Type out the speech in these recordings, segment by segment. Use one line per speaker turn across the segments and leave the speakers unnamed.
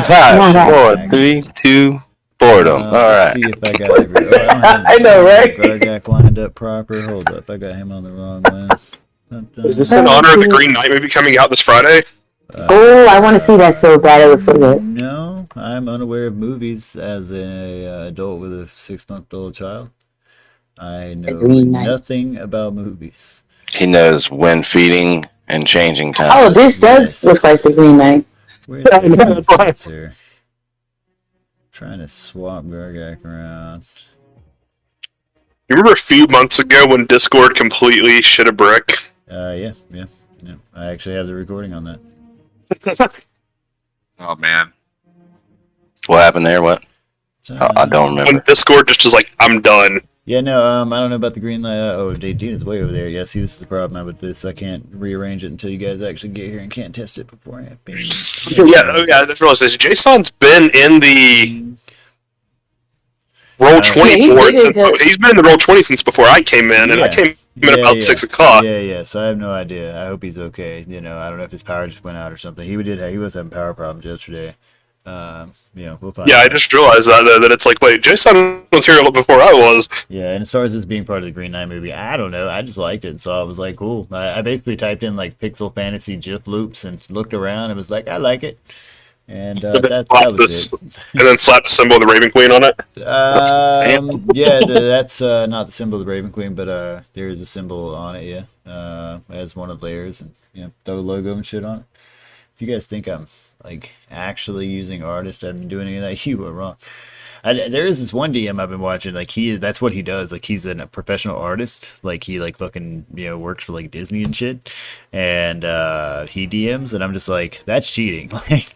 5,
Not
4, 3, 2, boredom. All
Let's
right.
see if I got it. Oh, I don't have
I know, right?
Gargak lined up proper. Hold up, I got him on the wrong one. Dun, dun.
Is this in honor of the Green Knight movie coming out this Friday?
Oh, I want to see that so bad. It looks so good.
No, I'm unaware of movies as a adult with a 6-month-old child. I know
Green Knight.
nothing about movies.
He knows when feeding and changing time.
Oh, this does look like the Green Knight.
Where's the answer? Trying to swap Gargak around.
You remember a few months ago when Discord completely shit a brick?
Yeah. I actually have the recording on that.
Oh man.
What happened there? What? I don't
When
remember.
Discord just was like, I'm done.
Yeah, no, I don't know about the green light. Oh, Dina's way over there. Yeah, see, this is the problem with this. I can't rearrange it until you guys actually get here and can't test it beforehand.
Yeah, I just realized this. Jason's been in the Roll20
Yeah,
board since, he's been in the Roll20 since before I came in, and I came in about 6 o'clock.
Yeah, so I have no idea. I hope he's okay. You know, I don't know if his power just went out or something. He was having power problems yesterday. We'll find out.
I just realized that it's like, wait, Jason was here a little before I was.
Yeah, and as far as this being part of the Green Knight movie, I don't know. I just liked it, so I was like, cool. I basically typed in like pixel fantasy GIF loops and looked around and was like, I like it. And that was it.
And then slap the symbol of the Raven Queen on it.
That's not the symbol of the Raven Queen, but there is a symbol on it. Yeah, as one of the layers, and throw a logo and shit on it. If you guys think I'm like actually using artist, I've been doing any of that, you were wrong. There is this one DM I've been watching. Like that's what he does. Like he's a professional artist. Like he fucking works for like Disney and shit. And he DMs, and I'm just like, that's cheating. I'm like,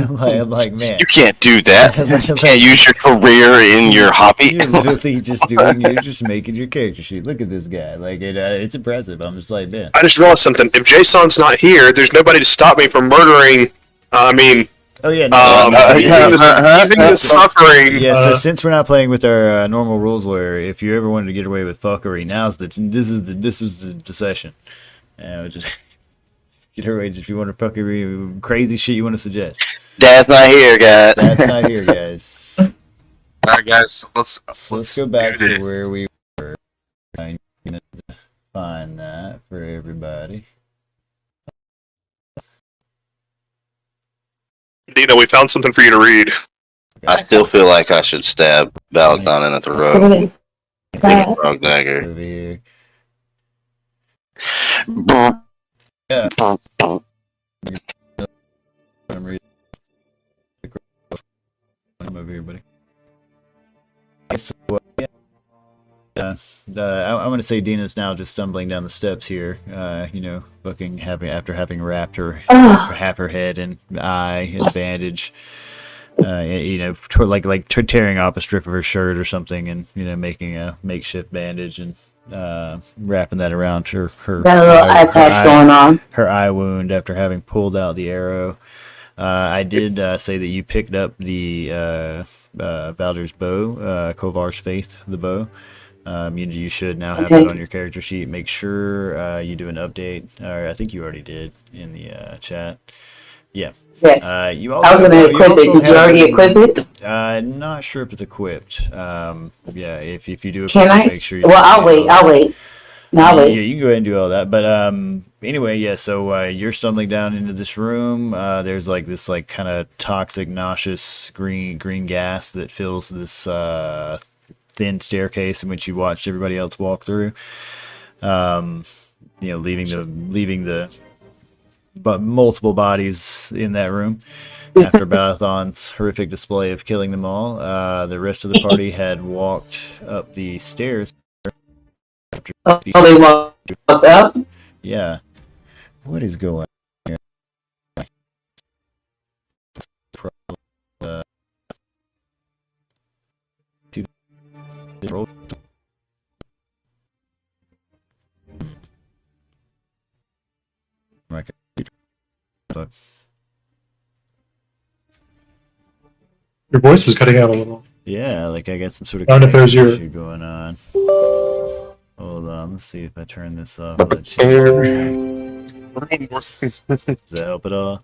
man,
you can't do that. You can't use your career in your hobby.
You're literally you're just making your character sheet. Look at this guy. Like it's impressive. I'm just like, man.
I just realized something. If Jason's not here, there's nobody to stop me from murdering.
Oh yeah,
easing the suffering.
Yeah, so since we're not playing with our normal rules, where if you ever wanted to get away with fuckery, this is the session. Just get away if you want to fuckery, crazy shit you want to suggest.
Dad's not here, guys.
Dad's not here, guys.
All right, guys,
let's go back to where we were. I'm gonna find that for everybody.
Dina, we found something for you to read.
I still feel like I should stab Balakon in the throat. Frog dagger.
Over here.
Yeah.
I'm over here, buddy. So, I want to say Dina's now just stumbling down the steps here. Fucking after having wrapped her half her head in eye and bandage. Tearing off a strip of her shirt or something, and making a makeshift bandage and wrapping that around her
got a little eye patch going on.
Her eye wound after having pulled out the arrow. I did say that you picked up the Valder's bow, Kovar's Faith, the bow. You should now have it on your character sheet. Make sure you do an update, or I think you already did in the chat. Yeah.
Yes.
I
was going to equip it. Did you already equip it?
Not sure if it's equipped. If you do,
Can I?
make sure.
I'll wait.
Yeah, you can go ahead and do all that. But anyway, yeah. So you're stumbling down into this room. There's this kind of toxic, nauseous green gas that fills this thin staircase in which you watched everybody else walk through. Leaving the multiple bodies in that room. After Balathon's horrific display of killing them all, the rest of the party had walked up the stairs.
They walked up?
Yeah. What is going on here?
Your voice was cutting out a little.
Yeah, I got some sort of issue going on. Hold on, let's see if I turn this off. Does that help at all?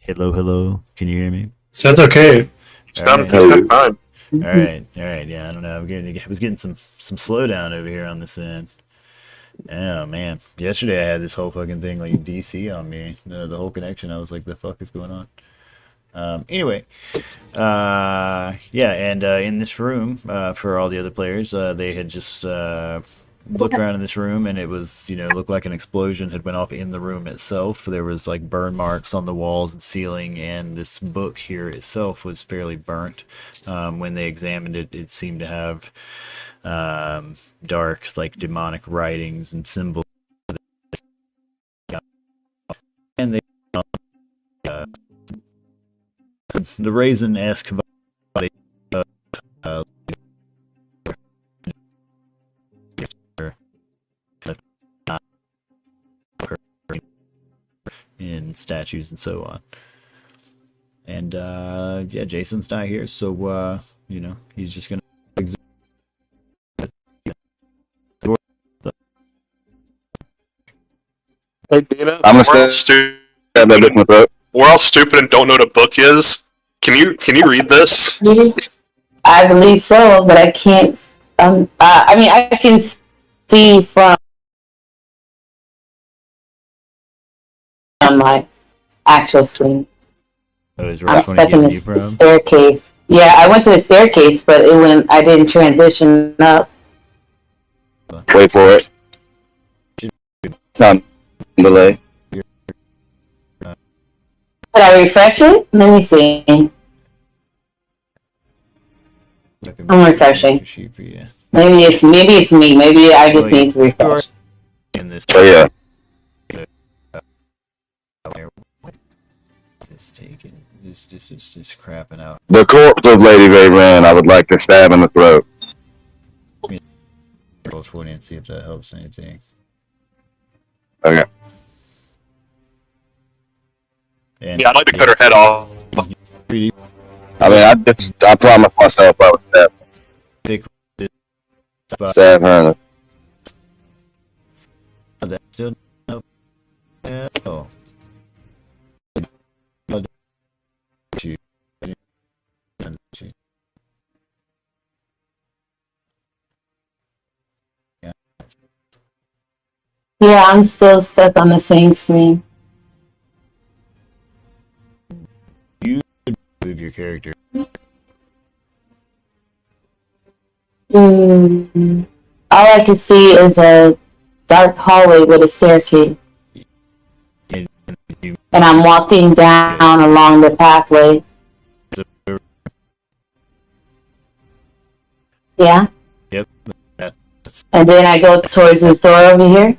Hello, hello. Can you hear me?
Sounds okay.
Sounds
Alright.
fine.
All right. Yeah, I don't know. I was getting some slowdown over here on this end. Oh man, yesterday I had this whole fucking thing like DC on me. The whole connection. I was like, the fuck is going on? Anyway, yeah, and in this room, for all the other players, they had just looked around in this room, and it was, looked like an explosion had went off in the room itself. There was like burn marks on the walls and ceiling, and this book here itself was fairly burnt. When they examined it, it seemed to have dark, like demonic writings and symbols, and they the raisin-esque body in statues and so on. And yeah, Jason's not here, so he's just gonna
Hey, Dana,
I'm gonna
we're all
stab that bitch in the throat.
we're all stupid and don't know what a book is. Can you read this?
I believe so, but I can't. I mean, I can see from on my actual screen.
Oh, is
I'm
Ross
stuck in
giving
the
you from?
staircase. Yeah, I went to the staircase, but I didn't transition up.
Wait for it. Time delay.
Could I refresh it? Let me see. I'm refreshing. Maybe it's me. Maybe I just need to refresh.
In this,
Oh yeah.
This is just crapping out.
The corpse of Lady Vayran, I would like to stab in the throat.
Roll 20 and see if that helps anything.
Okay.
And
Yeah, I'd like to cut her head off.
I mean, I promised myself I would stab her in the
That's still no. Oh.
Yeah, I'm still stuck on the same screen.
You move your character.
All I can see is a dark hallway with a staircase. And I'm walking down along the pathway. Yeah?
Yep.
And then I go towards this door over here.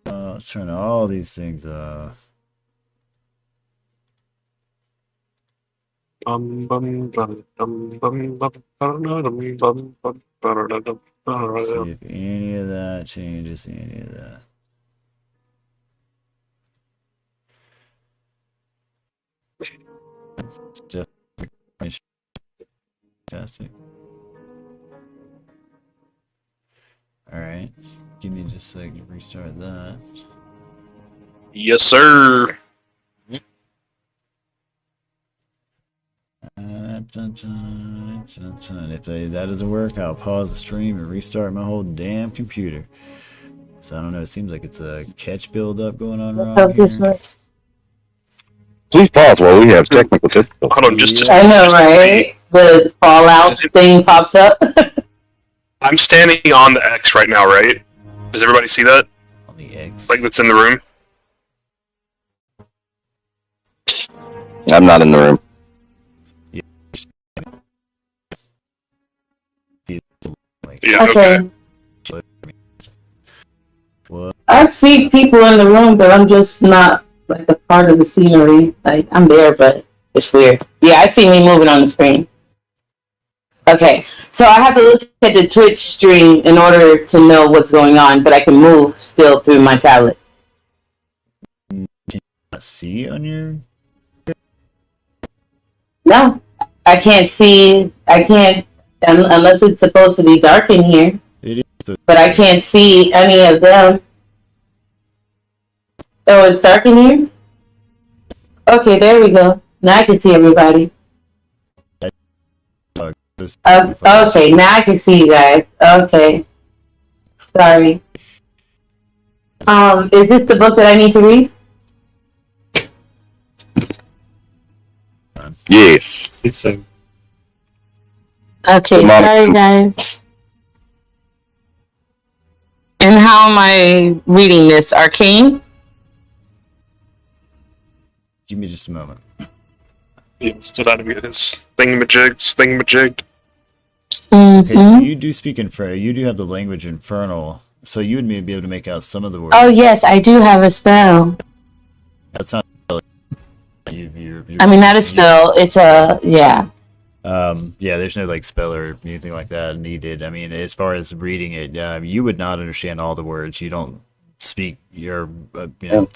Let's turn all these things off. See if any of that changes any of that. Fantastic. Alright. Give me just a second to restart that.
Yes, sir.
If that doesn't work, I'll pause the stream and restart my whole damn computer. So I don't know, it seems like it's a catch build up going on
Let's
around
hope this
here.
works.
Please pause while we have technical difficulties.
Hold on, just
I know, right? The Fallout thing pops up.
I'm standing on the X right now, right? Does everybody see that?
On the X.
Like that's in the room?
I'm not in the room.
Yeah, okay.
What?
I see people in the room, but I'm just not like a part of the scenery. Like I'm there, but it's weird. Yeah, I see me moving on the screen. Okay, So I have to look at the Twitch stream in order to know what's going on, but I can move still through my tablet.
Can you not see on your?
No, I can't see. I can't unless it's supposed to be dark in here.
It is.
But I can't see any of them. Oh, it's dark in here? Okay, there we go. Now I can see everybody. Okay, now I can see you guys. Okay. Sorry. Is this the book that I need to read?
Yes.
It's a
Okay,
Come on.
sorry guys. And how am I reading this? Arcane?
Give me just a moment.
Yeah, that's what that is. Thingamajigged.
Okay, so
Mm-hmm.
you do speak Infernal. You do have the language Infernal, so you would maybe be able to make out some of the words.
Oh yes, I do have a spell.
That's not.
I mean, not a spell. It's a yeah.
Yeah, there's no like spell or anything like that needed. I mean, as far as reading it, you would not understand all the words. You don't speak your, you know,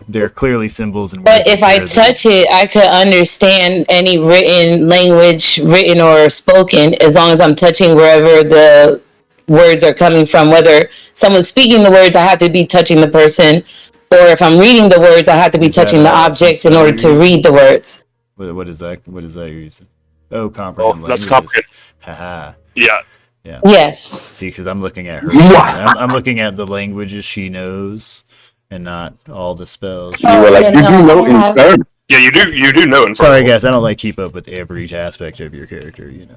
they're clearly symbols and words.
But if I touch it, I could understand any written language, written or spoken, as long as I'm touching wherever the words are coming from. Whether someone's speaking the words, I have to be touching the person, or if I'm reading the words, I have to be
Is that,
touching the object in order to read the words.
What is that? What is that you're using? Oh, comprehend
Oh, that's
languages.
comprehend.
Haha.
Yeah.
Yeah.
Yes.
See, because I'm looking at her. I'm looking at the languages she knows, and not all the spells.
You were like, you do know Infernal.
Yeah, you do know Infernal.
Sorry, guys, I don't like keep up with every aspect of your character. You know.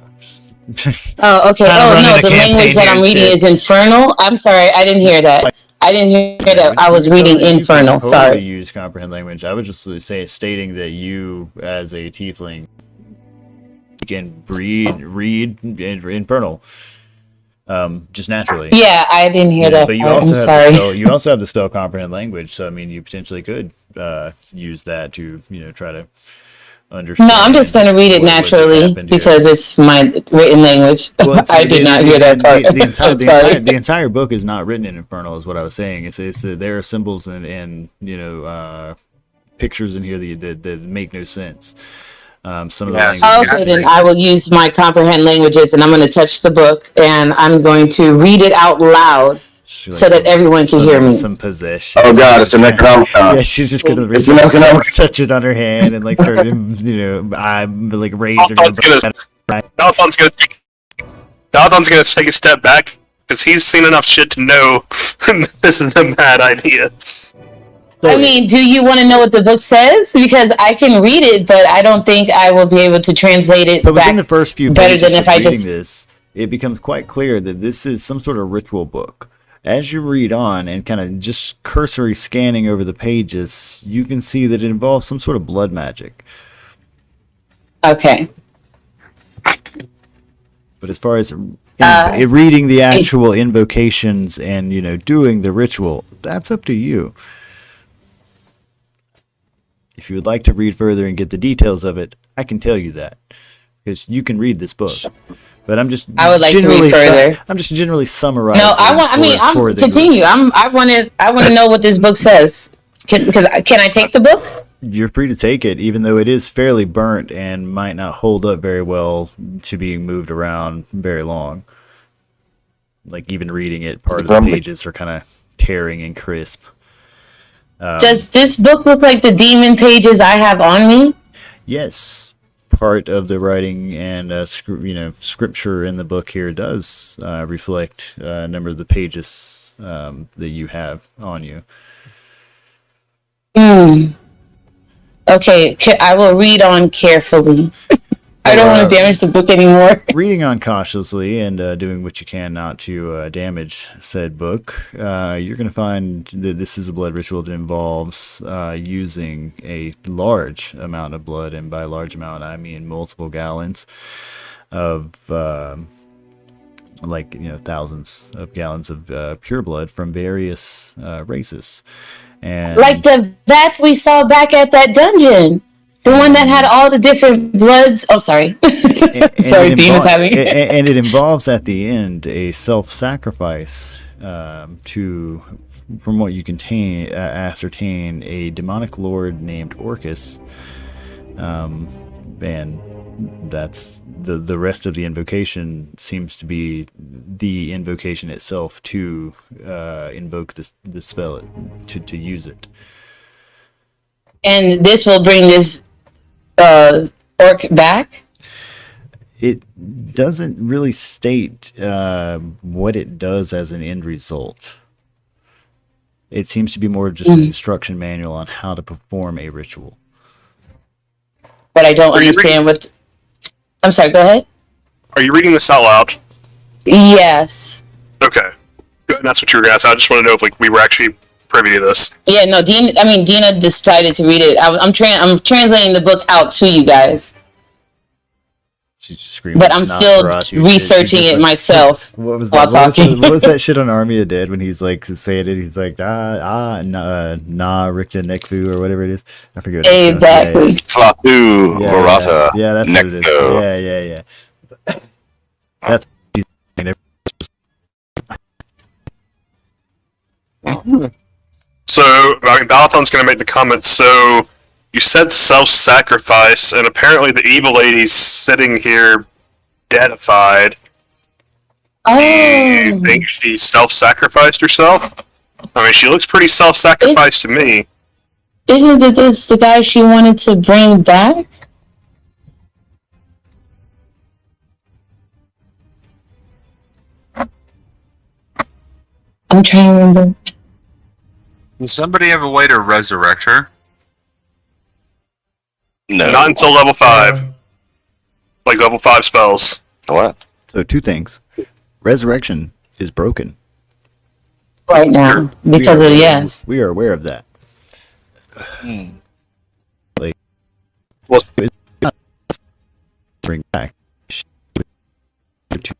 Just
Oh, okay.
Kind of
Oh
running
no,
a
the language
campaign
that I'm
here
reading is
instead.
infernal. I'm sorry, I didn't hear that. I didn't hear that. I was reading
You can
infernal.
totally
Sorry.
use comprehend language. I was just stating that you, as a tiefling, can read infernal, just naturally.
Yeah, I didn't hear that
But you
part.
also
I'm
have
sorry.
the spell. You also have the spell comprehend language. So I mean, you potentially could use that to try to understand.
No, I'm just going to read it
what just
naturally
happened here.
because it's my written language.
Well, it's-
I did not hear that part. I'm so sorry.
The entire book is not written in Infernal, is what I was saying. It's there are symbols and pictures in here that make no sense. Some of the
Yes.
languages.
Okay, then I will use my comprehend languages, and I'm going to touch the book, and I'm going to read it out loud so that everyone can hear me.
Some possession.
Oh god, it's an Necronomicon.
Yeah, she's just gonna
It's an Necronomicon.
touch it on her hand and like start, like raise her.
Dalton's gonna take a step back because he's seen enough shit to know this is a bad idea.
I mean, do you want to know what the book says? Because I can read it, but I don't think I will be able to translate it
But within
back
the first few
better
pages
than if
of
I
reading
just...
this, it becomes quite clear that this is some sort of ritual book. As you read on and kind of just cursory scanning over the pages, you can see that it involves some sort of blood magic.
Okay.
But as far as reading the actual invocations and doing the ritual, that's up to you. If you would like to read further and get the details of it, I can tell you that, because you can read this book. But I would like to read further. I'm just generally summarizing.
No, I'm continue. I want to know what this book says. Can I take the book?
You're free to take it, even though it is fairly burnt and might not hold up very well to being moved around very long. Like even reading it, part of the pages are kind of tearing and crisp.
Does this book look like the demon pages I have on me?
Yes, part of the writing and scripture in the book here does reflect a number of the pages that you have on you.
Okay, I will read on carefully. I don't want to damage the book anymore.
Reading on cautiously and doing what you can not to damage said book, you're going to find that this is a blood ritual that involves using a large amount of blood, and by large amount I mean multiple gallons of thousands of gallons of pure blood from various races. And
like the vats we saw back at that dungeon. The one that had all the different bloods. Oh, sorry. Sorry, Dean is having it.
And it involves at the end a self-sacrifice to, from what you can ascertain, a demonic lord named Orcus. And that's the rest of the invocation seems to be the invocation itself to invoke the spell to use it.
And this will bring this orc back?
It doesn't really state what it does as an end result. It seems to be more of just an instruction manual on how to perform a ritual.
But I don't understand what... I'm sorry, go ahead.
Are you reading this out loud?
Yes.
Okay. Good. That's what you were going to ask. I just want to know if we were actually privy to this.
Yeah, no, Dina decided to read it. I'm translating the book out to you guys. But I'm still researching it myself.
What was
while
that?
talking.
What was that shit on Army of Dead when he's like saying it? He's like Rikta Nekfu or whatever it is. I forget.
Exactly.
Flatu, Barata,
yeah, that's what it is. Yeah. That's.
So, Balathon's going to make the comment, so you said self-sacrifice, and apparently the evil lady's sitting here deadified.
Oh.
Do you think she self-sacrificed herself? I mean, she looks pretty self-sacrificed to me.
Isn't this the guy she wanted to bring back? I'm trying to remember.
Does somebody have a way to resurrect her?
No.
Not until level 5. Like level 5 spells.
What?
So 2 things. Resurrection is broken.
Right now. Because of yes.
We are aware of that. Like,
Well,
bring back. To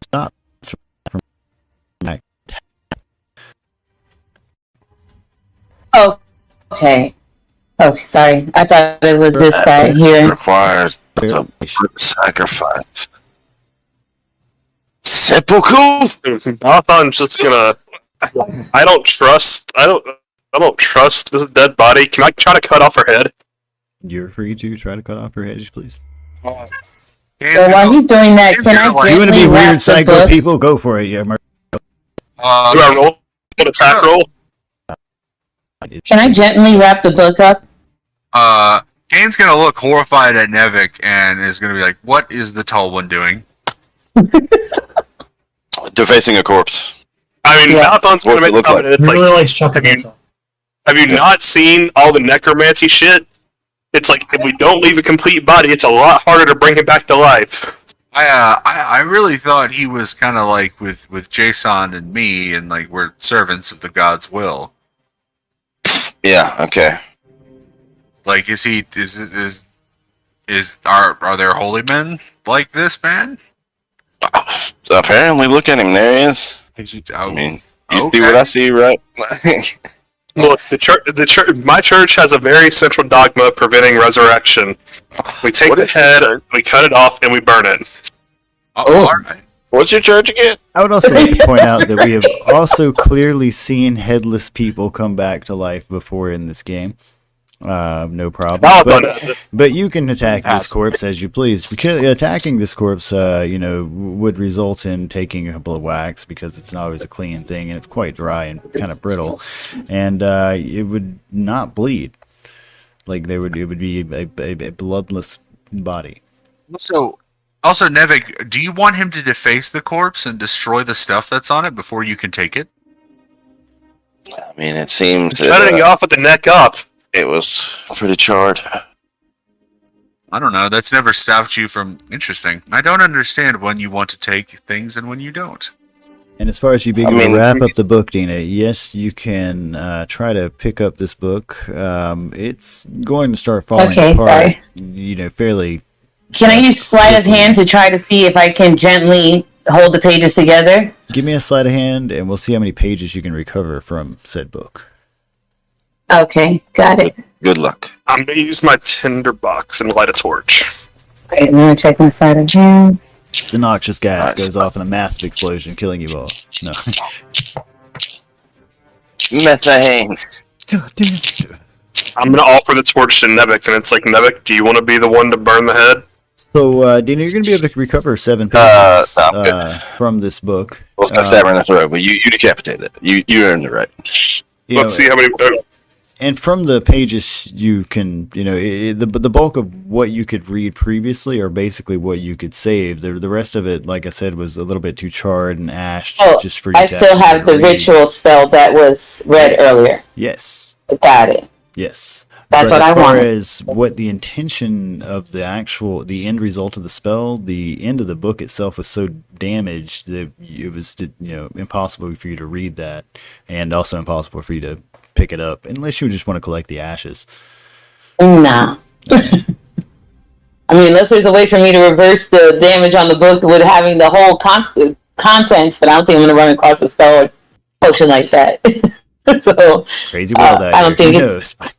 stop.
Oh, okay. Oh, sorry. I thought it was this guy here.
Requires a sacrifice. Seppuku.
Balathon's just gonna. I don't trust this dead body. Can I try to cut off her head?
You're free to try to cut off her head, please.
So while he's doing that, can I
You want to
gently
be
wrap
weird
the
psycho
books?
people? Go for it, yeah.
Do I roll an attack roll?
Can I gently wrap the book up?
Gane's gonna look horrified at Nevik and is gonna be like, "What is the tall one doing?"
Defacing a corpse.
I mean, Balathon's gonna make the comment. It's
He
like,
really likes chucking that stuff.
have you not seen all the necromancy shit? It's like, if we don't leave a complete body, it's a lot harder to bring him back to life.
I really thought he was kind of like with Jason and me, and like we're servants of the God's will.
Yeah. Okay.
Like, are there holy men like this man?
Apparently, look at him. There he is. I mean, you see what I see, right?
Look, the church, my church has a very central dogma preventing resurrection. We take the head, we cut it off, and we burn it.
Oh, all right.
What's your church again?
I would also like to point out that we have also clearly seen headless people come back to life before in this game. No problem. But you can attack this corpse as you please. Because attacking this corpse, would result in taking a couple of whacks because it's not always a clean thing and it's quite dry and kind of brittle, and it would not bleed. Like it would be a bloodless body.
Also, Nevik, do you want him to deface the corpse and destroy the stuff that's on it before you can take it?
I mean, it seems
cutting you off with the neck up.
It was pretty charred.
I don't know. That's never stopped you from... Interesting. I don't understand when you want to take things and when you don't.
And as far as you being able to wrap up the book, Dina, yes, you can try to pick up this book. It's going to start falling apart.
Sorry.
Fairly...
Can I use sleight of hand to try to see if I can gently hold the pages together?
Give me a sleight of hand, and we'll see how many pages you can recover from said book.
Okay, got it.
Good luck.
I'm gonna use my tinderbox and light a torch.
Okay, I'm gonna check inside again.
The noxious gas
Nice.
goes off in a massive explosion, killing you all. No.
Methane.
God damn.
I'm gonna offer the torch to Nevik, and it's like, Nevik, do you want to be the one to burn the head?
So, Dina, you're going to be able to recover 7 pages from this book.
I was gonna stab her in the throat, but you decapitated it. You earned it right.
Let's see how many.
And from the pages, you can, the bulk of what you could read previously are basically what you could save. The rest of it, like I said, was a little bit too charred and ashed. Just for you
I
to
still
actually
have the
read.
ritual spell that was read earlier.
Yes.
Got it.
Yes.
That's
but
what I
as far
wanted.
as what the intention of the end result of the spell, the end of the book itself was so damaged that it was, impossible for you to read that, and also impossible for you to pick it up, unless you just want to collect the ashes.
Nah. I mean, unless there's a way for me to reverse the damage on the book with having the whole contents, but I don't think I'm going to run across a spell or potion like that. So
Crazy world out
I don't
here.
think
Who
it's.
knows?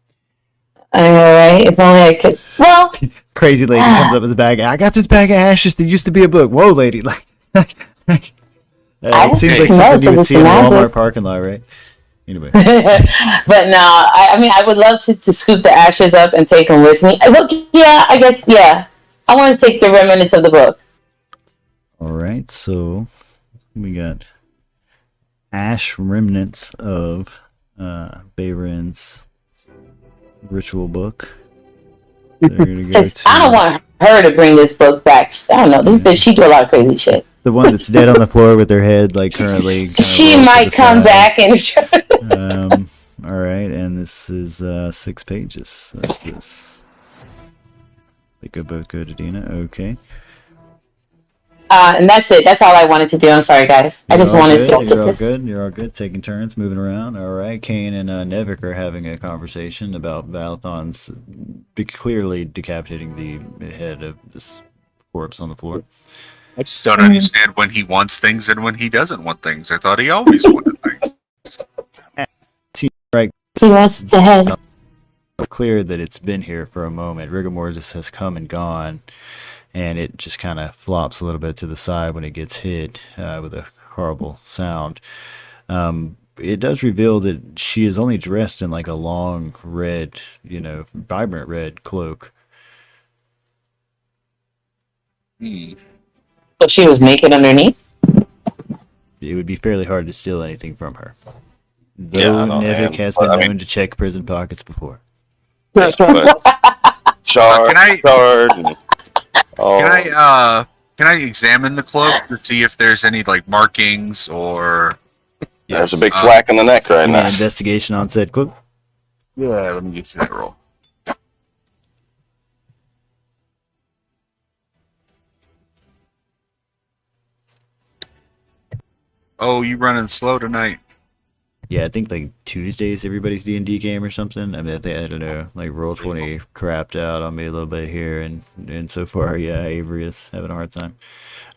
I know, right? If only I could. Well,
Crazy lady comes up with a bag. I got this bag of ashes that used to be a book. Whoa, lady! Like, it seems like
know,
something you
'cause
would
it's
see in a
magic.
Walmart parking lot, right? Anyway,
but no, I mean, I would love to scoop the ashes up and take them with me. Look, yeah, I guess, yeah. I want to take the remnants of the book.
all right. So we got ash remnants of Bayron's ritual book. They're gonna go to
I don't want her to bring this book back. I don't know. This bitch, she do a lot of crazy shit.
the one that's dead on the floor with her head like currently.
She might come back and.
All right, and this is 6 pages of this. They could both go to Dina. Okay.
And that's it. That's all I wanted to do. I'm sorry, guys. I just wanted to
You're
get
all
this.
good. You're all good. Taking turns, moving around. All right. Kane and Nevik are having a conversation about Valathon's clearly decapitating the head of this corpse on the floor.
I just don't understand when he wants things and when he doesn't want things. I thought he always wanted things.
Right.
He wants the head.
It's clear that it's been here for a moment. Rigor mortis has come and gone, and it just kind of flops a little bit to the side when it gets hit with a horrible sound. It does reveal that she is only dressed in like a long red, vibrant red cloak.
So she was naked underneath.
It would be fairly hard to steal anything from her.
Yeah, I
Though
know,
Nevik
man.
has
But,
been
I mean-
known to check prison pockets before.
But shard, and all.
Can I examine the cloak to see if there's any like markings or?
There's a big thwack in the neck right
Give me
now.
an investigation on said cloak.
Yeah, let me get you that roll. Oh, you running slow tonight?
Yeah, I think like Tuesdays everybody's D&D game or something. I mean, I don't know. Like Roll20 crapped out on me a little bit here, and so far, yeah, Avery is having a hard time.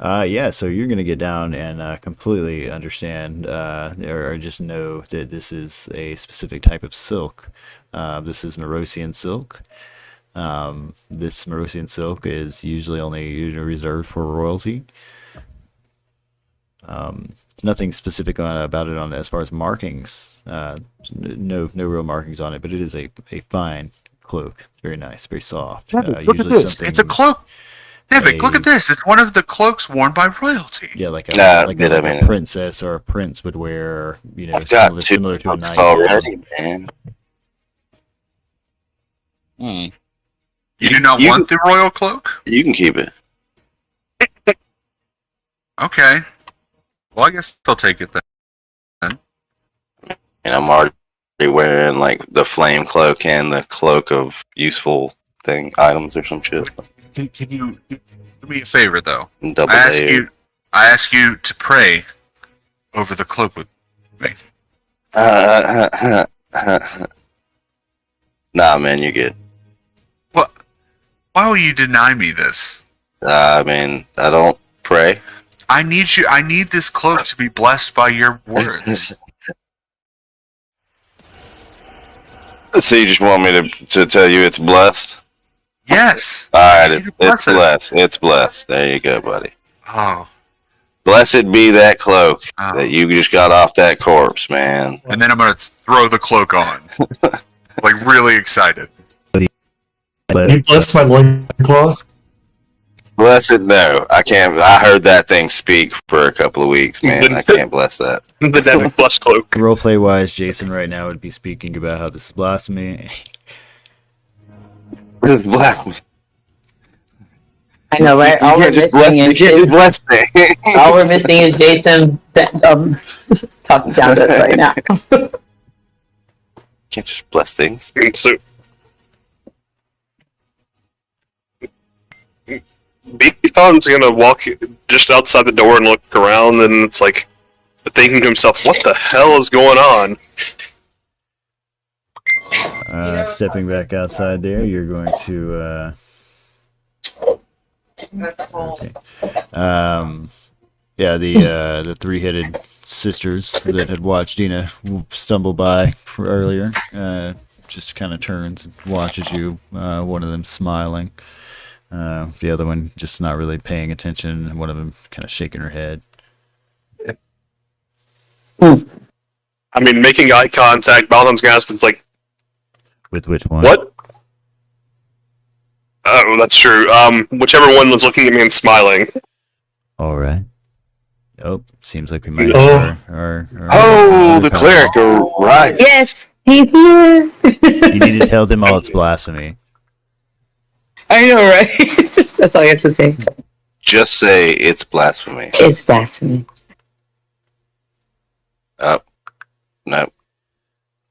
Yeah, so you're gonna get down and completely understand, or just know that this is a specific type of silk. This is Morosian silk. This Morosian silk is usually only reserved for royalty. Nothing specific about it as far as markings. No real markings on it, but it is a fine cloak. It's very nice, very soft.
Look at
Usually
this. It's a
something-
cloak. Nevik, look at this. It's one of the cloaks worn by royalty.
Yeah, like
Nah,
a princess or a prince would wear.
I've got
similar
two
to a
books
knight.
already, man.
You do not
you-
want the royal cloak?
You can keep it.
Okay. Well, I guess I'll take it then.
And I'm already wearing like the flame cloak and the cloak of useful items or some shit.
Can you do me a favor though?
Double
I
layered.
ask you to pray over the cloak with me.
Nah, man, you're good.
What? Why will you deny me this?
I mean, I don't pray.
I need this cloak to be blessed by your words.
So you just want me to tell you it's blessed?
Yes.
All right,
You
it's
bless it.
blessed. It's blessed. There you go, buddy.
Oh.
Blessed be that cloak
Oh.
that you just got off that corpse, man.
And then I'm gonna throw the cloak on, like really excited.
Can you bless my loincloth?
Blessed, no. I can't. I heard that thing speak for a couple of weeks, man. I can't bless that.
The deadly flesh cloak.
Roleplay wise, Jason right now would be speaking about how this is blasphemy.
This is blasphemy.
I know, right? All we're missing is all we're missing is Jason talking down to us right now.
Can't just bless things.
And so, Beaton's gonna walk just outside the door and look around, and it's like thinking to himself, "What the hell is going on?"
Stepping back outside there, you're going to okay. Yeah, the three-headed sisters that had watched Dina stumble by earlier just kind of turns and watches you. One of them smiling, the other one just not really paying attention, and one of them kind of shaking her head.
I mean, making eye contact. Baldom's gonna ask, "It's like,
With which one?
what?" Oh, that's true. Whichever one was looking at me and smiling.
All right. Oh, seems like we might
Oh.
have our
The cleric. Right.
Yes, he's here.
You need to tell them all it's blasphemy.
I know, right? That's all I have to say.
Just say it's blasphemy.
It's blasphemy.
No.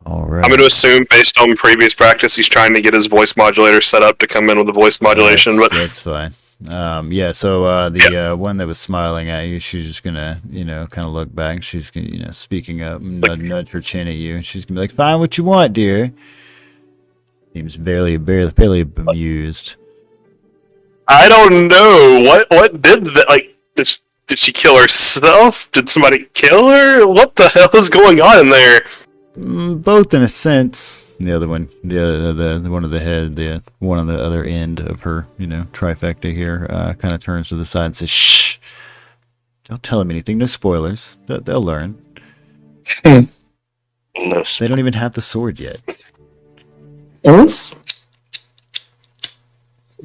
All right.
I'm going to assume, based on previous practice, he's trying to get his voice modulator set up to come in with the voice modulation.
That's fine. Yeah. So the one that was smiling at you, she's just gonna, kind of look back. She's gonna, speaking up, nudge her chin at you, and she's gonna be like, "Find what you want, dear." Seems fairly bemused.
I don't know. What did that? Like, did she kill herself? Did somebody kill her? What the hell is going on in there?
Both in a sense. The other one, the one of the head, the one on the other end of her, trifecta here, kind of turns to the side and says, "Shh! Don't tell them anything. No spoilers. They'll learn.
No.
They don't even have the sword yet."
Oops.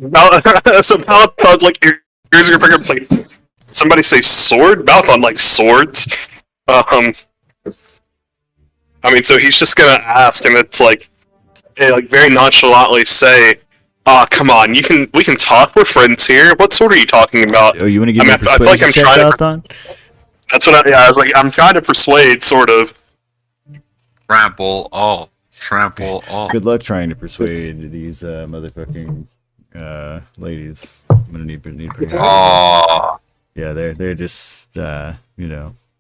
So Balthon's like, here's your finger plate. Somebody say sword? Balthon likes swords. I mean, so he's just gonna ask, and it's like very nonchalantly say, come on, we can talk, we're friends here. What sword are you talking about?"
Oh, you want to give me a
I feel like
persuasion
I'm
check,
trying
Balthon?
That's what I was like, I'm trying to persuade, sort of.
Trample all. Trample all.
Good luck trying to persuade these motherfucking ladies. I'm gonna need pretty hard.
Oh.
Yeah, they're just they're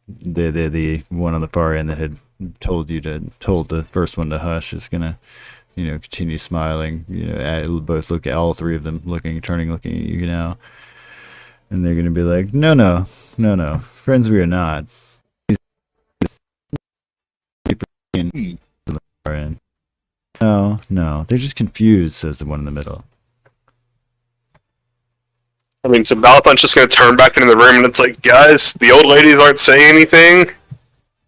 the one on the far end that had told the first one to hush is gonna continue smiling. Both look at all three of them looking at you now, and they're gonna be like, no, friends we are not. No, they're just confused, says the one in the middle.
I mean, so Balthon's just gonna turn back into the room, and it's like, guys, the old ladies aren't saying anything.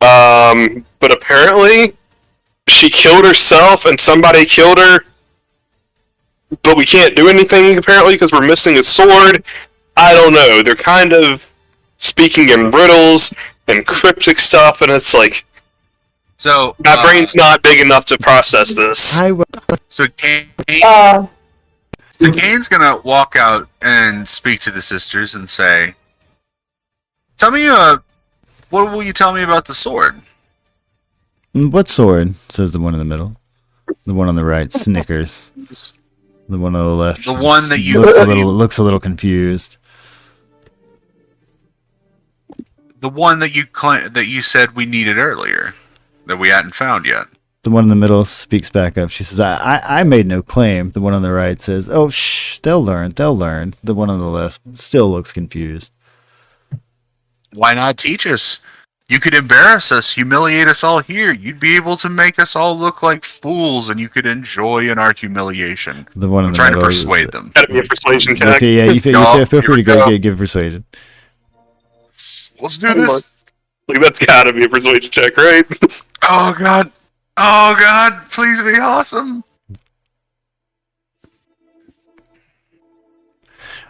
But apparently, she killed herself, and somebody killed her. But we can't do anything, apparently, because we're missing a sword. I don't know. They're kind of speaking in riddles and cryptic stuff, and it's like,
So
my brain's not big enough to process this.
So Kane's gonna walk out and speak to the sisters and say, "Tell me, what will you tell me about the sword?"
What sword? Says the one in the middle. The one on the right snickers. The one on the left.
The one that you
looks a little confused.
The one that you said we needed earlier, that we hadn't found yet.
The one in the middle speaks back up. She says, I made no claim. The one on the right says, "Oh, shh, they'll learn. The one on the left still looks confused.
Why not teach us? You could embarrass us, humiliate us all here. You'd be able to make us all look like fools, and you could enjoy in our humiliation.
The one in
I'm
the
trying to
middle
persuade them.
Gotta be a persuasion check.
Okay, yeah, you feel free to go give persuasion.
Let's do this.
Like, that's gotta be a persuasion check, right?
Oh god. Oh god, please be awesome.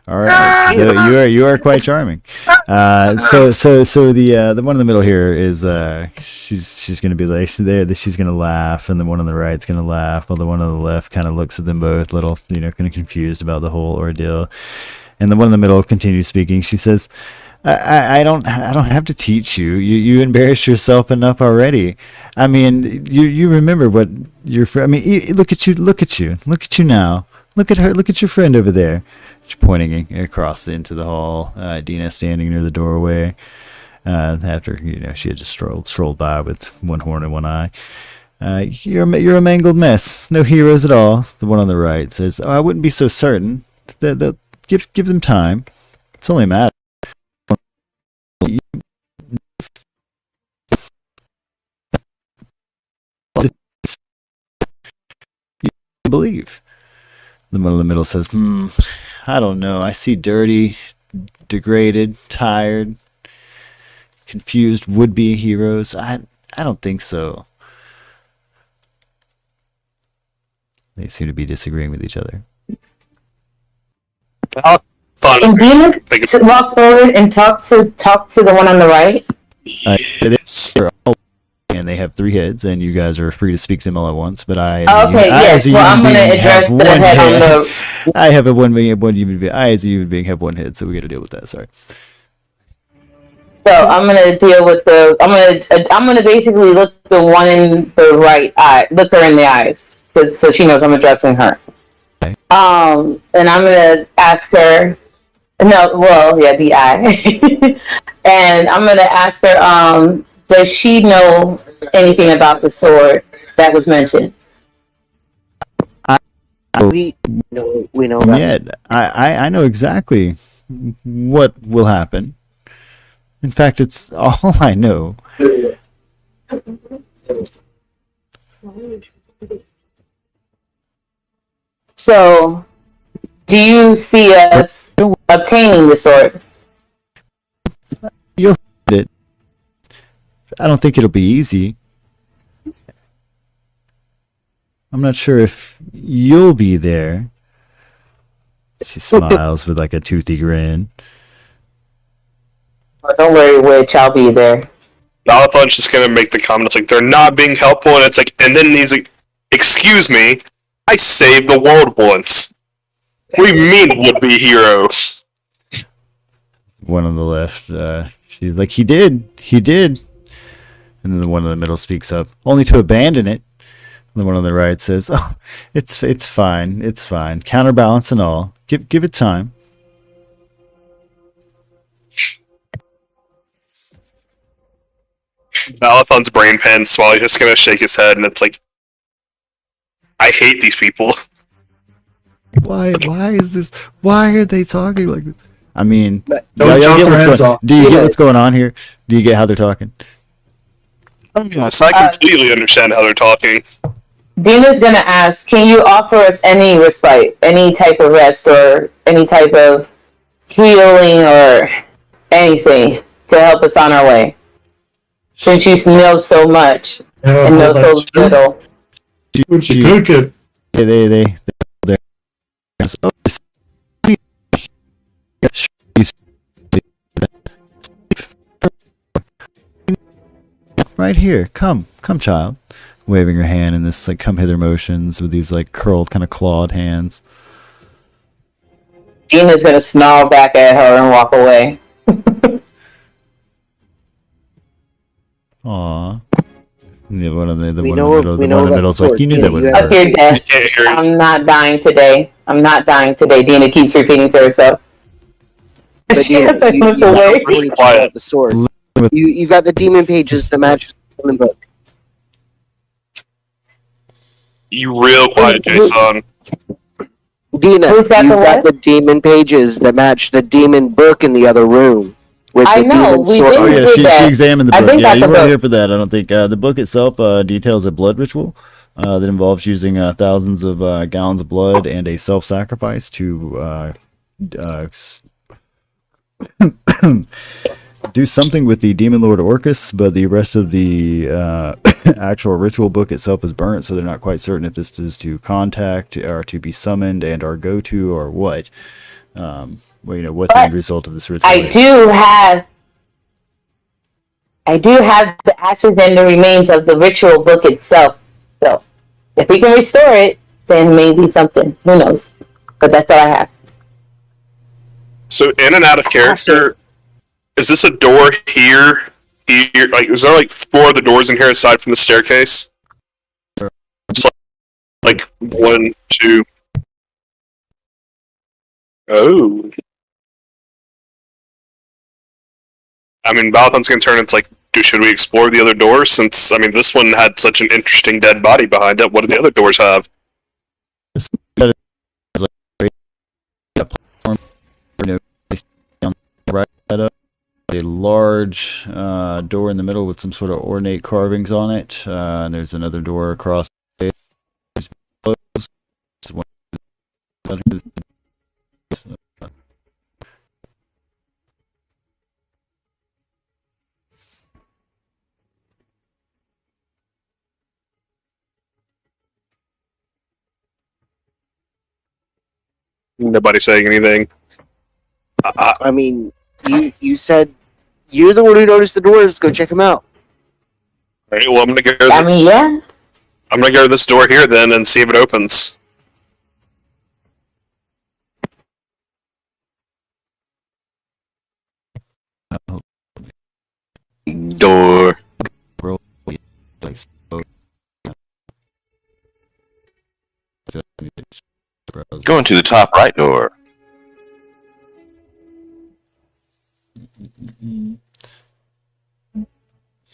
All right, so you are quite charming. So the one in the middle here is she's gonna be like she's gonna laugh, and the one on the right's gonna laugh, while the one on the left kind of looks at them both, little kind of confused about the whole ordeal, and the one in the middle continues speaking. She says, I don't have to teach you. You embarrassed yourself enough already. I mean, you remember what your friend. I mean, look at you now. Look at her. Look at your friend over there. She's pointing across into the hall. Dina standing near the doorway. After she had just strolled by with one horn and one eye. You're a mangled mess. No heroes at all. The one on the right says, "Oh, I wouldn't be so certain. That give them time. It's only a matter." Believe. The one in the middle says, I don't know. I see dirty, degraded, tired, confused would-be heroes. I don't think so. They seem to be disagreeing with each other.
And Dina walk forward and talk to the one on the right.
And they have 3 heads, and you guys are free to speak to them all at once. But I'm going to
address the head on the.
I have one human being. I, as a human being, have 1 head, so we got to deal with that. Sorry.
So I'm gonna deal with the. I'm gonna basically look the one in the right eye. Look her in the eyes, so she knows I'm addressing her.
Okay.
And I'm gonna ask her. No, well, yeah, the eye. And I'm gonna ask her. Does she know anything about the sword that was mentioned?
We know about
Yeah, I know exactly what will happen. In fact, it's all I know.
So, do you see us obtaining the sword?
You'll find it. I don't think it'll be easy. I'm not sure if you'll be there. She smiles with like a toothy grin.
Oh, don't worry, Witch, I'll be there.
Malathon's just gonna make the comment, it's like, they're not being helpful, and it's like, and then he's like, excuse me, I saved the world once. What do you mean would-be hero?
One on the left, she's like, he did. And then the one in the middle speaks up, only to abandon it. And the one on the right says, oh, it's fine. Counterbalance and all. Give it time.
Malathon's brain pans while he's just gonna shake his head, and it's like, I hate these people.
Why is this? Why are they talking like this? I mean,
Don't jump their heads off.
do you get what's going on here? Do you get how they're talking?
Yes, I completely understand how they're talking.
Dina's gonna ask, can you offer us any respite, any type of rest, or any type of healing, or anything to help us on our way? Since you know so much and know so little.
Would you cook it?
They right here, come child, waving her hand in this like come hither motions with these like curled kind of clawed hands.
Dina's gonna snarl back at her and walk away.
Aww. The one in the
We
one
know-
in the
we
middle,
know
one in the
about
middle's
the
like,
sword.
you knew
Yeah,
that would
you
hurt.
have-
Okay, Jess,
I can't hear you.
I'm not dying today. Dina keeps repeating to herself.
But
She
you
has to look
don't
away.
really check out the sword. You've got the demon pages, the match demon book.
You real quiet, Jason.
Dina,
Who's got
you've
the
got
what?
the demon pages that match the demon book in the other room. with
I
the
know,
demon
we
sword.
Oh
did.
yeah,
did
she
that.
examined the
I
book.
think
Yeah,
that's
you
a
weren't
book.
here for that. I don't think the book itself details a blood ritual that involves using thousands of gallons of blood and a self-sacrifice to do something with the demon lord Orcus, but the rest of the actual ritual book itself is burnt, so they're not quite certain if this is to contact or to be summoned and or go to or what. Well, you know what the
But
end result of this ritual
I
is.
do have the ashes and the remains of the ritual book itself. So if we can restore it, then maybe something. Who knows? But that's all I have.
So in and out of character, is this a door here? Here, like, is there like 4 of the doors in here aside from the staircase? It's like 1, 2. Oh. I mean, Balathon's gonna turn. It's like, should we explore the other doors? Since I mean, this one had such an interesting dead body behind it. What do the other doors have?
A large door in the middle with some sort of ornate carvings on it, and there's another door across the
Nobody saying anything.
I mean, you said you're the one who noticed the doors. Go check them out.
Alright, well, I'm gonna go.
I mean, yeah.
I'm gonna go to this door here then and see if it opens.
Door. Going to the top right door.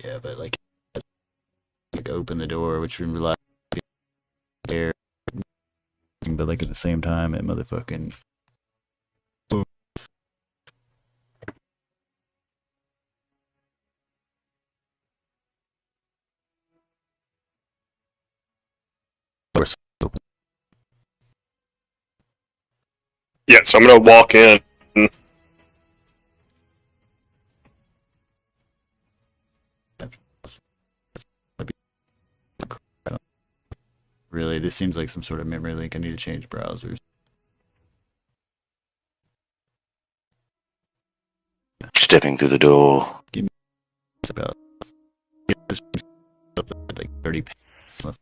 Yeah, but like open the door, which would rely there, but like at the same time, it motherfucking.
Yeah, so I'm gonna walk in.
Really, this seems like some sort of memory link. I need to change browsers.
Stepping through the door.
It's about like 30 pages.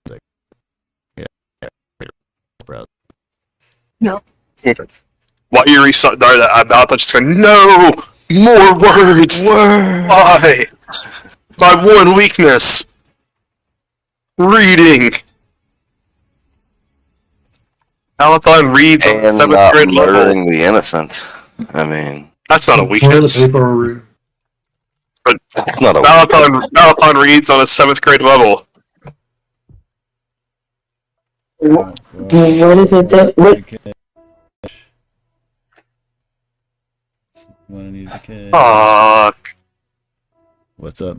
Like, yeah, browser.
No. Why you reset that? I thought just going, no! More words! Why? My one weakness! Reading! Alathon reads on
And
7th
not
grade level.
murdering the innocent. I mean,
That's not a
Toilet
weakness.
paper.
But
it's not a
Alathon reads on a 7th grade level.
What is it that? What?
Fuck.
What's up?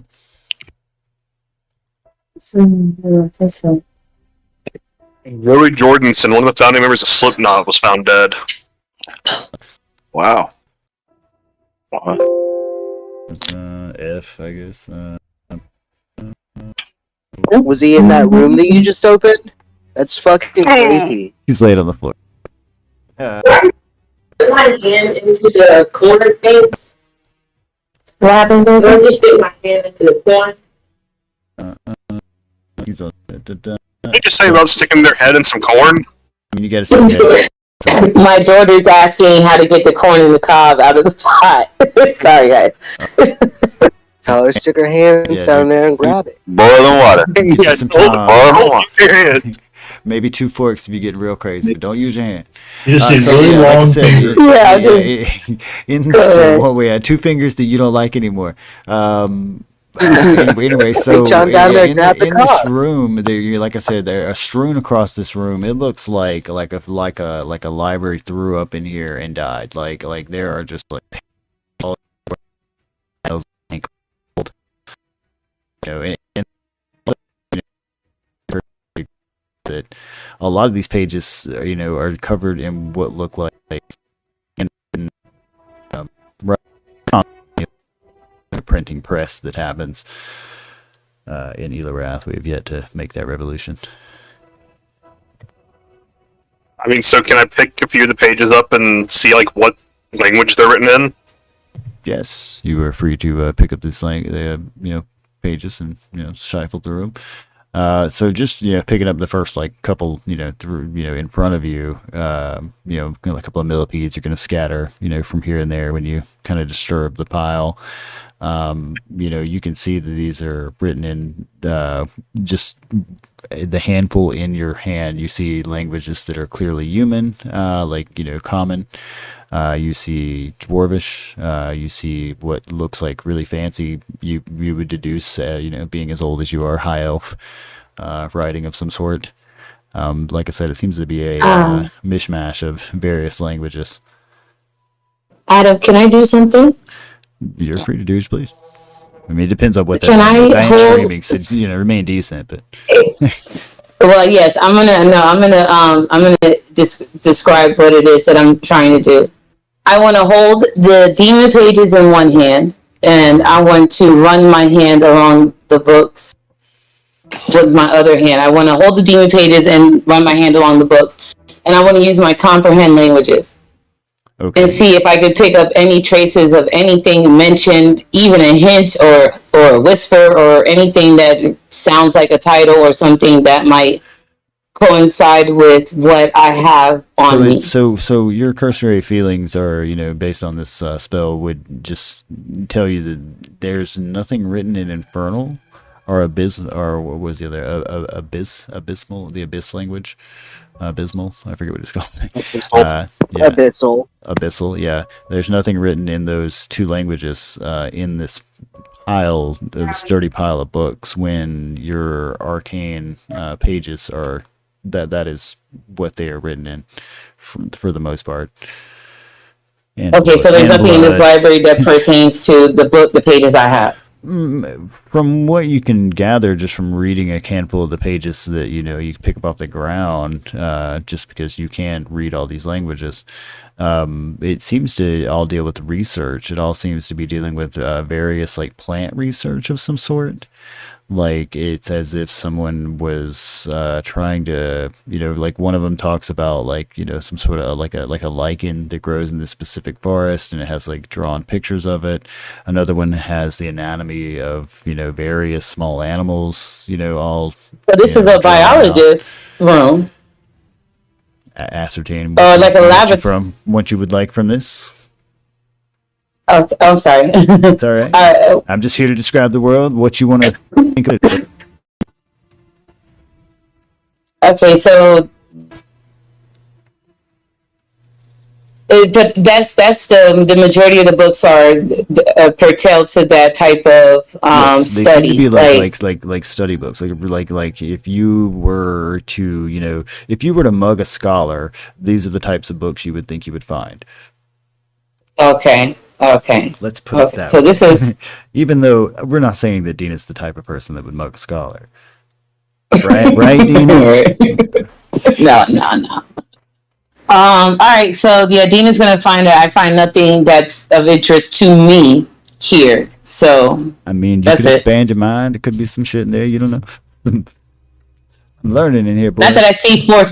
Roy Jordanson, one of the founding members of Slipknot, was found dead.
Wow. What?
F, I guess.
Was he in that room that you just opened? That's fucking crazy.
He's laid on the floor.
My hand into the corner thing. What happened? I just stick my hand into the corner.
He's on.
Did they just say about sticking their head in some corn?
I mean, you gotta say that.
My daughter's asking how to get the corn in the cob out of the pot. Sorry, guys.
Tell her to stick her hands down there and grab it.
Boiling water.
Get you some time.
Boiling water.
Maybe 2 forks if you get real crazy, but don't use your hand.
You just need
So,
really
yeah, like I
long
said,
fingers.
in what we had 2 fingers that you don't like anymore. Anyway, so
John down there,
in
grab the
this
cob.
room, like I said, they're strewn across this room. It looks like a library threw up in here and died. Like there are just like and that a lot of these pages, are covered in what look like printing press that happens in Elorath. We have yet to make that revolution.
I mean, so can I pick a few of the pages up and see like what language they're written in?
Yes, you are free to pick up this pages and shuffle through them. So just picking up the first couple in front of you, a couple of millipedes are going to scatter from here and there when you kind of disturb the pile. You can see that these are written in just the handful in your hand. You see languages that are clearly human, common. You see Dwarvish. You see what looks like really fancy. You would deduce, being as old as you are, high elf writing of some sort. Like I said, it seems to be a mishmash of various languages.
Adam, can I do something?
You're free to do as please. I mean, it depends on what that
Can
is.
I
I
hold-
am streaming, so remain decent. But
Well, yes, I'm gonna describe what it is that I'm trying to do. I want to hold the demon pages in one hand, and I want to run my hand along the books with my other hand. I want to hold the demon pages and run my hand along the books, and I want to use my comprehend languages.
okay.
And see if I could pick up any traces of anything mentioned, even a hint or a whisper or anything that sounds like a title or something that might coincide with what I have on me.
So your cursory feelings are, based on this spell, would just tell you that there's nothing written in Infernal or Abyss, or what was the other, Abysmal, the Abyss language. Abysmal, I forget what it's called.
Abyssal.
Abyssal, yeah. There's nothing written in those two languages in this pile, this dirty pile of books. When your arcane pages are, that is what they are written in, for the most part. And
Okay, so there's nothing in this library that pertains to the pages I have.
From what you can gather just from reading a handful of the pages that you can pick up off the ground, just because you can't read all these languages, it seems to all deal with research. It all seems to be dealing with various plant research of some sort. It's as if someone was trying to, one of them talks about some sort of like a lichen that grows in this specific forest, and it has drawn pictures of it. Another one has the anatomy of various small animals, all.
So this is a biologist room.
Ascertain
like a
from what you would like from this.
Oh, I'm sorry.
It's all right. I'm just here to describe the world. What you want to think of it.
Okay, so, but that's the majority of the books are pertain to that type of
Yes, they
study.
seem to be like study books. Like if you were to if you were to mug a scholar, these are the types of books you would think you would find.
Okay.
Let's put it that
so
way.
this is
Even though we're not saying that Dina's the type of person that would mug a scholar. Right, Dina?
No. All right, so yeah, Dina's gonna find that I find nothing that's of interest to me here. So
I mean, you
that's
could
it.
expand your mind. There could be some shit in there. You don't know. I'm learning in here, boy.
Not that I see force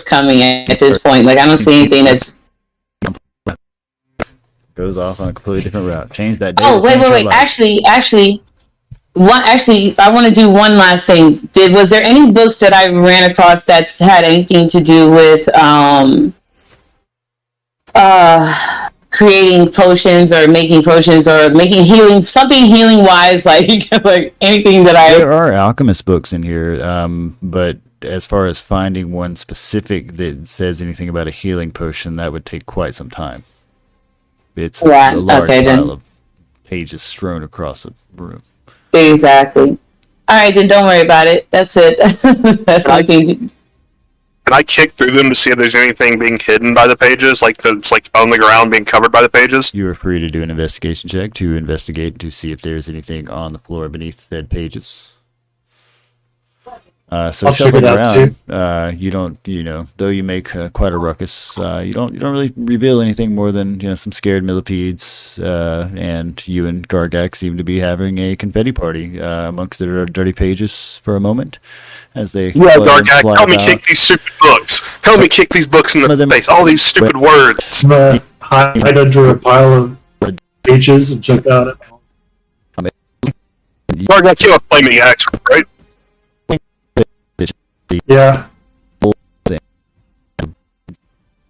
coming at this point. I don't see anything that's.
Goes off on a completely different route. Change that.
Oh, wait. Actually, I want to do one last thing. Was there any books that I ran across that had anything to do with creating potions or making healing, something healing wise, like anything that I.
There are alchemist books in here, but as far as finding one specific that says anything about a healing potion, that would take quite some time. It's a large pile of pages strewn across the room.
Exactly. All right, then don't worry about it. That's it. That's my thing.
Can I kick through them to see if there's anything being hidden by the pages, like that's like on the ground being covered by the pages?
You are free to do an investigation check to investigate to see if there's anything on the floor beneath said pages. So
I'll check
shuffling
it out,
around, you don't, though you make quite a ruckus, you don't really reveal anything more than some scared millipedes, and you and Gargak seem to be having a confetti party amongst their dirty pages for a moment, as they
Gargak, help me kick these stupid books. Help me kick these books in the face. All these stupid words.
I'm gonna hide under a pile of pages and check out it.
Gargak, you have a flaming axe, right?
Yeah.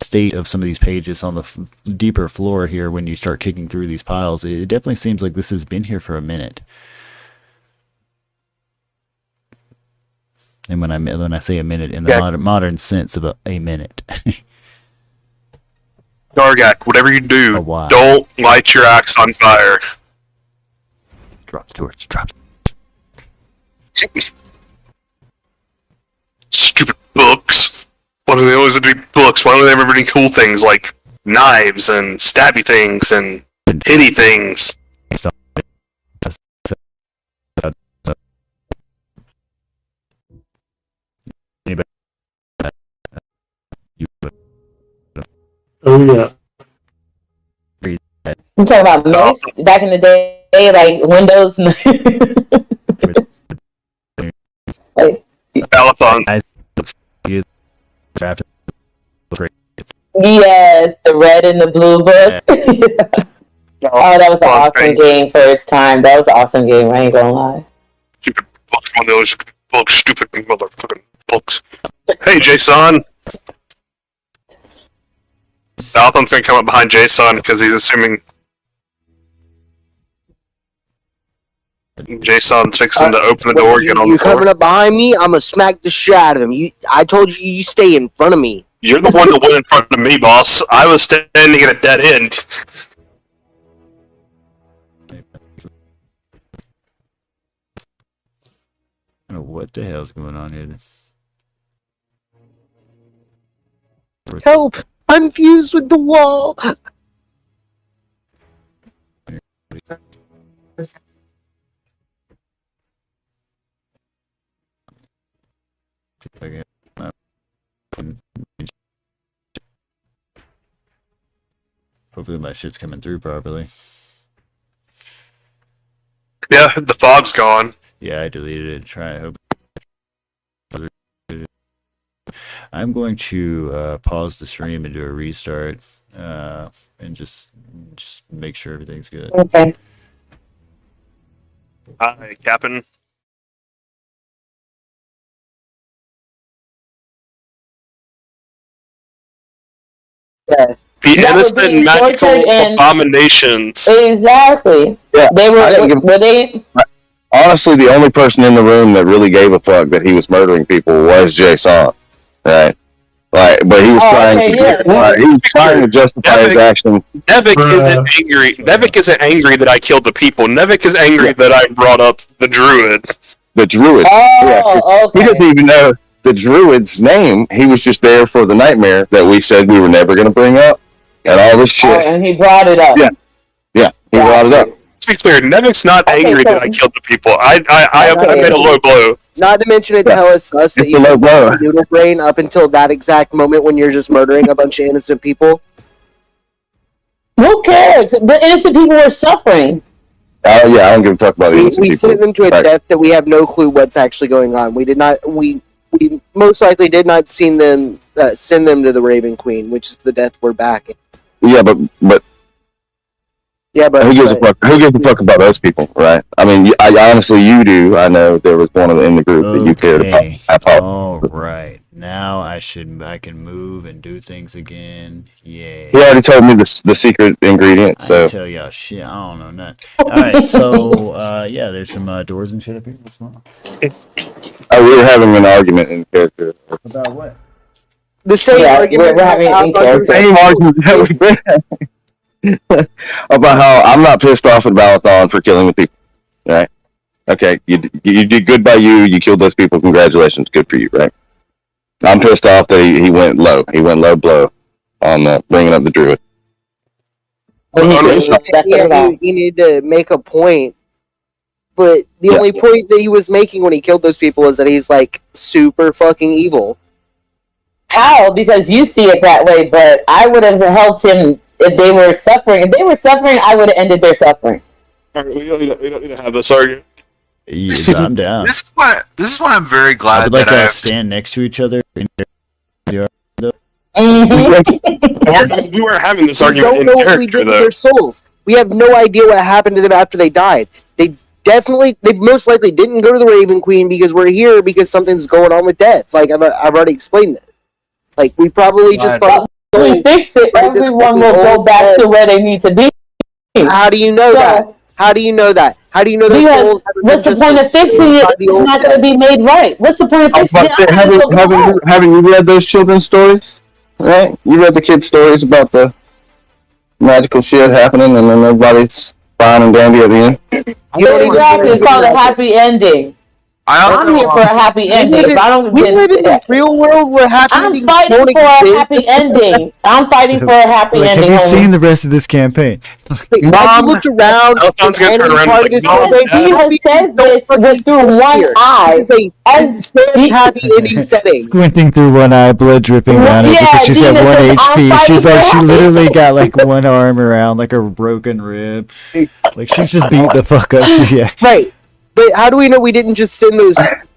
State of some of these pages on the deeper floor here when you start kicking through these piles, it definitely seems like this has been here for a minute. And when I say a minute, in the modern sense of a minute.
Gargak, whatever you do, don't light your axe on fire.
Drop the torch. Drop.
Stupid books. Why do they always do books? Why don't they ever do cool things like knives and stabby things and hitty things?
Oh yeah.
You talking about mace back in the day, like Windows? Like,
Alphon.
Yes, the red and the blue book. Oh, that was an awesome game for its time. That was an awesome game, I ain't gonna lie.
Stupid books, one of those books, stupid motherfucking books. Hey, Jason! Alphon's gonna come up behind Jason because he's assuming Jason's fixing to open the door and get on the floor.
You coming up behind me? I'm gonna smack the shit out of him. I told you, you stay in front of me.
You're the one that went in front of me, boss. I was standing at a dead end.
I don't know what the hell's going on here.
Help! I'm fused with the wall!
Hopefully my shit's coming through properly.
Yeah, the fog's gone.
Yeah, I deleted it. Try. I hope. I'm going to pause the stream and do a restart, and just make sure everything's good.
Okay.
Hi, Captain.
Yeah.
The innocent magical abominations.
Exactly.
Yeah,
they were they?
Honestly, the only person in the room that really gave a fuck that he was murdering people was Jason, right? Like, but he was he was trying to justify his action.
Nevik isn't angry. Nevik isn't angry that I killed the people. Nevik is angry that I brought up the druid.
The druid.
Oh, okay.
He didn't even know the druid's name. He was just there for the nightmare that we said we were never going to bring up, and all this shit.
Oh, and he brought it up.
Yeah, he brought it up.
To be clear, Nevik's not angry that I killed the people. I made a low blow.
Not to mention it's hella sus that you have noodle brain up until that exact moment when you're just murdering a bunch of innocent people.
Who cares? The innocent people were suffering.
Oh yeah, I don't give a fuck about the innocent people.
We sent them to a death that we have no clue what's actually going on. We did not. We most likely did not send them to the Raven Queen, which is the death we're backing.
Yeah, but.
Yeah, but
who gives a fuck? Who gives a fuck about those people, right? I mean, honestly, you do. I know there was one in the group that you cared about.
All right, now I can move and do things again. Yay!
He already told me the secret ingredient. So
I tell y'all shit. I don't know nothing. All right, so yeah, there's some doors and shit up here. What's going on?
We were having an argument in character.
About what?
The same argument
we're having in character.
Same argument that we've been. About how I'm not pissed off at Valathon for killing the people, right? Okay, you did good by you. You killed those people. Congratulations, good for you, right? I'm pissed off that he went low. He went low blow on bringing up the druid.
He needed to make a point, but the only point that he was making when he killed those people is that he's like super fucking evil.
How? Because you see it that way, but I would have helped him if they were suffering. If they were suffering, I would have ended their suffering.
All right, we don't need to have this argument.
Yeah, I'm down.
This is why I'm very glad
I would like
that I
to stand next to each other.
Mm-hmm.
We weren't having this
We
argument
don't
in
know what we
character,
did to
though.
their souls. We have no idea what happened to them after they died. They most likely didn't go to the Raven Queen because we're here because something's going on with death. Like I've already explained that. Like we probably just thought
we fix it. Everyone will go back to where they need to be.
How do you know that? How do you know that? How do you know their souls?
What's the point of fixing it? It's not going to be made right. What's the point of fixing it?
Haven't you read those children's stories? Right? You read the kids' stories about the magical shit happening, and then everybody's fine and dandy at the end.
Exactly. It's called a happy ending. I'm here for a happy ending.
We live in the real world where happy endings don't exist.
I'm fighting for a happy ending. I'm fighting for a happy ending.
Have you seen the rest of this campaign?
Mom looked around.
Sounds gonna turn around
part
like,
of this
no,
He has said this with through one eye.
As happy ending setting.
Squinting through one eye, blood dripping down it because she's got 1 HP. She's like, she literally got like one arm around like a broken rib. Like she's just beat the fuck up.
Right. But how do we know we didn't just send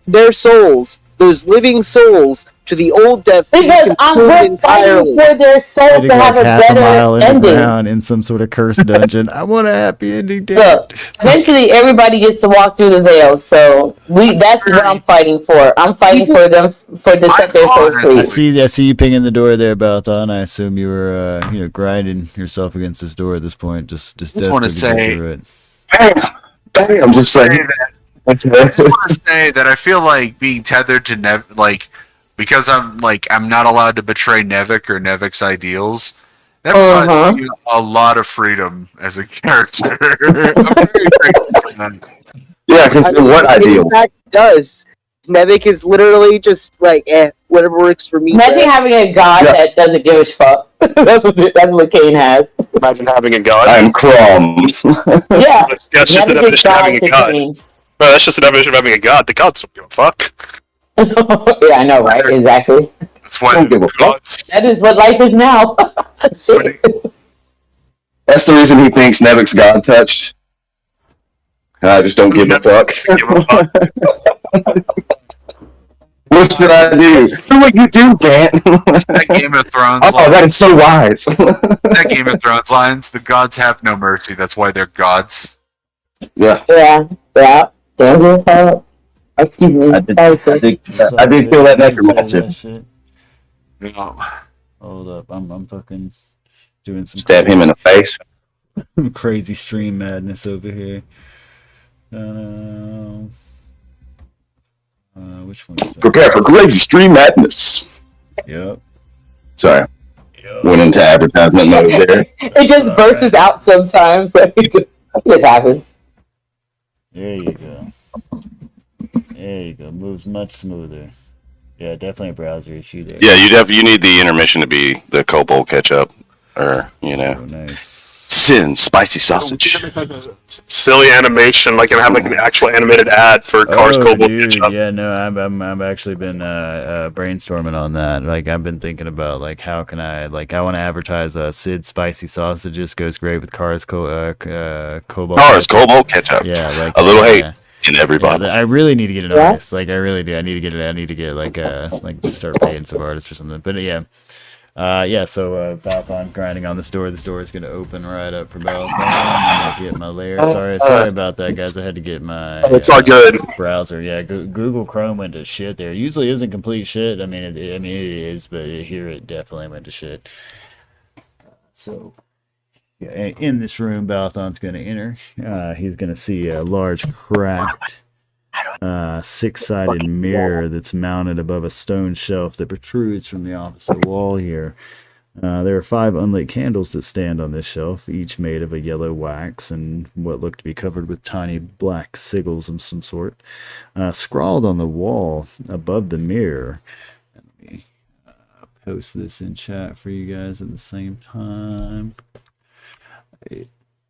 their souls, those living souls, to the old death?
Because we're fighting for their souls to have a better ending.
In some sort of cursed dungeon. I want a happy ending.
Look, eventually everybody gets to walk through the veil, so that's what I'm fighting for. I'm fighting for them to set their souls free.
I see you pinging the door there, Balthon. I assume you were grinding yourself against this door at this point. Just
want to say,
I'm just saying.
I just want to say that I feel like being tethered to because I'm not allowed to betray Nevik or Nevik's ideals. That provides me a lot of freedom as a character. I'm very grateful for that.
Yeah, because what ideals?
In fact, does. Nevik is literally just like, whatever works for me.
Imagine having a god that doesn't give a fuck. that's what Cain has.
Imagine having a god.
I'm Crom.
Yeah.
That's just the definition of having a god. Bro, that's just the definition of having a god. The gods don't give a fuck.
Yeah, I know, right? Exactly.
That's what
that is what life is now.
That's the reason he thinks Nevik's god touched. I just don't give a fuck. What should I do? Do what you do, Dan.
That Game of Thrones.
Oh, that is so wise.
That Game of Thrones lines. The gods have no mercy. That's why they're gods.
Yeah.
Don't give a fuck. Excuse me.
I did feel that necromancer.
No.
Hold up, I'm fucking doing some.
Stab him in the face.
Crazy stream madness over here. Which one is that?
Prepare for crazy stream madness.
Yep.
Sorry. Went into advertisement mode there.
It just bursts out sometimes. It just happens.
There you go. There you go. Moves much smoother. Yeah, definitely a browser issue there.
Yeah, you need the intermission to be the kobold catch up, or
Oh, nice.
Sin spicy sausage.
Silly animation, like have like an actual animated ad for Cars Kobold Ketchup.
Yeah, no, I've actually been brainstorming on that. Like I've been thinking about like how can I want to advertise Sid spicy sausages goes great with Cars Kobold.
Cars Kobold Ketchup.
Yeah, like
a little hate in everybody.
Yeah, I really need to get an artist. Like I really do. I need to get like start paying some artists or something. But yeah. So Balthon grinding on this door. This door is going to open right up for Balthon. I'm going to get my layer. Sorry about that, guys. I had to get my
it's all good.
Browser. Yeah, Google Chrome went to shit there. Usually isn't complete shit. I mean, it is, but here it definitely went to shit. So, yeah, in this room, Balthon's going to enter. He's going to see a large cracked six-sided mirror that's mounted above a stone shelf that protrudes from the opposite wall here. There are 5 unlit candles that stand on this shelf, each made of a yellow wax and what look to be covered with tiny black sigils of some sort. Scrawled on the wall above the mirror, let Post this in chat for you guys at the same time.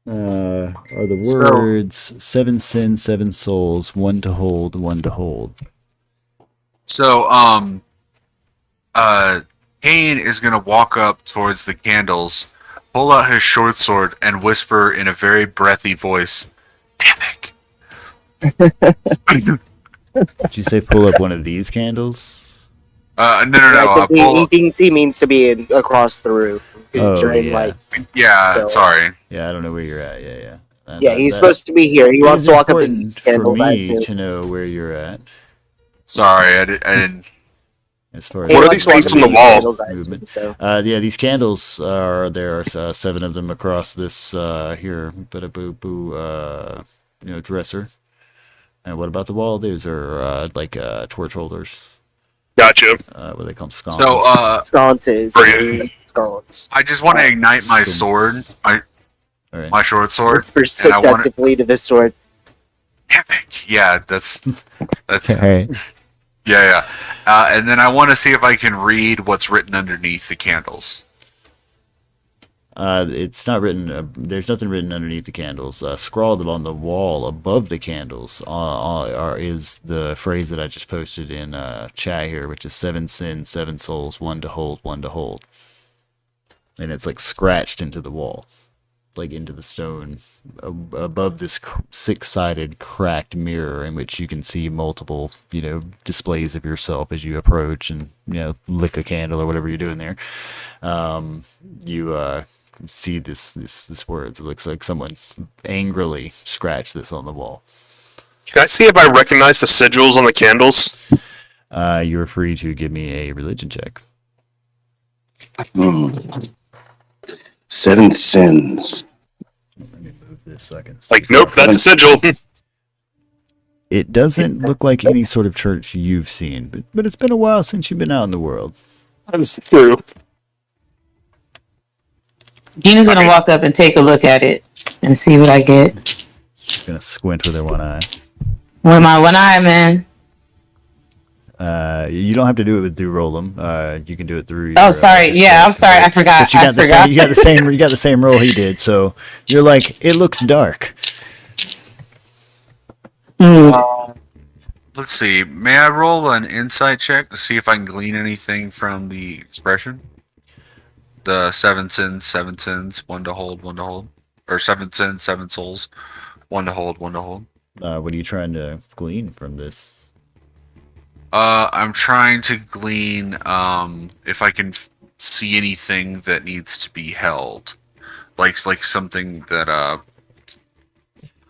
Are the words 7 sins, 7 souls, 1 to hold, 1 to hold.
So, Kane is gonna walk up towards the candles, pull out his short sword, and whisper in a very breathy voice, "Epic."
Did you say pull up one of these candles?
No.
He thinks he means to be across the room.
Sorry.
Yeah, I don't know where you're at. Yeah.
He's supposed to be here. He wants to walk up in the candles.
For me to know where you're at.
Sorry, I didn't.
As far
what are these things on the wall?
Yeah, these candles there are 7 of them across this here, dresser. And what about the wall? These are torch holders.
Gotcha.
What they call sconces.
So
sconces.
I just want to ignite my sword, my short sword.
Whisper seductively to the sword.
Epic. Yeah, that's
Hey.
Yeah. And then I want to see if I can read what's written underneath the candles.
It's not written. There's nothing written underneath the candles. Scrawled on the wall above the candles is the phrase that I just posted in chat here, which is 7 sins, 7 souls, 1 to hold, 1 to hold. And it's like scratched into the wall, like into the stone above this 6-sided cracked mirror in which you can see multiple, displays of yourself as you approach and, lick a candle or whatever you're doing there. You see this words. It looks like someone angrily scratched this on the wall.
Can I see if I recognize the sigils on the candles?
You're free to give me a religion check.
7 sins.
Let me move this so I can see.
Like, nope, that's a sigil.
It doesn't look like any sort of church you've seen, but it's been a while since you've been out in the world.
That is true.
Gina's gonna walk up and take a look at it and see what I get.
She's gonna squint with her one eye.
With my one eye, man.
You don't have to do it with through Roll'em. You can do it through.
Oh, sorry. Yeah, I'm sorry. I forgot.
But you got the same roll he did. So you're like, it looks dark.
Let's see. May I roll an insight check to see if I can glean anything from the expression? The 7 sins, 7 sins, 1 to hold, 1 to hold, or 7 sins, 7 souls, 1 to hold, 1 to hold.
What are you trying to glean from this?
I'm trying to glean if I can see anything that needs to be held, like something that I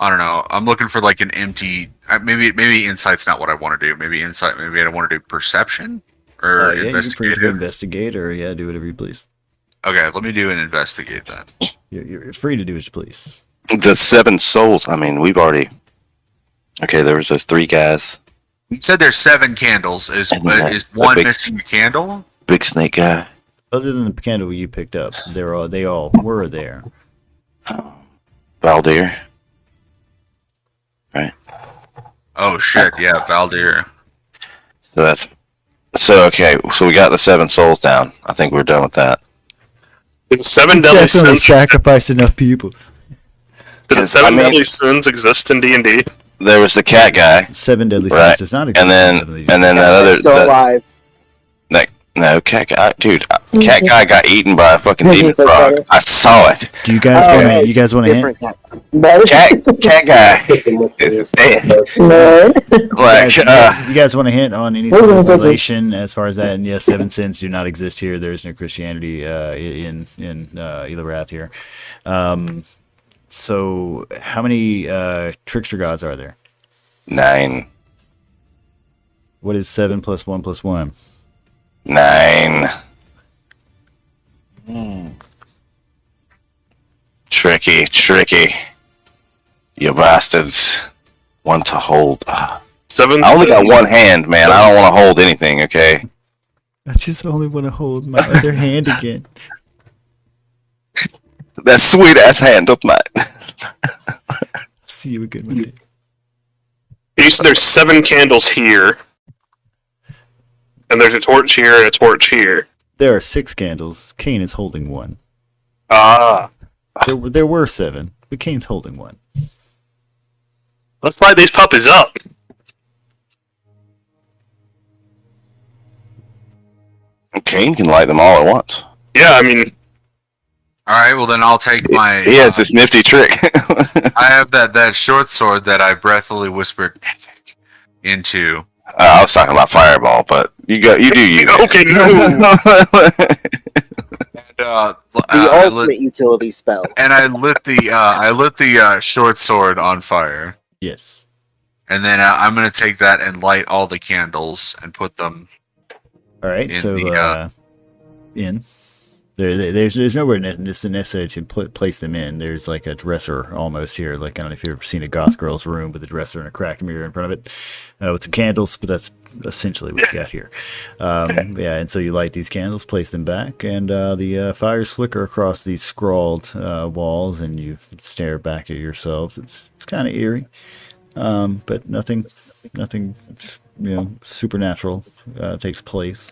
don't know. I'm looking for like an empty. Maybe insight's not what I want to do. Maybe insight. Maybe I want to do perception or investigate.
Investigate or do whatever you please.
Okay, let me do an investigate then.
You're free to do as you please.
The 7 souls. I mean, we've already. Okay, there was those 3 guys.
You said there's 7 candles. Is one missing a candle?
Big snake guy.
Other than the candle you picked up, they all were there.
Valdir. Right.
Oh shit! Yeah, Valdir.
So okay. So we got the 7 souls down. I think we're done with that.
Did 7 deadly sins
sacrifice enough people?
Did 7 deadly sins exist in D&D?
There was the cat guy.
7 deadly sins does not exist.
And then that other.
Still alive.
No, cat guy, dude. Cat guy got eaten by a fucking demon frog. I saw it.
Do you guys want to? You guys want to hint?
Cat guy is dead. Like,
you guys want to hint on any sort of relation as far as that? And yes, 7 sins do not exist here. There's no Christianity in Elorath here. So, how many trickster gods are there?
9.
What is 7 plus 1 plus 1?
9. Tricky. You bastards. 1 to hold.
7.
I only got 1 hand, man. I don't want to hold anything, okay?
I just only want to hold my other hand again.
That sweet ass hand of mine.
See you again one day.
You said there's 7 candles here. and there's a torch here and a torch here.
There are 6 candles. Kane is holding one.
Ah.
There were 7, but Kane's holding one.
Let's light these puppies up.
Kane can light them all at once.
Yeah, I mean...
Alright, well then I'll take my...
He has this nifty trick.
I have that short sword that I breathily whispered into.
I was talking about fireball, but you do you.
Okay, no.
And,
The ultimate utility spell.
and I lit the short sword on fire.
Yes.
And then I'm gonna take that and light all the candles and put them.
All right.
In
So
the,
there's nowhere necessary to place them in. There's like a dresser almost here. Like, I don't know if you've ever seen a goth girl's room with a dresser and a cracked mirror in front of it with some candles, but that's essentially what you got here. Yeah, and so you light these candles, place them back, and the fires flicker across these scrawled walls, and you stare back at yourselves. It's kind of eerie, but nothing supernatural takes place.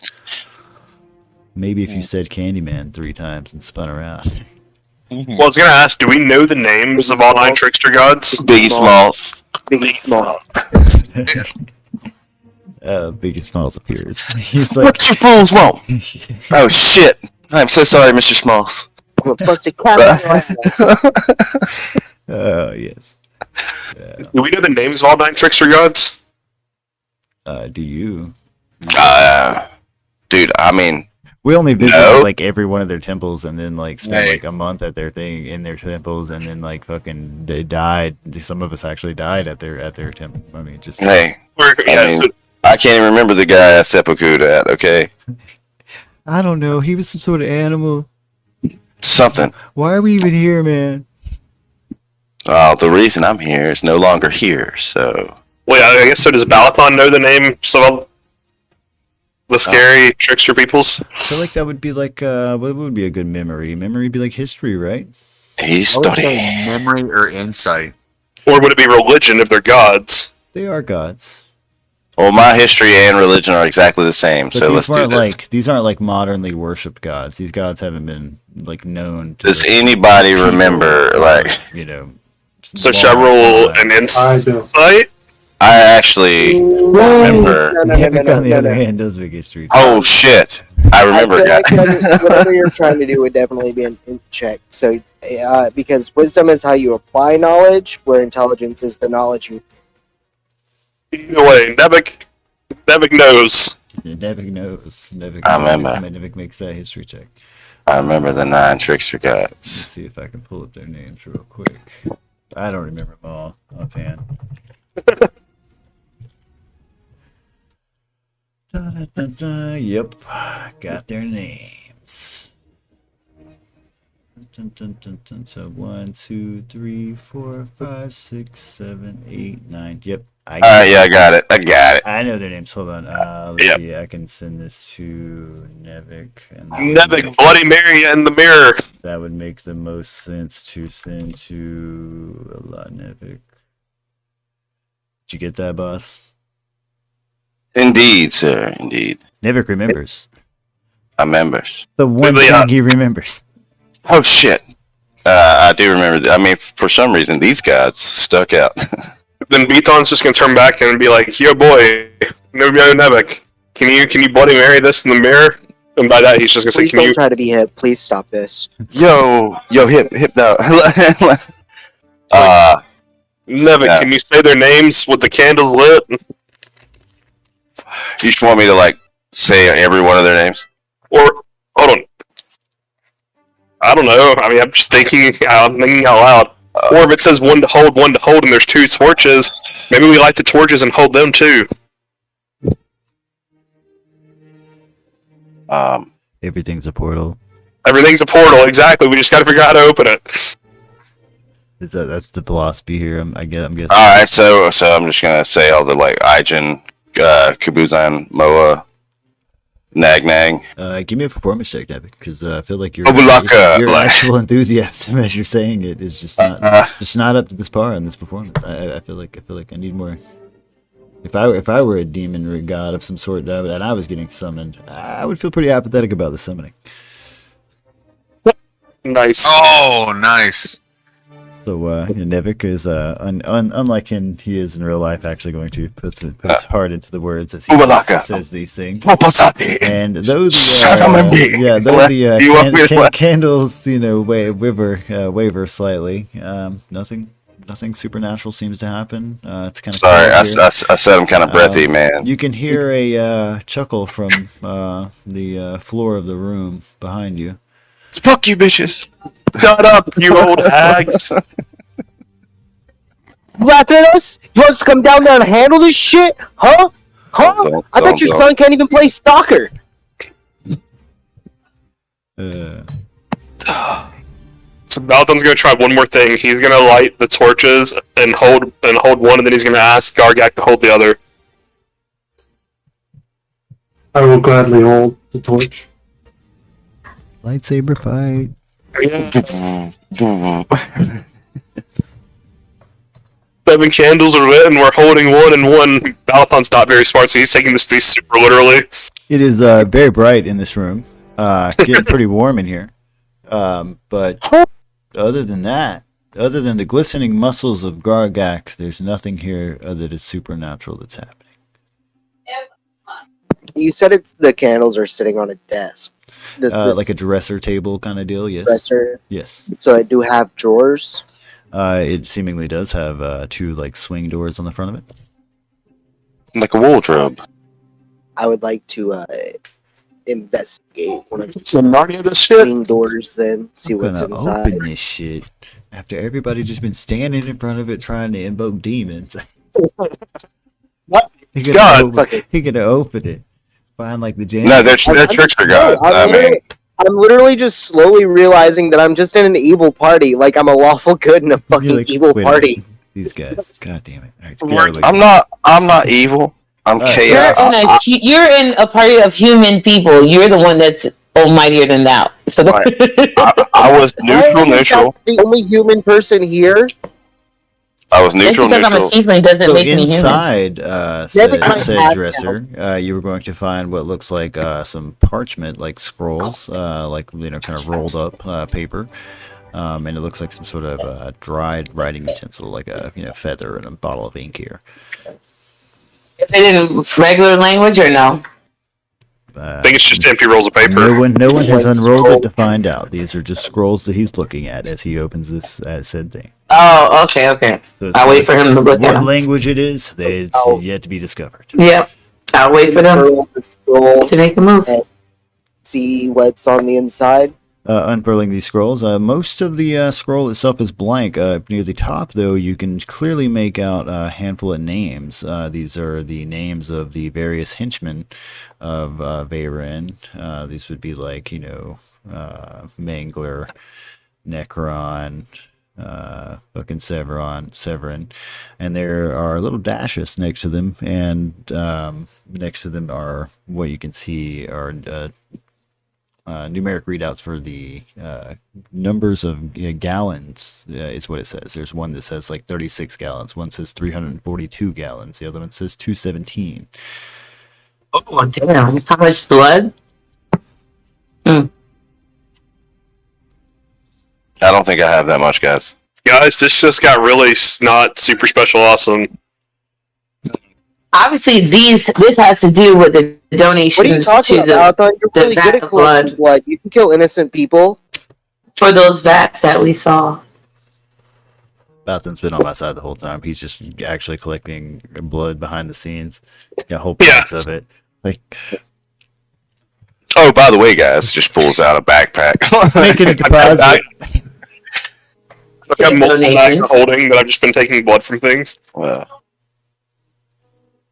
Maybe if you said Candyman 3 times and spun around.
Well, I was gonna ask, do we know the names of all 9 trickster gods?
Biggie Smalls.
Biggie Smalls.
Biggie Smalls appears. He's like,
Mr. Smalls won't. Oh shit! I'm so sorry, Mr. Smalls.
I'm gonna bust a cat out of my
oh yes.
Do we know the names of all 9 trickster gods?
Do you?
Dude, I mean,
we only visited
No.
like every one of their temples, and then like spent like a month at their thing in their temples, and then like fucking they died. Some of us actually died at their temple. I mean, just
hey,
Or, yeah,
I mean,
so-
I can't even remember the guy I seppuku'd at. Okay,
I don't know. He was some sort of animal.
something.
Why are we even here, man?
The reason I'm here is no longer here. So
well, yeah, I guess so. Does Balathon know the names of all the scary trickster peoples?
I feel like that would be like what would be a good memory? Memory would be like history, right?
he's
I would say
studying.
memory or insight.
Or would it be religion if they're gods?
They are gods.
Well, my history and religion are exactly the same.
But
So let's do this.
these aren't like modernly worshipped gods. These gods haven't been like known to
Does anybody
people
remember?
for,
Like,
So shall I roll an
I do.
insight?
I actually remember.
Epic, on the other hand, does make history.
Oh shit! I remember.
I feel like whatever you're trying to do would definitely be in check. So, because wisdom is how you apply knowledge, where intelligence is the knowledge you.
Either way, Nevik knows.
Nevik knows. Nevik
I remember.
Nevik makes that history check.
I remember the 9 trickster gods.
Let's see if I can pull up their names real quick. I don't remember them all offhand. Yep, got their names. So 1, 2, 3, 4, 5, 6, 7, 8, 9. Yep.
Yeah, I got it.
I know their names. Hold on. Let's
Yep.
see. I can send this to Nevik. And
Nevik, Bloody Mary, and the mirror.
that would make the most sense to send to Nevik. Did you get that, boss?
Indeed, sir. Indeed.
Nevik remembers.
I remember.
The one
Really,
thing he remembers.
Oh shit! I do remember. I mean, for some reason, these gods stuck out.
Then Beaton's just gonna turn back and be like, "Yo, boy, no, Nevik, can you Bloody Mary this in the mirror?" And by that, he's just gonna say,
Please
"Can
don't
you?"
try to be hip. Please stop this.
Yo, hip now.
Nevik,
Yeah.
can you say their names with the candles lit?
You just want me to like say every one of their names?
Or hold on, I don't know. I mean, I'm just thinking out loud. Or if it says one to hold, and there's 2 torches, maybe we light the torches and hold them too.
Everything's a portal.
Everything's a portal, exactly. We just gotta figure out how to open it.
That's the philosophy here. I'm guessing.
All right, so I'm just gonna say all the like Ijin, Kabuzan, Moa, Nag.
Give me a performance check, Nevik, because I feel like your
Obulaka, like-
actual enthusiasm as you're saying it is just not up to this par on this performance. I feel like I need more. If I were a demon or a god of some sort and I was getting summoned, I would feel pretty apathetic about the summoning.
Nice.
Oh, nice.
So Nevik is unlike him, he is in real life actually going to put his heart into the words as he says these things. And though the candles, waver slightly, nothing supernatural seems to happen. It's kind of
sorry. I said I'm kind of breathy, man.
You can hear a chuckle from the floor of the room behind you.
Fuck you, bitches.
Shut up, you old hags.
Laughing at us? You want us to come down there and handle this shit? Huh? I bet your son can't even play soccer.
So Balthon's gonna try one more thing. He's gonna light the torches and hold one, and then he's gonna ask Gargak to hold the other.
I will gladly hold the torch.
Lightsaber fight.
Seven candles are lit, and we're holding one, and one. Balthon's not very smart, so he's taking this piece super literally.
It is very bright in this room. Getting pretty warm in here. But other than that, other than the glistening muscles of Gargak, there's nothing here that is supernatural that's happening.
You said the candles are sitting on a desk.
Like a dresser table kind of deal, yes.
Dresser?
Yes.
So I do have drawers?
It seemingly does have two swing doors on the front of it.
Like a wardrobe.
I would like to investigate one of the
swing
doors, then see what's inside.
Open this shit after everybody just been standing in front of it trying to invoke demons.
What?
He gonna open it. Find the jam.
No, they're tricks for God.
I'm literally just slowly realizing that I'm just in an evil party. Like I'm a lawful good in a fucking evil party.
These guys, god damn it! Right,
I'm not evil. I'm chaos.
You're in a party of human people. You're the one that's almightier than thou. So
I was neutral.
The only human person here.
I was neutral.
Just because I'm a tiefling doesn't make me human.
Inside said dresser, you were going to find what looks like some parchment, like scrolls, kind of rolled up paper, and it looks like some sort of dried writing utensil, like a feather and a bottle of ink here.
Is it in regular language or no?
I think it's just empty rolls of paper.
No one has unrolled it to find out. These are just scrolls that he's looking at as he opens this said thing.
Oh, okay.
So
I'll wait for him to look at
what language it is, it's yet to be discovered.
Yep. I'll wait for them to make a move.
See what's on the inside.
Unfurling these scrolls. Most of the scroll itself is blank. Near the top, though, you can clearly make out a handful of names. These are the names of the various henchmen of Veyron. These would be like, Mangler, Necron, fucking Severin, and there are little dashes next to them, and next to them are what you can see are numeric readouts for the numbers of gallons is what it says. There's one that says 36 gallons, one says 342 gallons, the other one says 217.
Oh damn! How much blood?
I don't think I have that much, guys.
Guys, this just got really not super special awesome.
Obviously, this has to do with the donations to the vat of blood.
You can kill innocent people.
For those vats that we saw.
Balthon's been on my side the whole time. He's just actually collecting blood behind the scenes. Got whole packs of it.
Oh, by the way, guys, just pulls out a backpack.
Making a deposit.
I've got multiple bags of holding that I've just been taking blood from things.
Well.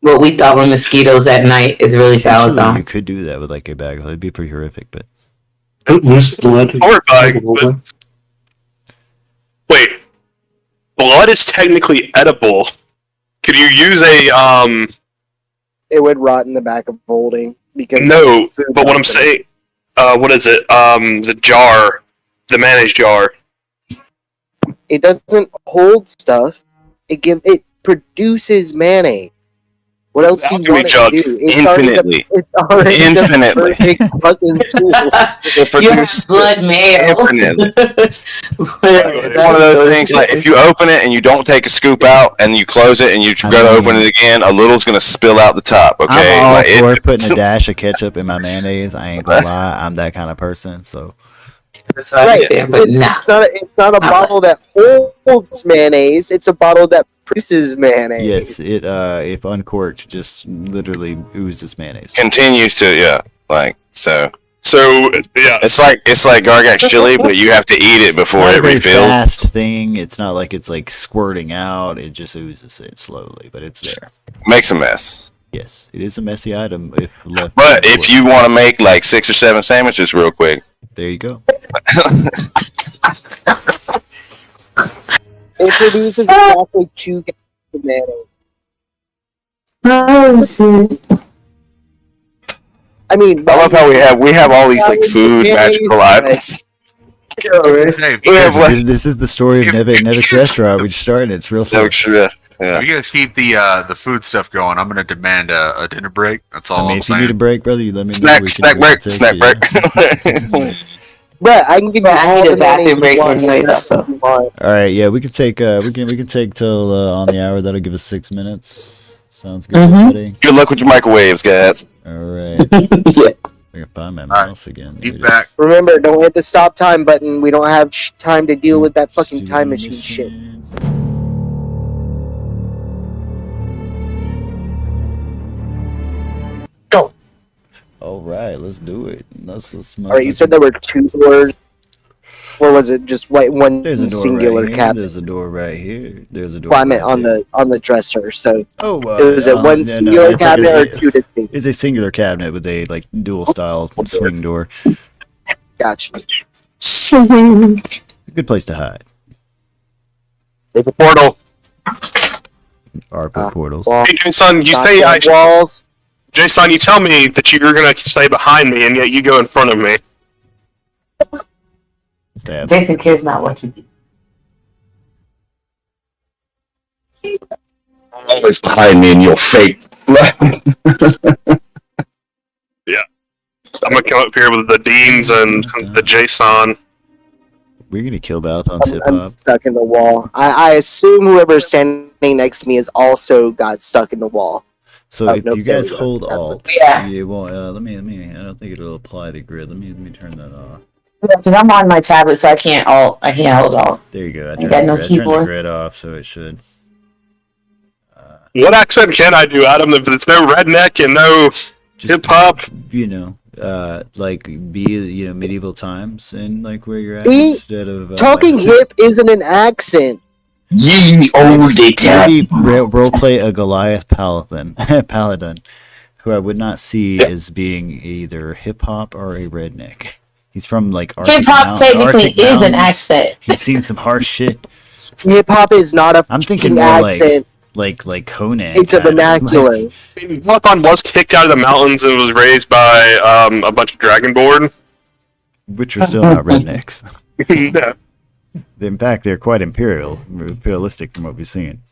What we thought were mosquitoes at night is really Balthon.
You could do that with a bag. It'd be pretty horrific, but.
Loose blood.
Horrifying, but... Wait. Blood is technically edible. Could you use a,
It would rot in the back of holding. Because
no, but what I'm saying... what is it? The jar. The mayonnaise jar.
It doesn't hold stuff. It produces mayonnaise. What else do you want to do?
Infinitely.
It's already
Infinitely.
the perfect fucking tool.
You have blood mail.
Infinitely. It's one of those things, like, if you open it and you don't take a scoop out and you close it and you go to open it again, a little's going to spill out the top, okay?
I'm all
like,
for putting a dash of ketchup in my mayonnaise. I ain't gonna lie. I'm that kind of person, so...
That's what I understand, but nah.
It's not a bottle that holds mayonnaise. It's a bottle that produces mayonnaise.
Yes, it if uncorked, just literally oozes mayonnaise.
Continues to, yeah, like, so
yeah,
it's like Gargax chili, but you have to eat it before it refills.
Fast thing. It's not like it's like squirting out. It just oozes it slowly, but it's there.
Makes a mess.
Yes, it is a messy item if left.
But if you want to make like 6 or 7 sandwiches real quick,
there you go.
It produces exactly 2 gallons of mayonnaise. I mean,
I love how we have all these like food magical items.
This is the story of Nevik's restaurant. We just started. It's real simple.
Yeah. You guys keep the food stuff going. I'm gonna demand a dinner break. That's all.
If you need a break, brother, you let me know.
Snack break.
But I can give you
I need a bathroom break anyway. So.
All right, yeah, we can take we can take till on the hour. That'll give us 6 minutes. Sounds good, buddy.
Good luck with your microwaves, guys.
All right.
Yeah.
I can find my mouse again.
Keep back.
Remember, don't hit the stop time button. We don't have time to deal with that fucking time machine shit. Go.
All right, let's do it. Let's
all right, you said there were 2 doors. Or was it just like one singular cabinet?
There's a door right here. There's a door.
Well, I meant on the dresser. So
is
it one singular cabinet or 2 distinct?
It's a singular cabinet with a like dual style swing door.
Gotcha.
A good place to hide.
There's a portal.
RP portals.
Hey, Jason, you say
walls.
Jason, you tell me that you're gonna stay behind me, and yet you go in front of me.
Stab.
Jason cares not what you do.
Always behind me and you'll fake.
Yeah. I'm gonna come up here with the Deans and the Jason.
We're gonna kill Balthon's hip
I'm
hop.
stuck in the wall. I assume whoever's standing next to me has also got stuck in the wall.
So if you guys hold Alt, you won't. Let me. I don't think it'll apply to grid. Let me turn that off.
Because I'm on my tablet, so I can't hold alt.
There you go. I
got no
turned the
keyboard.
grid off, so it should.
What accent can I do, Adam? If it's no redneck and no hip hop,
you know, like be medieval times and like where you're at instead of
talking hip isn't an accent.
Ye olde
maybe roleplay a Goliath paladin, who I would not see as being either hip hop or a redneck. He's from like
hip hop technically is an accent.
He's seen some harsh shit.
Hip hop is not a
I'm thinking more
accent.
Like Conan.
It's a vernacular.
Balthon was kicked out of the mountains and was raised by a bunch of Dragonborn.
Which are still not rednecks.
Yeah.
In fact, they're quite imperialistic from what we've seen.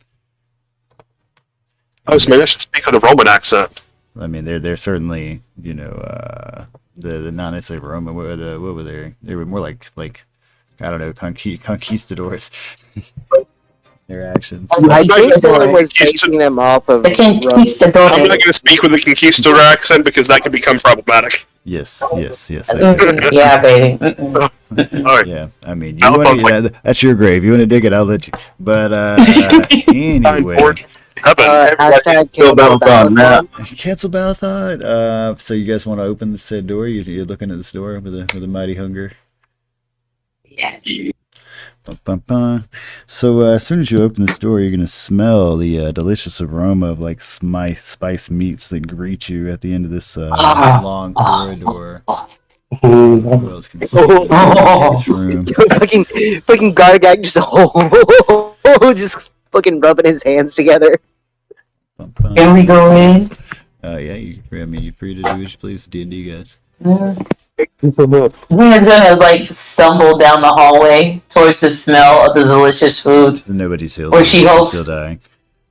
Oh, so maybe I should speak with a Roman accent.
I mean, they're certainly, the not necessarily Roman. What were they? They were more like I don't know, conquistadors. Their actions.
I think someone was taking them off of.
The conquistador.
I'm not going to speak with a conquistador accent because that could become problematic.
Yes.
Yeah, baby.
All right.
Yeah, I mean, that's your grave. You want to dig it, I'll let you. But anyway.
Cancel Ballathon.
Cancel Ballathon. So you guys want to open the said door? You're looking at this door with a mighty hunger.
Yeah.
So as soon as you open this door, you're gonna smell the delicious aroma of like spice meats that greet you at the end of this long corridor. Who else can see this room?
fucking Gargak just fucking rubbing his hands together.
Can we go in?
Yeah, you're free to do as you please, D&D guys.
He's gonna like stumble down the hallway towards the smell of the delicious food.
Nobody's healed.
Or she hopes.
Still dying.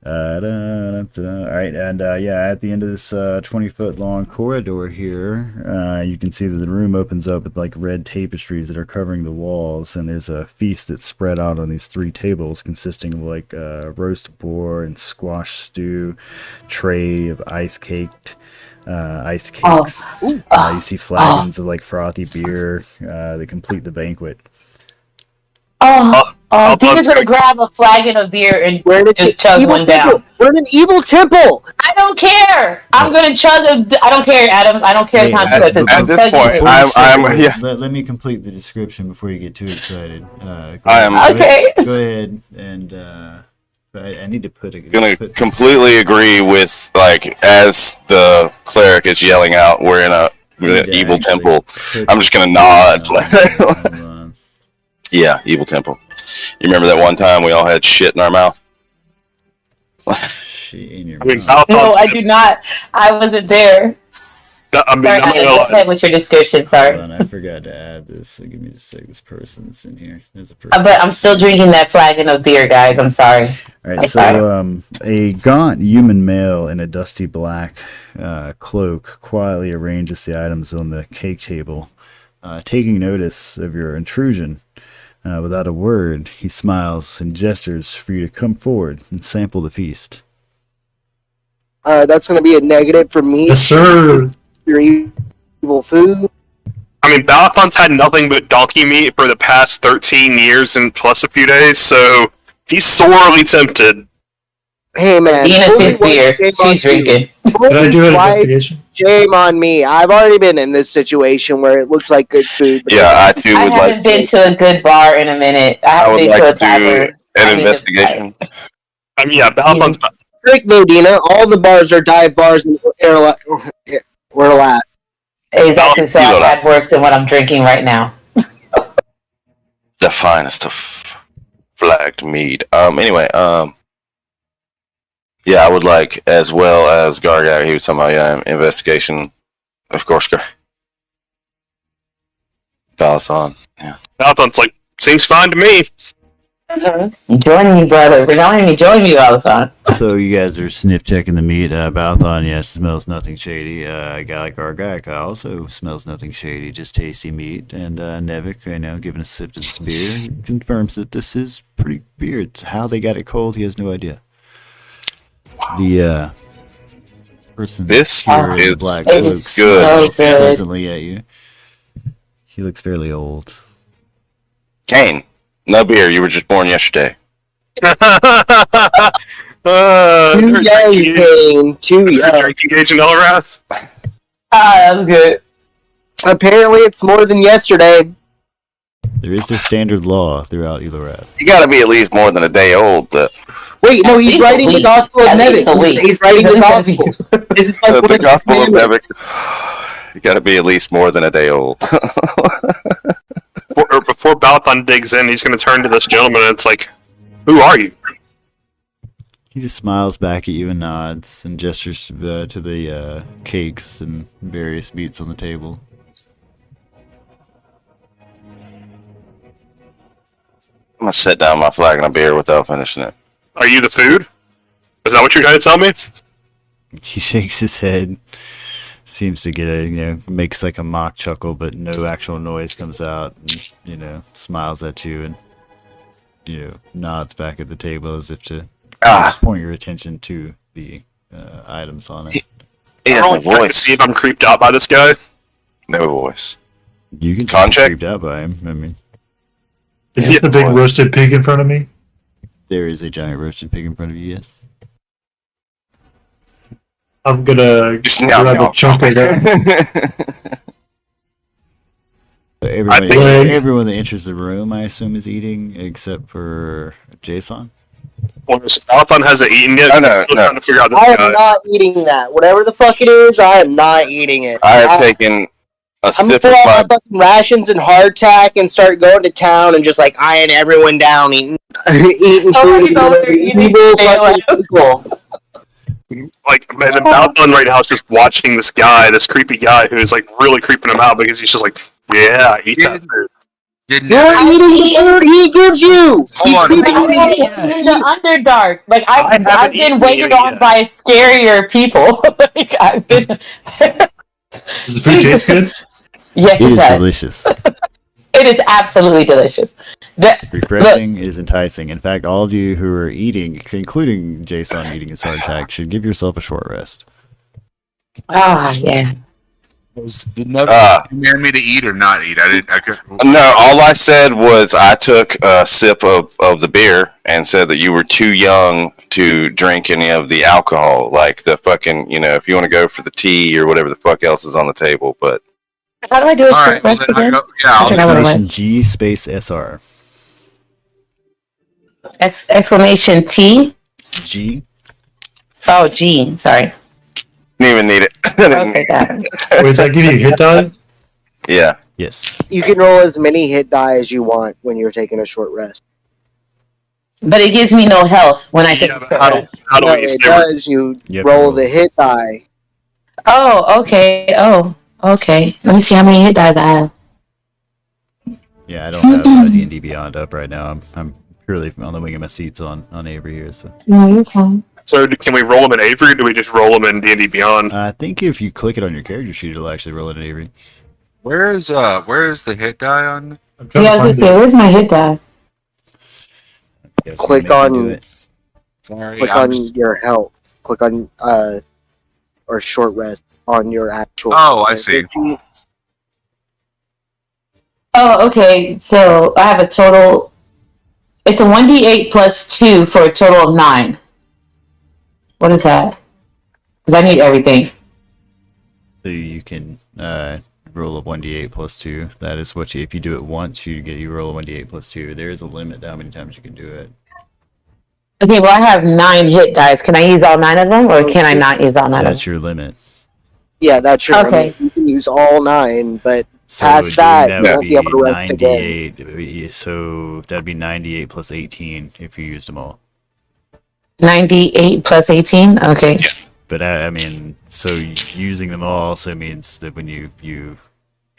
All right, and at the end of this 20-foot long corridor here, you can see that the room opens up with like red tapestries that are covering the walls, and there's a feast that's spread out on these 3 tables consisting of like roast boar and squash stew, tray of ice cakes. You see flagons of like frothy beer that complete the banquet.
Dina's gonna grab a flagon of beer and just chug one down.
We're in an evil temple.
I don't care. I'm gonna chug I don't care, Adam. I don't care the consequences.
At this point,
Let me complete the description before you get too excited.
Okay.
Go ahead and I need to put it.
Gonna completely agree with like as the cleric is yelling out, "We're in a evil temple." I'm just gonna nod. Yeah, evil temple. You remember that one time we all had shit in our mouth?
Shit in your
mouth. No, I do not. I wasn't there. Sorry, go ahead with your description. Sorry.
Hold on, I forgot to add this. So give me just a sec. This person's in here. There's a person.
But I'm still drinking that flagon of beer, guys. I'm sorry.
All right, so a gaunt human male in a dusty black cloak quietly arranges the items on the cake table, taking notice of your intrusion. Without a word, he smiles and gestures for you to come forward and sample the feast.
That's going to be a negative for me.
Yes, sir.
Your evil food.
I mean, Balafon's had nothing but donkey meat for the past 13 years and plus a few days, so he's sorely tempted.
Hey, man.
Dina sees beer. She's drinking.
Did I do an investigation?
Shame on me. I've already been in this situation where it looks like good food.
Yeah, I too would like.
I haven't been to a good bar in a minute. I haven't been to a tavern.
An investigation.
I mean, yeah, Balafon's.
Trick though, Dina. All the bars are dive bars in Elorath.
Exactly. So I've had worse than what I'm drinking right now.
The finest of flagged mead. Anyway, yeah, I would like, as well as Gargak, he was talking about, investigation, of course, Balathon, yeah.
Balathon's like, seems fine to me.
Join me, brother. Join me, Balathon.
So you guys are sniff checking the meat. Balathon, yes, smells nothing shady. A guy like Gargak also smells nothing shady, just tasty meat. And Nevik, giving a sip to this beer, confirms that this is pretty beer. It's how they got it cold, he has no idea. The person
this
here
is
in black
good.
Smiles pleasantly at you. He looks fairly old.
Kane, no beer. You were just born yesterday.
Too young, Kane. Too young.
Drinking age in Elorath?
That was good.
Apparently, it's more than yesterday.
There is the standard law throughout Elorath.
You got to be at least more than a day old.
Wait, no, he's writing the Gospel of Nevik. He's writing the Gospel. This is like
the Gospel of Nevik. You got to be at least more than a day old.
Before Balathon digs in, he's going to turn to this gentleman and it's like, who are you?
He just smiles back at you and nods and gestures to the cakes and various meats on the table.
I'm going to set down my flagon of beer without finishing it.
Are you the food? Is that what you're trying to tell me?
He shakes his head, seems to get makes like a mock chuckle, but no actual noise comes out, and, smiles at you and, nods back at the table as if to point your attention to the items on it.
Yeah, no voice.
To see if I'm creeped out by this guy.
No voice.
You can
be
creeped out by him. I mean,
is this the big roasted pig in front of me?
There is a giant roasted pig in front of you, yes.
I'm gonna grab a chunk of that.
Everyone that enters the room, I assume, is eating, except for Jason.
Well, Balathon hasn't eaten yet.
No.
Trying to figure out this
I
guy.
am not eating that. Whatever the fuck it is, I am not eating it.
I have taken a
I'm gonna
sip of
pull out
my...
my fucking rations and hardtack and start going to town and just eyeing everyone down, eating food. Evil fucking people.
Like, man, Balathon right now is just watching this creepy guy who is really creeping him out because he's just like, yeah, I eat that food.
Did
You're
Nevik?
eating the food he gives you.
Hold on.
He's
I'm in the Underdark. Like I've been waited on by scarier people. Like I've been.
Does the food taste good?
Yes,
It
it
is
does.
delicious.
It is absolutely delicious.
Refreshing, it is enticing. In fact, all of you who are eating, including Jason eating his heart attack, should give yourself a short rest.
Yeah.
Did Nevik command me to eat or not eat?
No, all I said was I took a sip of the beer and said that you were too young to drink any of the alcohol, like the fucking, if you want to go for the tea or whatever the fuck else is on the table. But
How do I do a
All
short
right, well,
rest
then
again?
I'll
forgot what it
Exclamation
was.
G space SR.
Exclamation T.
G.
Oh, G. Sorry.
didn't even need it.
Okay, got it.
Wait, does that give you a hit die?
Yeah.
Yes.
You can roll as many hit die as you want when you're taking a short rest.
But it gives me no health when I take a short rest.
How do
No,
we
it
never?
does. You
You have to
roll
roll.
the hit die.
Oh, okay. Oh, okay. Let me see how many hit dice I have.
Yeah, I don't have D&D Beyond up right now. I'm purely on the wing of my seats on Avery here. So
No, you can.
So can we roll them in Avery, or do we just roll them in D&D Beyond?
I think if you click it on your character sheet, it'll actually roll it in Avery.
where is the hit die on?
I'm trying
Yeah, I
to
was
find
gonna say,
it.
where's my hit die?
Yes,
Click
make me
on-
do it.
Sorry,
Click
I'm
on
just-
your health. Click on or short rest on your actual.
Oh, I see.
Oh, okay. So I have a total. It's a 1d8 plus 2 for a total of 9. What is that? Because I need everything.
So you can roll a 1d8 plus 2. That is what if you do it once, you roll a 1d8 plus 2. There is a limit to how many times you can do it.
Okay, well I have 9 hit dice. Can I use all 9 of them, or can I not use all 9 of
That's
them?
your limit.
Yeah, that's your.
Okay.
You can use all 9, but
So
Past
doing
that,
that
you
would
won't be able to rest again.
98. So that'd be 98 plus 18 if you used them all.
98 plus 18. Okay.
But I mean, so using them all also means that when you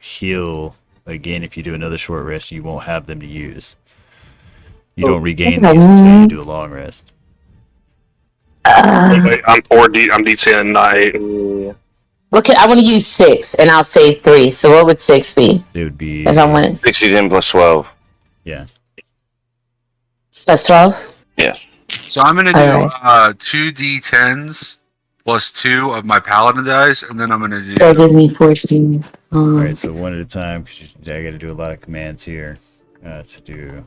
heal again, if you do another short rest, you won't have them to use. You don't regain these until you do a long rest.
Wait, I'm I'm D10, not 8.
Okay, I want to use 6, and I'll save 3. So what would 6 be
It would be
if I wanted
16 plus 12.
yeah.
plus 12?
Yes.
So I'm gonna do
Alright.
2 D10s plus 2 of my paladin dice, and then I'm gonna do.
That gives me 14.
All right, so one at a time because I got to do a lot of commands here to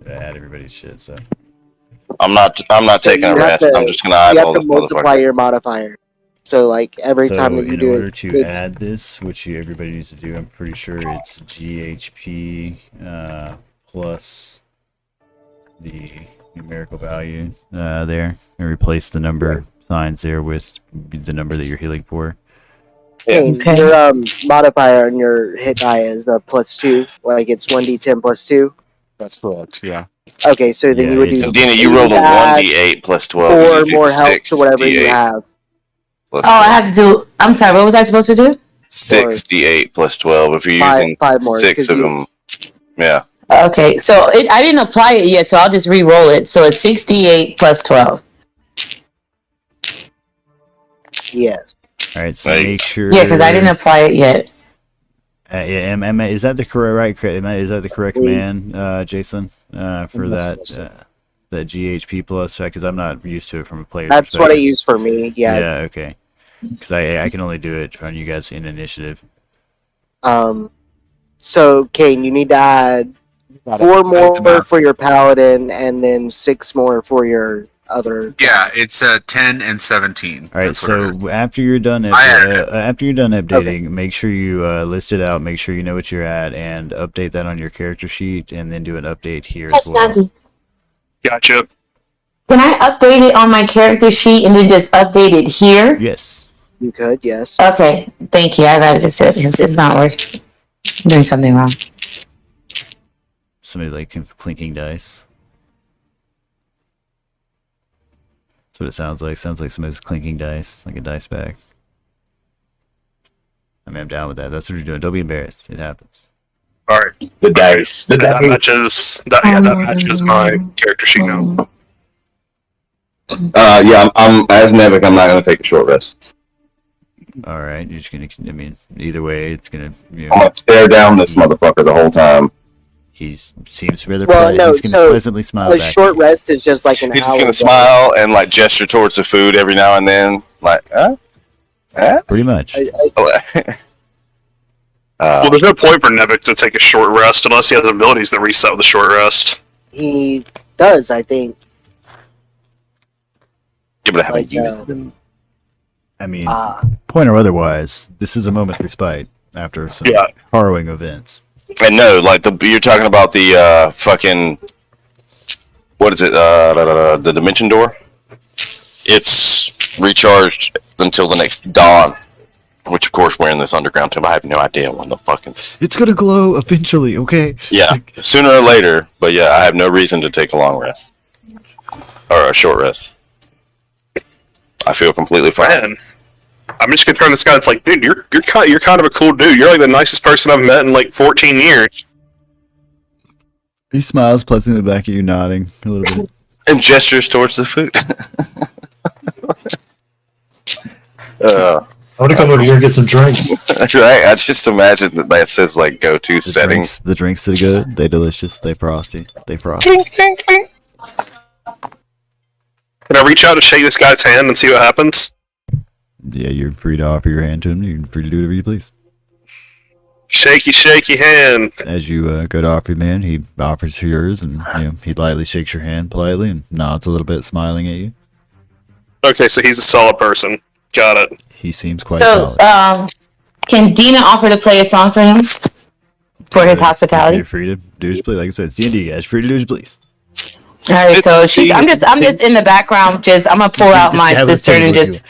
add everybody's shit. So
I'm not
So
taking a
you have
rest.
to-
I'm just gonna
you
eyeball
have
this
to multiply
motherfucker.
your modifier. So like every time that you
in
do
order
it,
to
it's
add this, which everybody needs to do, I'm pretty sure it's GHP plus the numerical value there, and replace the number signs there with the number that you're healing for.
hey,
Okay.
your modifier on your hit die is plus 2. Like it's 1d10 plus 2.
That's correct. Yeah.
Okay, so then
Yeah,
you would
it's-
do.
Dina, you rolled a
add
1d8 plus 12.
4
You do
more health
6
to whatever you
D8
have.
plus
Oh, I
12.
have to do. I'm sorry. What was I supposed to do?
6 D8 plus 12. If you're
Five-
using
five more,
6
'cause
of
you-
them, yeah.
Okay, so I didn't apply it yet, so I'll just re-roll it. So it's 68 plus 12.
Yes.
All right, so
Right.
make sure.
Yeah, because I didn't apply it yet.
Yeah, is that the correct is that the correct
Please.
command, Jason? For that GHP plus, because I'm not used to it from a player.
That's what I use for me.
Yeah,
Yeah.
okay. Because I can only do it on you guys in initiative.
So Kane, you need to add 4 more for your paladin, and then 6 more for your other.
Yeah, it's 10 and 17.
All right,
That's what it is.
so after you're done, after you're done updating, make sure you list it out. Make sure you know what you're at, and update that on your character sheet, and then do an update here as well.
Gotcha.
Can I update it on my character sheet and then just update it here?
Yes.
You could, yes.
Okay, thank you. I gotta just do it because it's not working. I'm doing something wrong.
Somebody like clinking dice. That's what it sounds like. Sounds like somebody's clinking dice, like a dice bag. I mean, I'm down with that. That's what you're doing. Don't be embarrassed. It happens.
All right.
The dice. The
That
dice.
matches. That matches my character sheet now.
I'm as Nevik. I'm not going to take a short rest.
All right, you're just gonna. I mean, either way, it's gonna.
I'm going to stare down this motherfucker the whole time.
He seems rather.
Well, no,
he's gonna
so
pleasantly smile
a
back.
short rest is just like an
He's
hour.
gonna smile and like gesture towards the food every now and then, like, huh?
Pretty much.
Well, there's no point for Nevik to take a short rest unless he has abilities that reset with a short rest.
He does, I think.
Yeah, but I haven't
Like,
used them.
I mean, point or otherwise, this is a moment's respite after some harrowing events.
And no, like you're talking about the fucking what is it? The dimension door. It's recharged until the next dawn, which of course we're in this underground tomb. I have no idea when the fucking.
It's gonna glow eventually, okay?
Yeah, sooner or later. But yeah, I have no reason to take a long rest or a short rest. I feel completely fine.
Man, I'm just gonna turn this guy. It's like, dude, you're kind of a cool dude. You're like the nicest person I've met in like 14 years.
He smiles pleasantly back at you, nodding a little bit.
And gestures towards the food.
I want to come over here and get some drinks.
Right? I just imagine that says like go-to settings.
The drinks are good. They delicious. They frosty. They frosty.
Clink, clink, clink.
Can I reach out to shake this guy's hand and see what happens?
Yeah, you're free to offer your hand to him. You're free to do whatever you please.
Shaky hand.
As you go to offer him hand, he offers yours, and he lightly shakes your hand politely and nods a little bit, smiling at you.
Okay, so he's a solid person. Got it.
He seems quite
So,
solid.
can Dina offer to play a song for him for his hospitality?
You're free to do as you please. Like I said, it's D&D, guys. Free to do as you please.
All right, so I'm just in the background. I'm gonna pull out my cistern and just.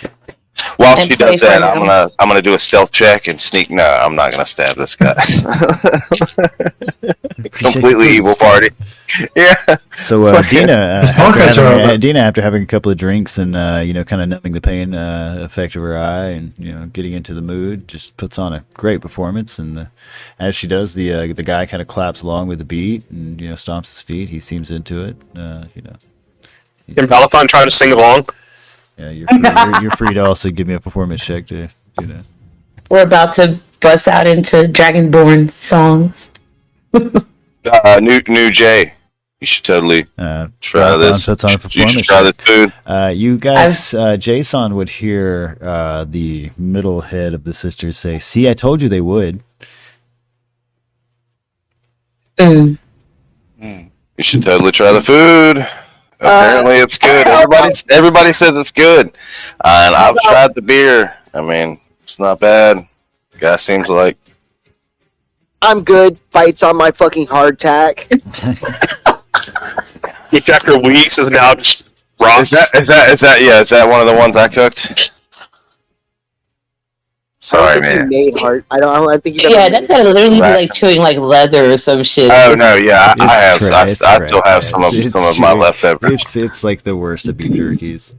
While
And
she
play
does that,
for him.
I'm gonna do a stealth check and sneak. No, I'm not gonna stab this guy. Completely evil party. Yeah.
So Dina, after having a couple of drinks and kind of numbing the pain effect of her eye and getting into the mood, just puts on a great performance. And as she does, the guy kind of claps along with the beat and stomps his feet. He seems into it.
Can Balathon try to sing along?
Yeah, you're free to also give me a performance check to do that.
We're about to bust out into Dragonborn songs.
New Jay, you should totally try this. You should try this food.
You guys, Jason would hear the middle head of the sisters say, "See, I told you they would."
Mm.
You should totally try the food. Apparently, it's good. Everybody says it's good, and I've tried the beer. I mean, it's not bad. Guy seems like
I'm good. Fights on my fucking hardtack.
Which after weeks is now just rock.
Is that one of the ones I cooked? Sorry, man.
Made hard. I think you.
Yeah, that's gotta literally be like chewing like leather or some shit.
Oh no, yeah, I have. I still have some of my leftovers.
It's like the worst of beef jerkies.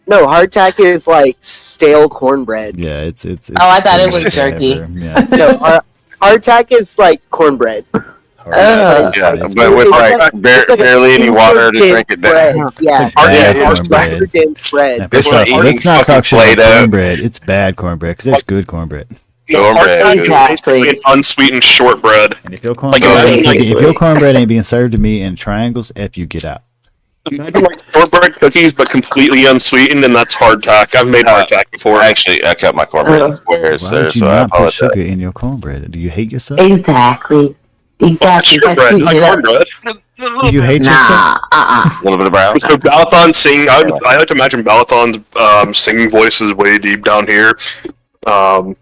No, hardtack is like stale cornbread.
Yeah, it's.
Oh, I thought it was jerky.
Yeah.
No, hardtack is like cornbread.
Oh.
Yeah, but with barely any water to drink it down.
Yeah,
Cornbread.
bread.
Let's not talk shit about cornbread. It's bad cornbread because there's good cornbread.
Basically an unsweetened shortbread.
And if your cornbread ain't being served to me in triangles, if you get out.
Imagine like shortbread cookies, but completely unsweetened, and that's hardtack. I've made hardtack before.
Actually, I cut my cornbread in squares,
Why would you
so I
not put
apologize.
sugar in your cornbread? Do you hate yourself?
Exactly.
Shortbread, like cornbread.
Do you hate yourself?
A little bit of brown.
So Balathon sing. I like to imagine Balathon's singing voice is way deep down here.
Are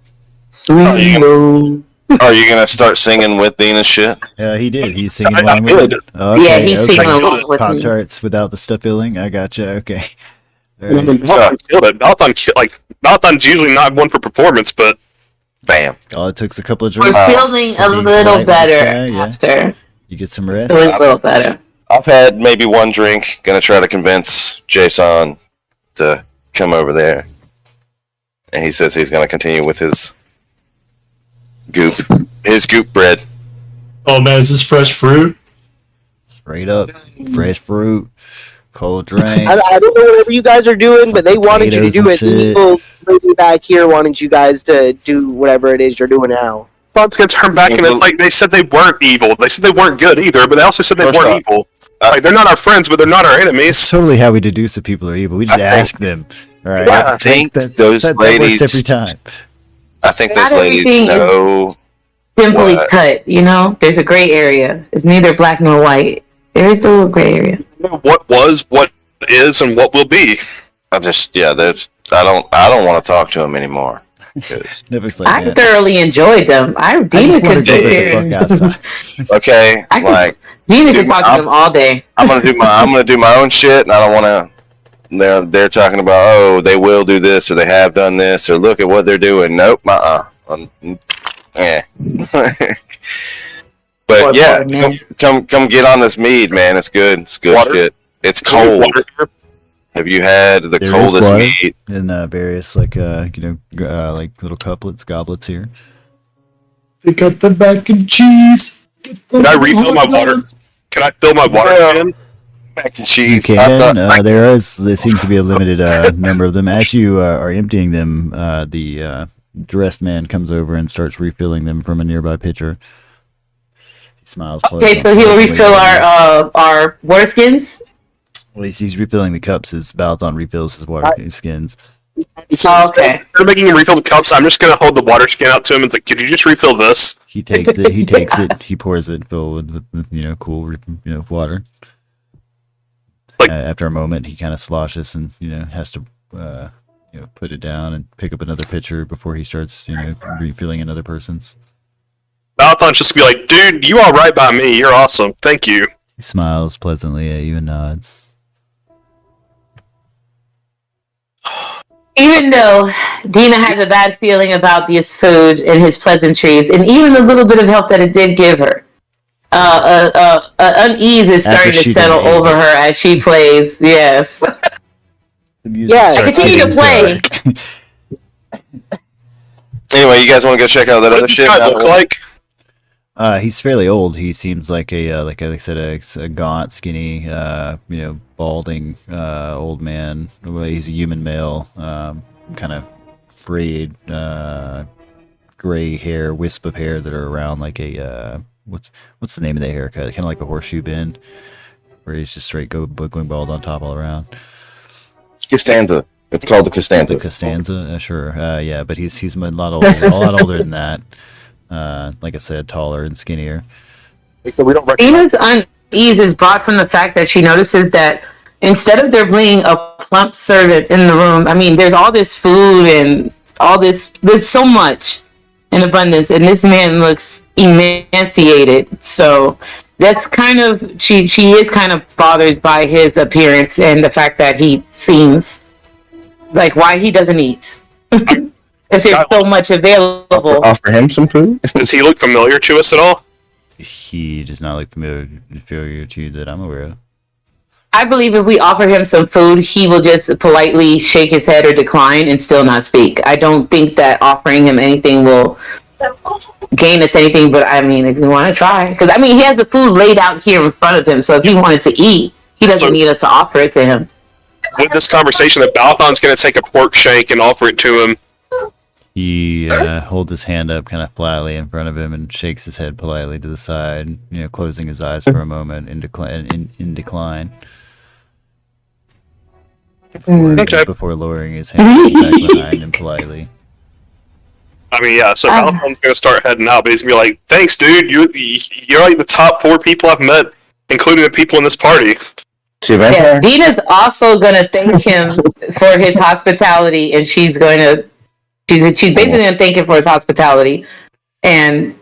you gonna start singing with Dina's shit?
Yeah, he did. He's singing along with it.
Yeah, he's singing along with
Pop
me.
Tarts without the stuff filling. I gotcha. Okay.
I mean, Balathon killed it. Balathon's usually not one for performance, but
Bam.
All it took a couple of
We're
drinks.
feeling a little better after.
You get some rest.
It was a little better.
I've had maybe one drink. Gonna try to convince Jason to come over there, and he says he's gonna continue with his Goop. His goop bread.
Oh man, is this fresh fruit?
Straight up, fresh fruit, cold drink.
I don't know whatever you guys are doing, but they wanted you to do it. The evil lady back here wanted you guys to do whatever it is you're doing now.
I'm gonna turn back and it's like they said they weren't evil. They said they weren't good either, but they also said they weren't evil. Like they're not our friends, but they're not our enemies.
It's totally how we deduce that people are evil. We just ask them. All right.
I think those ladies
that works every time.
I think
Not
those ladies
everything
know.
Simply
What?
cut, you know? There's a gray area. It's neither black nor white. There is still a gray area.
What was, what is, and what will be.
I don't want to talk to them anymore.
Nevic's like,
I thoroughly enjoyed them. Dina could sit here and
Okay,
Dina could talk to them all day.
I'm gonna do my own shit, and I don't want to. They're talking about, oh, they will do this, or they have done this, or look at what they're doing. Nope, yeah. But yeah, come get on this mead, man. It's good. It's good shit. It's cold. Have you had the coldest mead?
In various like little goblets here.
They got the mac and cheese.
Can I refill my water? Can I fill my water can?
Mac and cheese.
You can. There seems to be a limited number of them. As you are emptying them, the dressed man comes over and starts refilling them from a nearby pitcher. He smiles.
Okay, so he'll refill our water skins.
Well, he's refilling the cups as Balathon refills his water skins.
So instead of making him refill the cups, I'm just gonna hold the water skin out to him and like, could you just refill this?
He takes it. He takes it. He pours it filled with cool water. After a moment, he kind of sloshes and has to put it down and pick up another pitcher before he starts refilling another person's.
Balathon's just be like, dude, you all right by me? You're awesome. Thank you.
He smiles pleasantly at you and nods.
Even though Dina has a bad feeling about this food and his pleasantries, and even the little bit of help that it did give her, unease is starting to settle over her as she plays. Yes. Yeah, continue to play.
Anyway, you guys want to go check out that other shit?
What does this guy look like?
He's fairly old. He seems like like I said, a gaunt, skinny, balding old man. Well, he's a human male, kind of frayed, gray hair, wisp of hair that are around like a what's the name of that haircut? Kind of like a horseshoe bend, where he's just straight going bald on top all around.
Costanza. It's called the Costanza.
Costanza, sure. Yeah, but he's a lot older than that. Like I said, taller and skinnier.
Dina's unease is brought from the fact that she notices that instead of there being a plump servant in the room, I mean, there's all this food and all this, there's so much in abundance, and this man looks emaciated. So that's kind of, she is kind of bothered by his appearance and the fact that he seems like why he doesn't eat. If there's so much available.
Offer him some food?
Does he look familiar to us at all?
He does not look familiar to you that I'm aware of.
I believe if we offer him some food, he will just politely shake his head or decline and still not speak. I don't think that offering him anything will gain us anything, but I mean, if we want to try. Because, I mean, he has the food laid out here in front of him, so if he wanted to eat, he doesn't need us to offer it to him.
With this conversation, that Balathon's going to take a pork shank and offer it to him.
He holds his hand up kind of flatly in front of him and shakes his head politely to the side, closing his eyes for a moment in decline. Before lowering his hand back behind him politely.
I mean, yeah, so Balathon's going to start heading out, but he's going to be like, thanks, dude, you're like the top 4 people I've met, including the people in this party.
Yeah, Dina's also going to thank him for his hospitality, and she's basically going to thank him for his hospitality and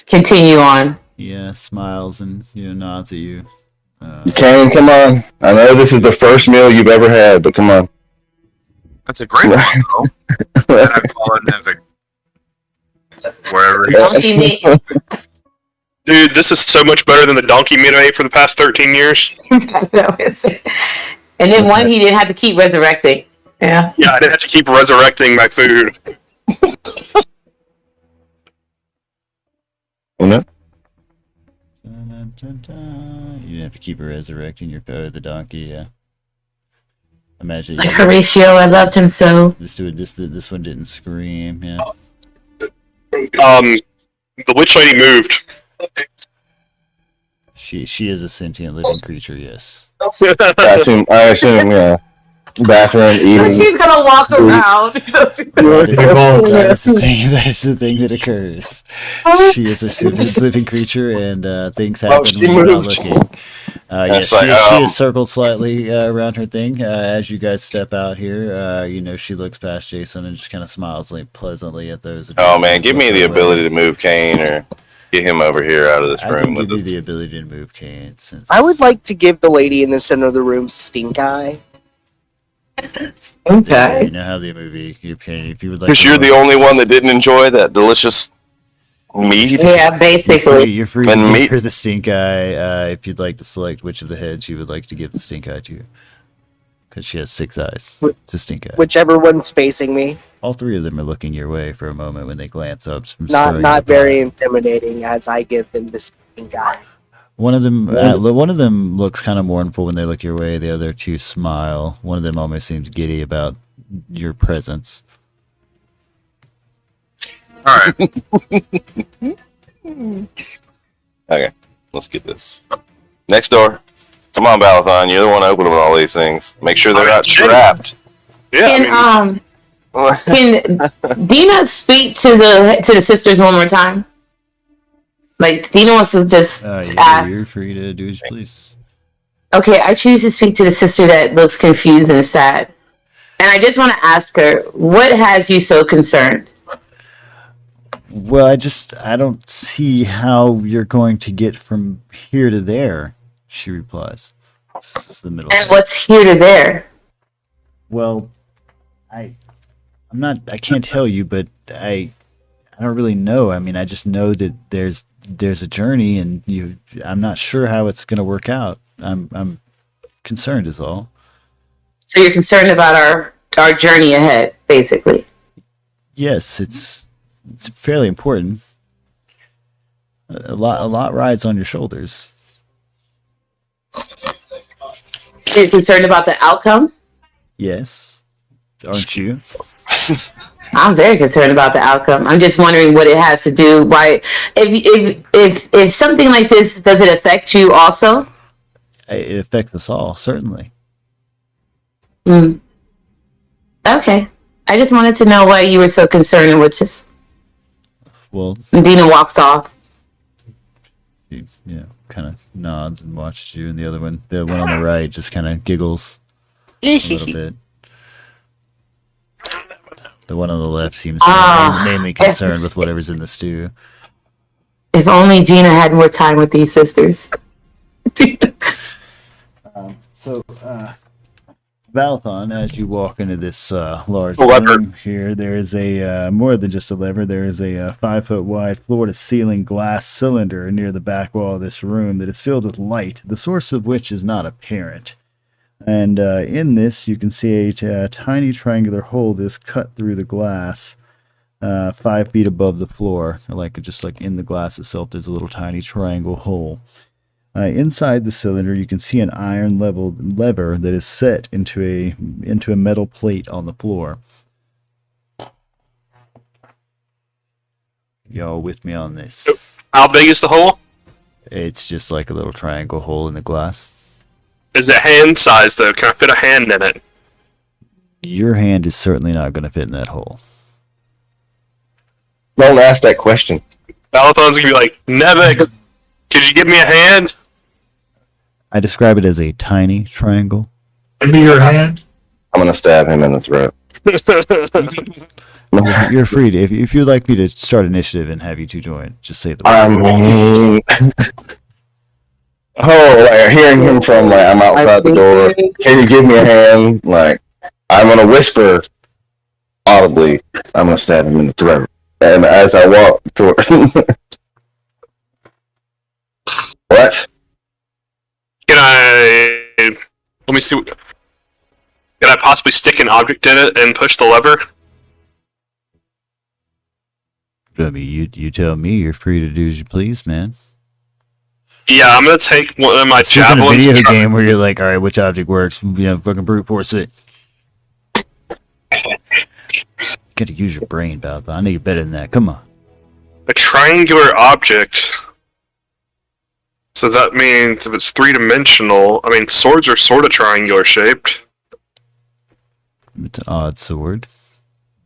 continue on.
Yeah, smiles and nods at you.
Kane, come on. I know this is the first meal you've ever had, but come on.
That's a great one, though. And I call it Nevik. Wherever he is.
Dude, this is so much better than the donkey meat I ate for the past 13 years.
And then one he didn't have to keep resurrecting. Yeah.
Yeah, I didn't have to keep resurrecting my food.
You know?
Dun, dun, dun. You have to keep resurrecting your the donkey. Yeah. Imagine.
Like Horatio, I loved him so.
This one didn't scream. Yeah.
The witch lady moved.
She is a sentient living creature. Yes.
I assume, yeah. Bathroom, eating.
She's gonna walk around.
That's the thing that occurs. She is a sentient living creature, and things happen when you're not looking. Yes, she is circled slightly around her thing. As you guys step out here, she looks past Jason and just kind of smiles pleasantly at those.
Oh man, give me the ability to move Kane, or get him over here out of this room.
I can give you the ability to move Kane. Since
I would like to give the lady in the center of the room stink eye.
Okay.
You know how the movie if you would like.
Because you're the only one that didn't enjoy that delicious meat.
Yeah, basically.
You're free to give her the stink eye if you'd like to select which of the heads you would like to give the stink eye to. Because she has 6 eyes. It's a stink eye.
Whichever one's facing me.
All 3 of them are looking your way for a moment when they glance up. From
not very intimidating as I give them the stink eye.
One of them looks kind of mournful when they look your way. The other 2 smile. One of them almost seems giddy about your presence.
All right.
Okay, let's get this. Next door. Come on, Balathon. You're the one opening all these things. Make sure they're not trapped.
Yeah.
Can Dina speak to the sisters one more time? Like, Dina wants to just ask.
You're free to do as you please.
Okay, I choose to speak to the sister that looks confused and sad. And I just want to ask her, what has you so concerned?
Well, I don't see how you're going to get from here to there, she replies. This is the middle.
And what's here to there?
Well, I can't tell you, but I don't really know. I mean, I just know that there's a journey, and I'm not sure how it's going to work out. I'm concerned is all.
So you're concerned about our journey ahead, basically.
Yes, it's fairly important. A lot rides on your shoulders.
You're concerned about the outcome?
Yes. Aren't you?
I'm very concerned about the outcome. I'm just wondering what it has to do. Why, if something like this, does it affect you also?
It affects us all, certainly.
Okay. I just wanted to know why you were so concerned, which is.
Well.
Dina walks off.
She, kind of nods and watches you, and the one on the right, just kind of giggles a little bit. The one on the left seems mainly concerned with whatever's in the stew.
If only Gina had more time with these sisters.
Balathon, as you walk into this large room here, there is a more than just a lever. There is a 5-foot wide floor-to-ceiling glass cylinder near the back wall of this room that is filled with light, the source of which is not apparent. And in this, you can see a tiny triangular hole that is cut through the glass 5 feet above the floor. Just like in the glass itself, there's a little tiny triangle hole. Inside the cylinder, you can see an iron lever that is set into a metal plate on the floor. Y'all with me on this?
How big is the hole?
It's just like a little triangle hole in the glass.
Is it hand size though? Can I fit a hand in it?
Your hand is certainly not going to fit in that hole.
Don't ask that question.
Balathon's gonna be like, Nevik, could you give me a hand?
I describe it as a tiny triangle.
Give me your hand.
I'm gonna stab him in the throat.
You're free to, if you'd like me to start initiative and have you two join, just say the word.
Hearing him from I'm outside the door. Can you give me a hand? I'm gonna whisper audibly. I'm gonna stab him in the throat. And as I walk toward, what?
Let me see. Can I possibly stick an object in it and push the lever?
I mean, you tell me. You're free to do as you please, man.
Yeah, I'm gonna take one of my
This isn't a
javelins.
video game where you're like, all right, which object works? You know, fucking brute force it. You gotta use your brain, Bob. I know you're better than that. Come on.
A triangular object. So that means if it's 3-dimensional, I mean, swords are sort of triangular shaped.
It's an odd sword.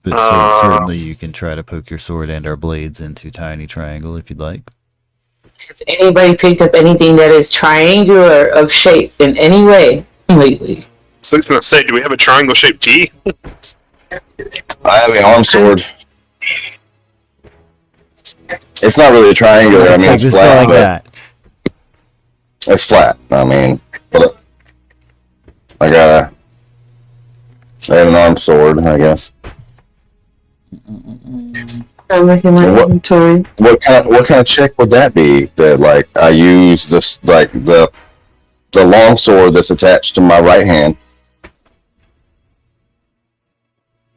But certainly you can try to poke your sword and our blades into tiny triangle if you'd like.
Has anybody picked up anything that is triangular of shape in any way lately?
So I was going to say, do we have a triangle-shaped T?
I have an arm sword. It's not really a triangular. I mean, it's flat.
Like that.
It's flat. I mean, but I have an arm sword, I guess.
I'm looking at my inventory.
What kind of check would that be? That like I use this like the long sword that's attached to my right hand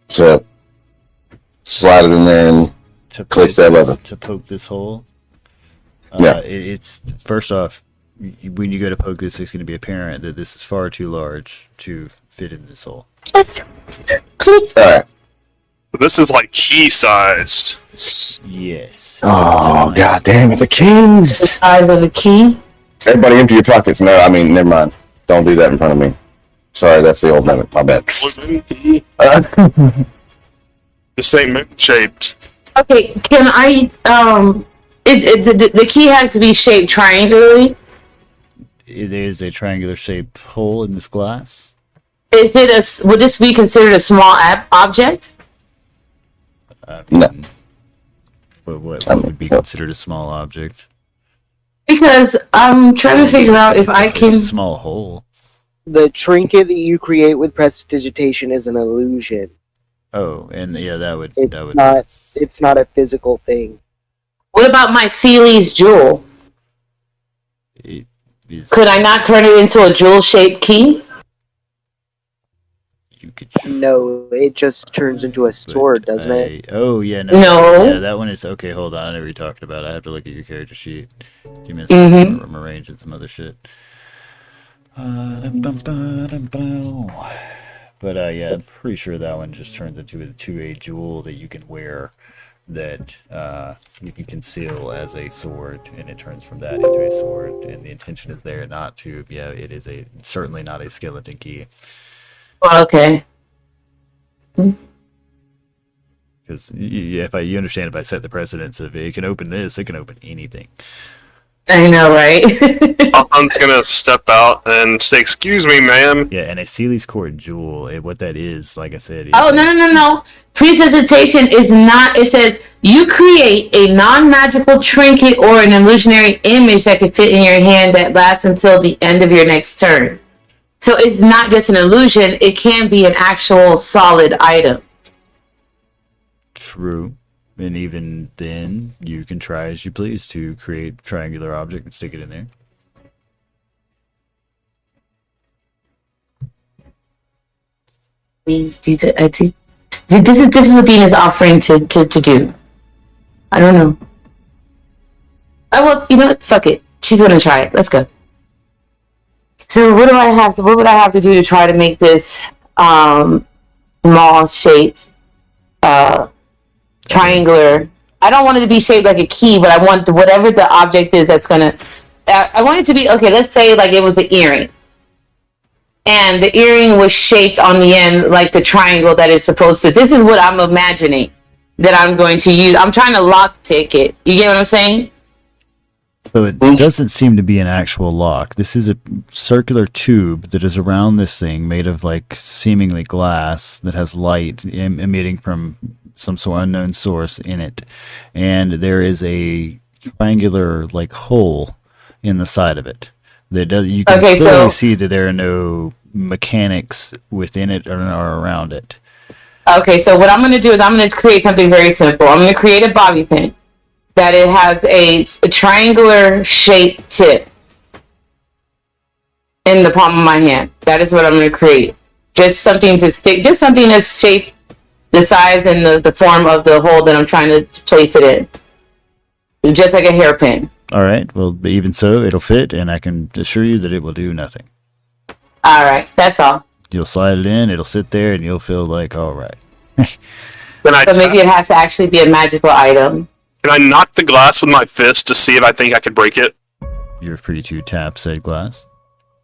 to slide it in there and click that button
to poke this hole.
Yeah.
It's first off, when you go to poke this, it's going to be apparent that this is far too large to fit in this hole.
All right.
This is like key-sized.
Yes.
Oh, god damn it, the keys!
The size of a key?
Everybody empty your pockets. No, I mean, never mind. Don't do that in front of me. Sorry, that's the old limit. My bad.
This ain't moon-shaped.
Okay, can I, the key has to be shaped triangularly?
It is a triangular shaped hole in this glass.
Is it would this be considered a small object?
No.
What would be considered a small object?
Because I'm trying to figure out if I can...
It's a small hole.
The trinket that you create with prestidigitation is an illusion.
Oh, and yeah, that would...
It's not a physical thing.
What about my Sealy's jewel? Could I not turn it into a jewel-shaped key?
You could...
No, it just turns into a sword, doesn't it?
Oh, yeah, no.
No.
Yeah, that one is... Okay, hold on. I know what you're talking about. I have to look at your character sheet. Give me a second. I'm arranging some other shit. But, yeah, I'm pretty sure that one just turns into a jewel that you can wear that you can conceal as a sword, and it turns from that into a sword, and the intention is there not to... Yeah, it is certainly not a skeleton key.
Okay.
Because you understand, if I set the precedence of it can open this, it can open anything.
I know, right?
I'm gonna step out and say, "Excuse me, ma'am."
Yeah, and a Sealy's Court jewel, what that is, like I said...
Oh, no. Prestidigitation is not... It says, you create a non-magical trinket or an illusionary image that can fit in your hand that lasts until the end of your next turn. So it's not just an illusion, it can be an actual solid item.
True. And even then, you can try as you please to create a triangular object and stick it in there.
This is what Dean is offering to do. I don't know. Well, you know what? Fuck it. She's gonna try it. Let's go. So what would I have to do to try to make this small shaped triangular? I don't want it to be shaped like a key, but I want whatever the object is that's gonna... I want it to be... Okay, let's say like it was an earring. And the earring was shaped on the end like the triangle that it's supposed to. This is what I'm imagining that I'm going to use. I'm trying to lockpick it. You get what I'm saying?
So it doesn't seem to be an actual lock. This is a circular tube that is around this thing, made of like seemingly glass that has light emitting from some sort of unknown source in it. And there is a triangular like hole in the side of it. You can clearly see that there are no mechanics within it or around it.
Okay, so what I'm going to do is I'm going to create something very simple. I'm going to create a bobby pin that it has a triangular shaped tip in the palm of my hand. That is what I'm going to create. Just something to stick, just something that's shaped the size and the form of the hole that I'm trying to place it in. Just like a hairpin.
All right. Well, but even so, it'll fit, and I can assure you that it will do nothing.
All right, that's all.
You'll slide it in, it'll sit there, and you'll feel like, all right.
So maybe it has to actually be a magical item.
Can I knock the glass with my fist to see if I think I could break it?
You're free to tap said glass.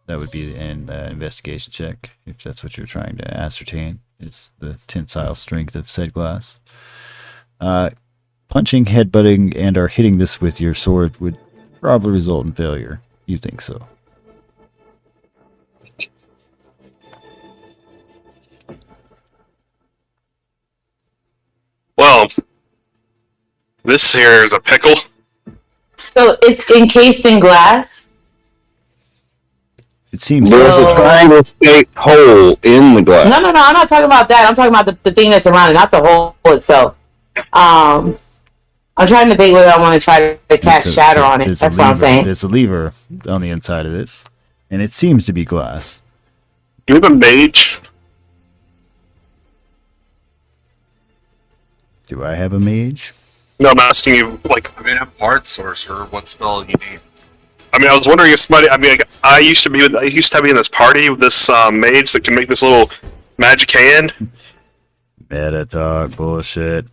That would be an investigation check, if that's what you're trying to ascertain. It's the tensile strength of said glass. Punching, headbutting, and or hitting this with your sword would probably result in failure. You think so?
Well, this here is a pickle.
So it's encased in glass?
It seems
there's a triangle-shaped hole in the glass.
No, I'm not talking about that. I'm talking about the thing that's around it, not the hole itself. I'm trying to debate whether I want to try to cast Shatter on it. That's what I'm saying.
There's a lever on the inside of this, and it seems to be glass.
Do you have a mage?
Do I have a mage?
No, I'm asking you, like...
I mean, I'm part sorcerer. What spell you need?
I mean, I was wondering if somebody... I mean, like, I used to be in this party with this mage that can make this little magic hand.
Meta talk, bullshit.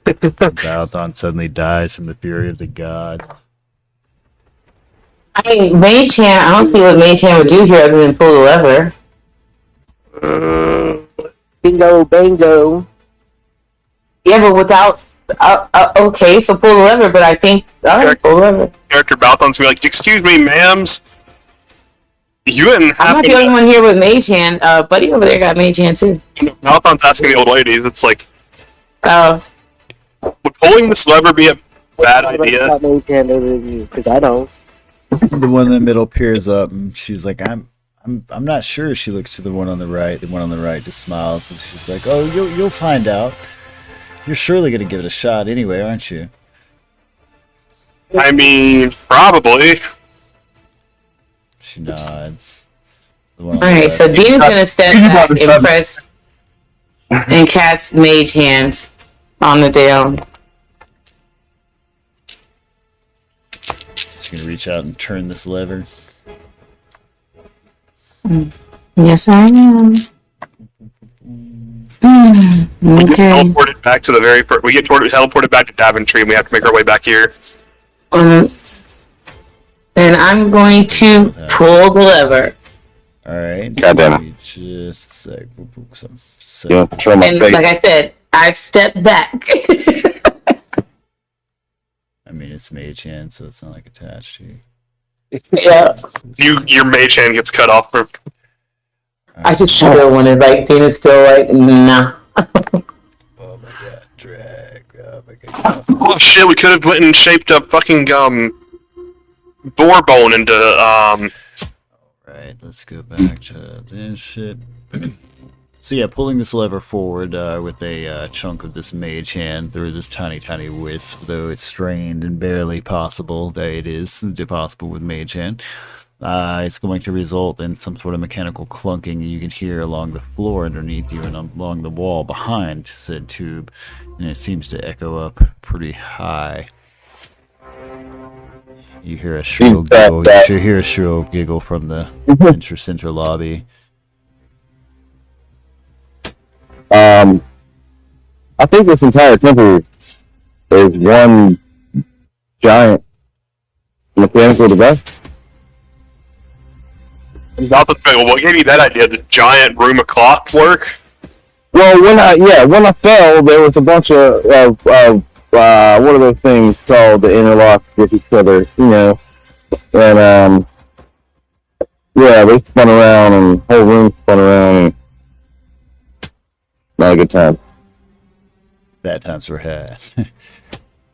Balthon suddenly dies from the fury of the god.
I mean, Mage Hand, I don't see what Mage Hand would do here other than pull the lever.
Bingo, bango.
Yeah, but without... okay, so pull the lever, but I think... Alright, pull the lever.
Character Balthon's gonna be like, excuse me, ma'ams. You didn't have
I'm not the only one here with Mage Hand. Buddy over there got Mage Hand, too.
Balthon's asking the old ladies. It's like... would pulling this lever be a bad idea?
Got Mage Hand other than you, because I don't.
The one in the middle peers up, and she's like, I'm not sure. She looks to the one on the right. The one on the right just smiles, and she's like, oh, you'll find out. You're surely going to give it a shot anyway, aren't you?
I mean, probably.
She nods.
Alright, so Dina's gonna step back and press and cast Mage Hand on the Dale.
Just gonna reach out and turn this lever.
Yes, I am.
We get
Okay.
teleported back to the very first. We get teleported back to Daventry, and we have to make our way back here.
And I'm going to pull the lever.
Alright.
God damn it.
Just a sec. We'll put some
Yeah, control my
And
face.
like I said, I've stepped back.
I mean, it's Mage Hand, so it's not like attached to you.
Yeah.
Your mage hand gets cut off. For...
I just still wanted, like, Dina's still like, nah.
Oh my god, drag. Oh my god.
Oh shit! We could have went and shaped a fucking boar bone into
Alright, let's go back to this shit. So yeah, pulling this lever forward with a chunk of this mage hand through this tiny width, though it's strained and barely possible, that it is possible with mage hand. It's going to result in some sort of mechanical clunking you can hear along the floor underneath you and along the wall behind said tube, and it seems to echo up pretty high. You hear a shrill giggle. You hear a shrill giggle from the center lobby.
I think this entire temple is one giant mechanical device.
What gave you that idea? The giant room of clockwork?
Well, when I fell, there was a bunch of what are those things called, the interlock with each other, you know, and yeah, they spun around and the whole room spun around and not a good time.
Bad times were had.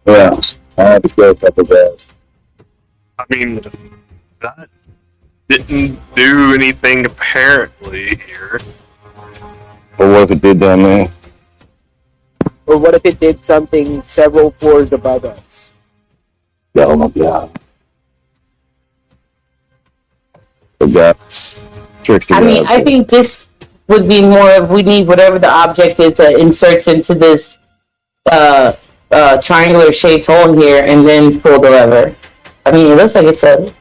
Yeah, I had to kill a couple guys.
I mean, that didn't do anything apparently here.
But what if it did down there?
Or what if it did something several floors above us?
Oh my god. The guts. Trickster
I mean,
gods.
I think this would be more of we need whatever the object is that inserts into this triangular shaped hole here, and then pull the lever. I mean, it looks like it's a.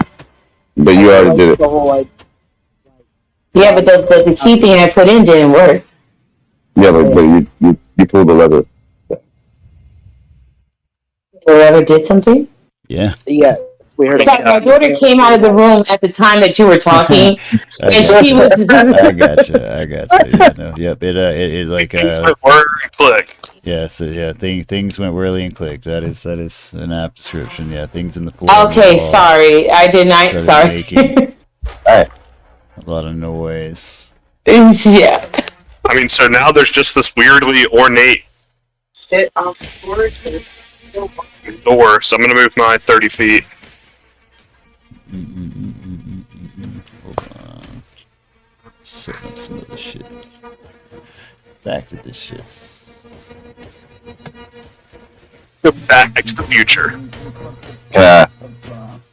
But you already did it.
The whole, like,
Yeah, but the key thing I put in didn't work.
Yeah, but you pulled the lever.
The lever did something?
Yeah.
yes, we heard.
Sorry, my daughter came out of the room at the time that you were talking, and she was.
I gotcha. Yeah, no, yep. It like
Things went whir and click.
yeah. So yeah, things went whirly and click. That is an apt description. Yeah, things in the floor. and the
Okay,
wall
sorry, I did not.
started
Sorry.
making
Alright.
a lot of noise.
Yeah.
I mean, so now there's just this weirdly ornate door, so I'm gonna move my 30 feet.
Hold on. Setting up some of this shit. Back to this shit.
Go back to the future.
Can I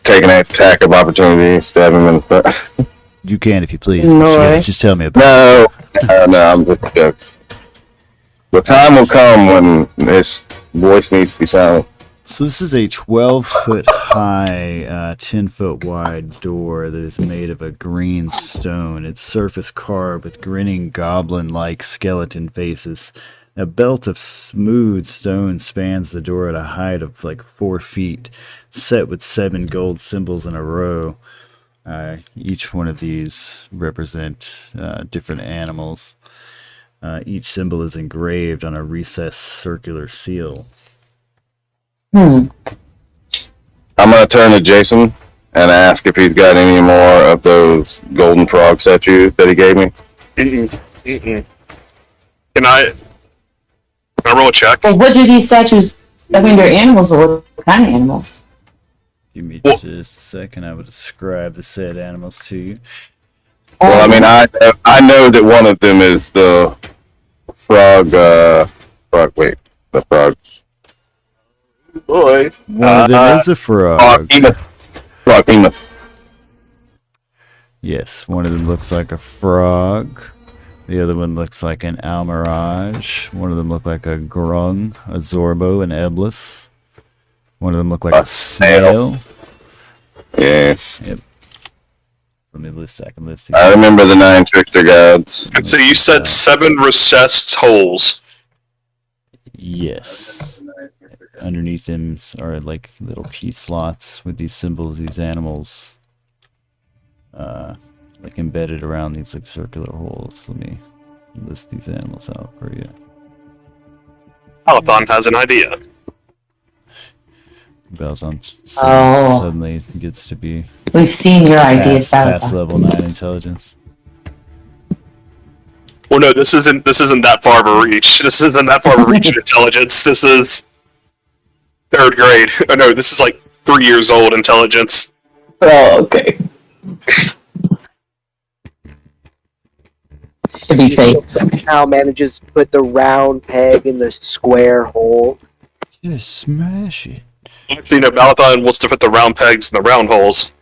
take an attack of opportunity, stab him in the foot?
You can if you please.
No
but
way.
just tell me about
No, I'm just joking. The time will come when this voice needs to be silent.
So this is a 12-foot high, 10-foot wide door that is made of a green stone. It's surface carved with grinning goblin-like skeleton faces. A belt of smooth stone spans the door at a height of like 4 feet, set with 7 gold symbols in a row. Each one of these represent different animals. Each symbol is engraved on a recessed circular seal.
Hmm.
I'm gonna turn to Jason and ask if he's got any more of those golden frog statues that he gave me.
Can I roll a check?
Well, what do these statues? I mean, they're animals. Or what kind of animals?
Give me
Well-
just a second. I will describe the said animals to you.
Well, I mean, I know that one of them is the frog. The frog.
Boy.
One of them is a frog.
Frog penis.
Yes, one of them looks like a frog. The other one looks like an almirage. One of them look like a grung, a zorbo, an eblis. One of them look like a snail.
Yes.
Yep. Let me list. I can list these.
I remember the 9 trickster gods.
So you said 7 recessed holes.
Yes. Underneath them are like little key slots with these symbols, these animals, like embedded around these like circular holes. Let me list these animals out for you.
Alathon has an idea.
Belton
Oh.
suddenly gets to be
We've seen your ideas,
past
Sabatha.
level 9 intelligence.
Well, no, this isn't that far of a reach. This isn't that far of a reach in intelligence. This is 3rd grade. Oh no, this is like 3 years old intelligence.
Oh, okay. To be safe.
Somehow manages to put the round peg in the square hole.
Just smash it.
Actually, no, Alathon wants to put the round pegs in the round holes.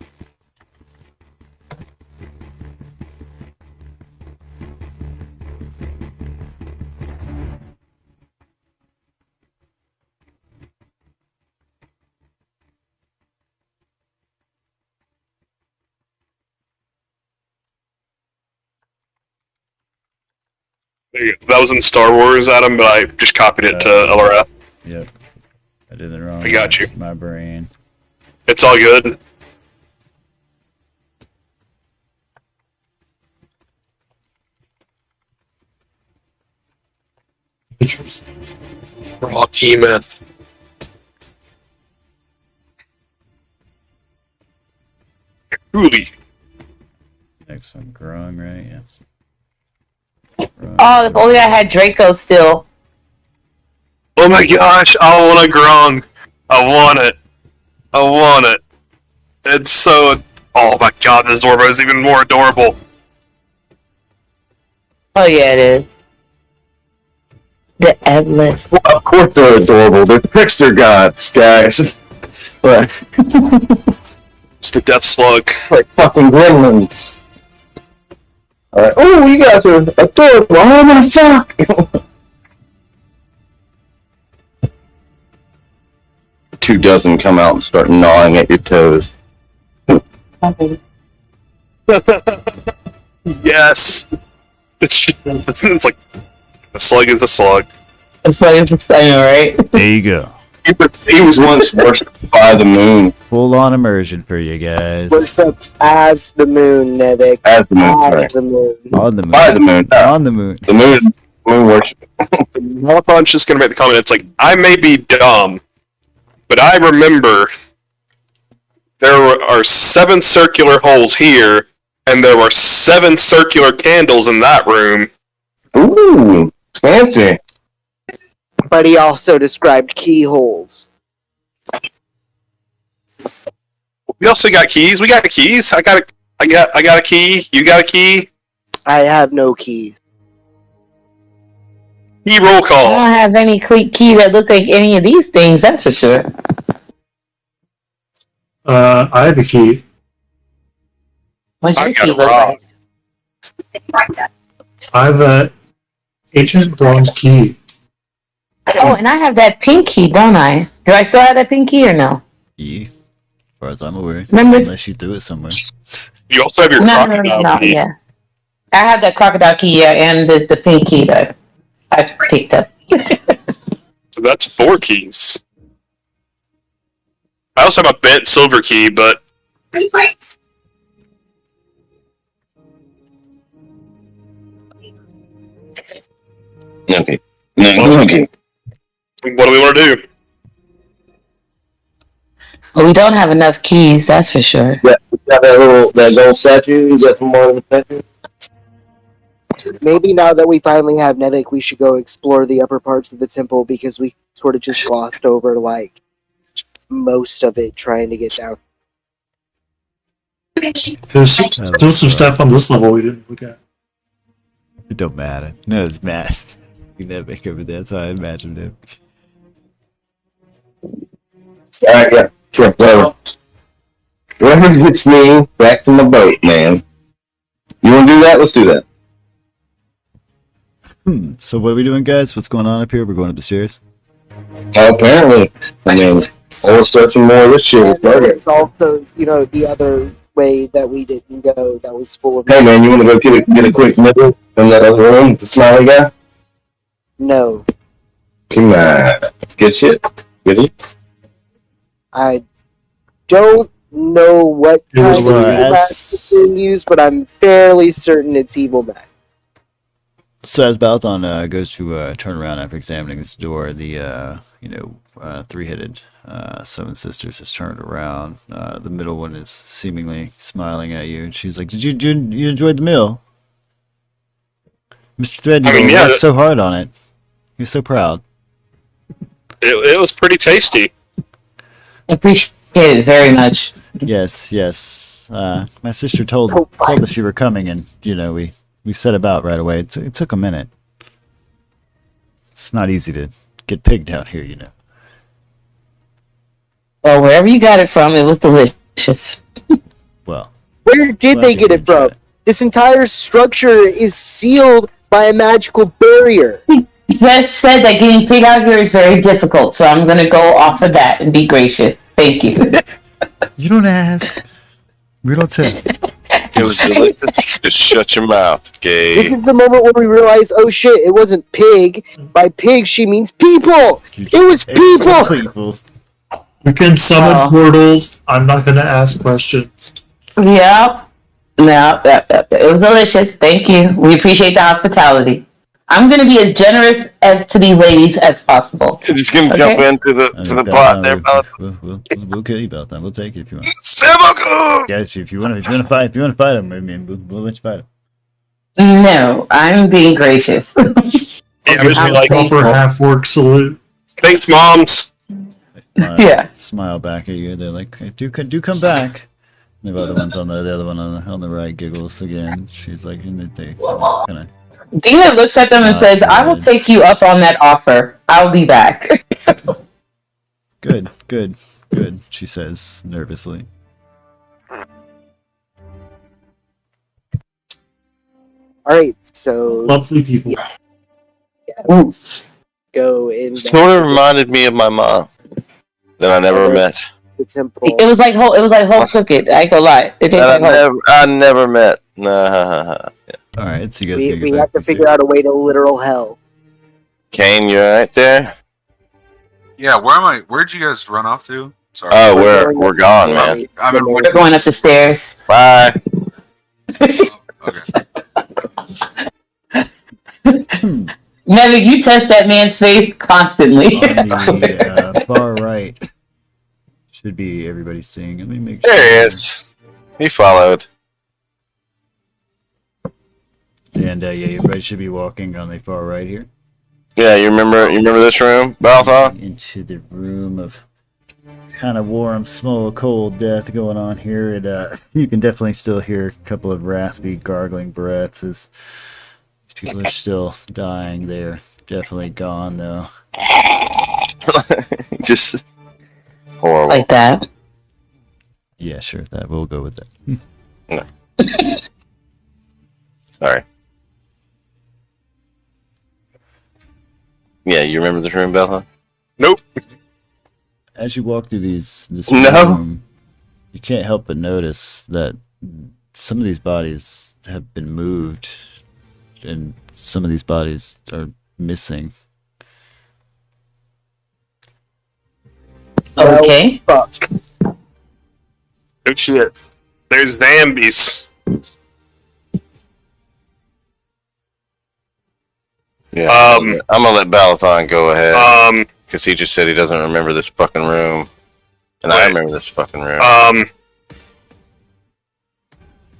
There you go. That was in Star Wars, Adam, but I just copied it to Elorath.
Yep. I did it wrong.
I got you.
My brain.
It's all good.
Pictures.
Rocky myth. Truly.
Next one, growing, right? Yeah. Grung.
Oh, if only I had Draco still.
Oh my gosh, I want a Grung. I want it. I want it. It's so... Oh my god, this Zorbo is even more adorable.
Oh yeah, it is. The Eblis.
Well, of course they're adorable. They're trickster gods, guys. Like
It's the Death Slug.
fucking gremlins. Alright. Oh, you guys are adorable. I'm gonna fuck. 2 dozen come out and start gnawing at your toes.
Yes. It's like a slug is a slug.
It's like it's right?
There you go.
He was once worshipped by the moon.
Full on immersion for you guys.
Worshipped as the moon, Nevik.
As the moon,
As
sorry.
the moon.
On the moon.
By the moon.
On the moon.
The moon worship.
Malapun's just gonna make the comment. It's like, I may be dumb, but I remember there are 7 circular holes here, and there were 7 circular candles in that room.
Ooh, fancy.
But he also described keyholes.
We also got keys. We got keys. I got a key. You got a key.
I have no keys.
Key roll
I
call.
don't have any key that look like any of these things, that's for sure.
I have a key.
What's
I
your
got
key
it
look
wrong.
like?
I have a ancient bronze key.
Oh, and I have that pink key, don't I? Do I still have that pink key or no?
Yeah. As far as I'm aware.
Remember-
Unless you threw it somewhere.
You also have your crocodile key.
yeah. I have that crocodile key, yeah, and the pink key that I picked up.
So that's 4 keys. I also have a bent silver key, but
Okay. No, okay.
what do we want to do?
Well, we don't have enough keys, that's for sure.
Yeah, we got that gold statue. You got some more of the statue?
Maybe now that we finally have Nevik, we should go explore the upper parts of the temple because we sort of just glossed over like most of it trying to get down.
There's still some stuff on this level we didn't look at.
It don't matter. No, it's mass. You never make over there. That's how I imagined it.
Alright, yeah. Sure, whatever. Whoever gets me back to my boat, man. You want to do that? Let's do that.
So what are we doing, guys? What's going on up here? We're going up the stairs.
Apparently. I mean, we're searching more of this shit.
And there's also, the other way that we didn't go that was full of...
Hey, man, you want to go get a quick nibble in that other room with the smiley guy?
No.
Come on. Good shit. Good it.
I don't know what
It was
kind of
what?
evil magic is being used, but I'm fairly certain it's evil magic.
So as Balthon goes to turn around after examining this door, the three-headed Seven Sisters has turned around. The middle one is seemingly smiling at you, and she's like, "Did you enjoyed the meal, Mr. Threadneedle? You worked so hard on it. You're so proud."
It was pretty tasty.
Appreciate it very much.
Yes. My sister told us you were coming, and we set about right away. It took a minute. It's not easy to get pigged out here,
Well, wherever you got it from, it was delicious.
Well,
Where did they get it from? This entire structure is sealed by a magical barrier.
You guys said that getting pig out here is very difficult, so I'm going to go off of that and be gracious. Thank you.
You don't ask. We don't tell.
It was delicious. Just shut your mouth,
This
gay.
is the moment where we realize, oh shit, it wasn't pig. By pig, she means people! It was people!
We can summon
Oh.
portals. I'm not going to ask questions.
Yep. No, it was delicious. Thank you. We appreciate the hospitality. I'm going to be as generous to these ladies as possible.
You're just gonna jump into the pot there, Balthon.
We'll kill you about that. We'll take it if you want.
Sabaku!
Guys, if you want to fight him, I mean, we'll let you fight him.
No, I'm being gracious.
Yeah, I'm just like,
Proper half-work salute.
thanks, moms.
Yeah.
Smile back at you. They're like, "Hey, do come back." The other one's the other one on the right giggles again. She's like, they kind of.
Dina looks at them and says, I will take you up on that offer. I'll be back.
Good, she says nervously.
All right, so
Lovely people.
go in
Sort of reminded me of my mom that I never met.
the temple.
It was like whole crooked. I ain't gonna lie. It tastes
That
like whole.
I never met. Nah.
All right, so you guys
We have to figure out a way to literal hell.
Kane, you alright there?
Yeah, where am I? Where'd you guys run off to? Sorry.
Oh, we're gone, man.
I'm in
We're going up the stairs.
Bye.
Okay.
Nevik, you test that man's face constantly.
On the far right should be everybody seeing. Let me make sure.
There he is. He followed.
And yeah, everybody should be walking on the far right here.
Yeah, you remember this room, Balthon?
Into the room of kind of warm, small, cold death going on here. And you can definitely still hear a couple of raspy, gargling breaths as these people are still dying. They're definitely gone, though.
Just horrible.
Like that.
Yeah, sure. That we'll go with that.
Sorry. Yeah, you remember this room, Balthon?
Nope.
As you walk through this
No.
room, you can't help but notice that some of these bodies have been moved, and some of these bodies are missing.
Okay.
Fuck.
Oh shit. There's zombies.
Yeah. I'm gonna let Balthon go ahead because he just said he doesn't remember this fucking room, and I remember this fucking room.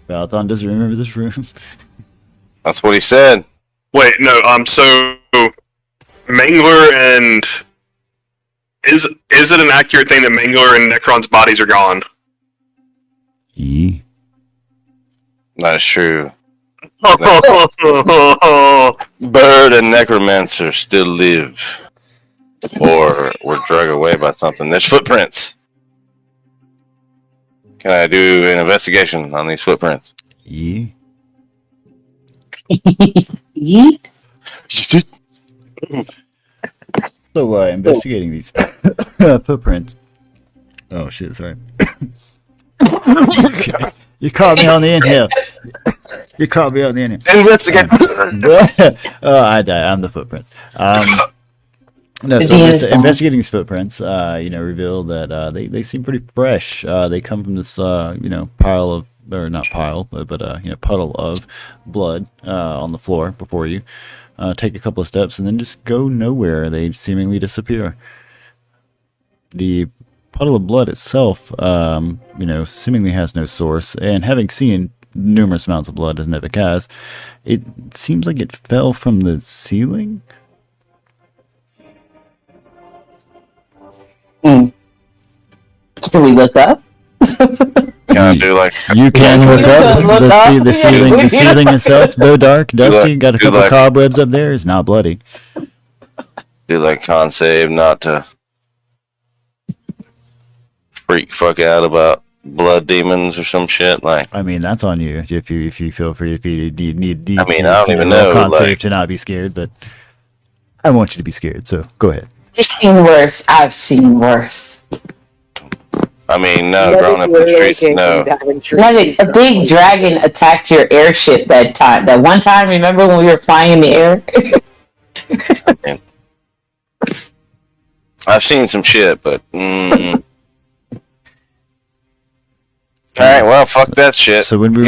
Balthon doesn't remember this room.
That's what he said.
Wait, no. So Mangler and is it an accurate thing that Mangler and Necron's bodies are gone?
Not true. Bird and Necromancer still live, or were dragged away by something. There's footprints. Can I do an investigation on these footprints?
Yeet.
So, investigating these footprints. Oh shit! Sorry. You caught me on the inhale. You caught me on the inhale.
Investigate.
Oh, I die. I'm the footprints. No, so investigating these footprints, reveal that they seem pretty fresh. They come from this, pile of, or not pile, but puddle of blood on the floor before you. Take a couple of steps and then just go nowhere. They seemingly disappear. The puddle of blood itself, seemingly has no source, and having seen numerous amounts of blood as Nevik has, it seems like it fell from the ceiling.
Can we look up?
Can I do like
You can look up the ceiling itself, though dark, dusty, got a couple of cobwebs up there. It's not bloody.
do like con save not to freak fuck out about blood demons or some shit? Like,
I mean, that's on you. If you feel free, if you need
I mean, I don't even know,
con
like,
save to not be scared, but I want you to be scared. So go ahead.
I've seen worse. I've seen worse.
I mean, no, growing up in the streets, no.
Nevik, a big dragon attacked your airship that time. That one time, remember when we were flying in the air?
I mean, I've seen some shit, but alright, well, fuck that shit.
So when we were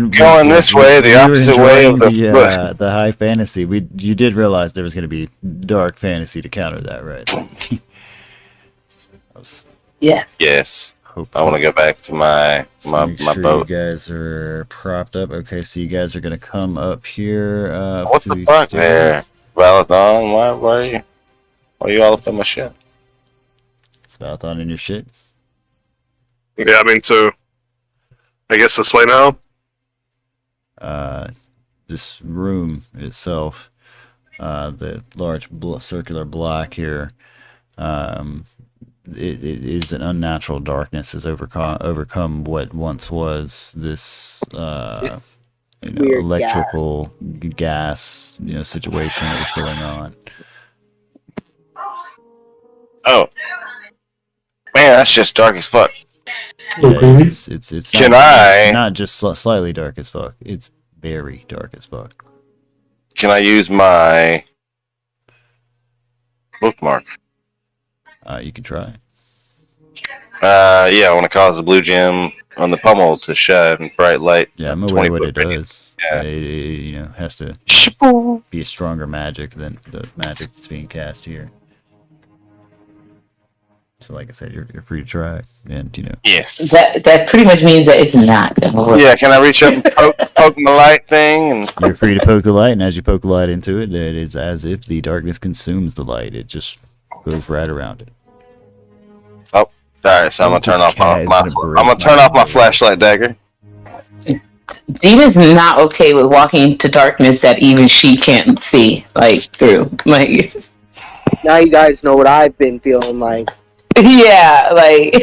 going this way, the opposite way of the
high fantasy, you did realize there was going to be dark fantasy to counter that, right?
Yes.
Yes. I want to go back to my boat.
You guys are propped up. Okay, so you guys are going to come up here.
What the fuck there, Valathon? Why are you all up in my shit?
It's Valathon in your shit.
Yeah, I mean, so I guess this way now.
This room itself, the large circular block here, it is an unnatural darkness has overcome what once was this
weird
electrical gas, situation that was going on.
Oh, man, that's just dark as fuck.
Yeah,
Okay.
it's
Can
not,
I-
not just slightly dark as fuck. It's very dark as fuck.
Can I use my bookmark?
You can try.
Yeah, I want to cause the blue gem on the pummel to shine bright light.
Yeah, I'm aware
20
what it
foot radius.
does.
Yeah.
It has to be a stronger magic than the magic that's being cast here. So, like I said, you're free to try, and
Yes.
That pretty much means that it's not gonna work.
Yeah, can I reach up and poke the light thing? And
you're free to poke the light. And as you poke the light into it, it is as if the darkness consumes the light. It just goes right around it.
all right, so I'm gonna turn off
This cat is gonna break
my flashlight dagger.
Dina's not okay with walking into darkness that even she can't see through.
Now you guys know what I've been feeling like.
Yeah,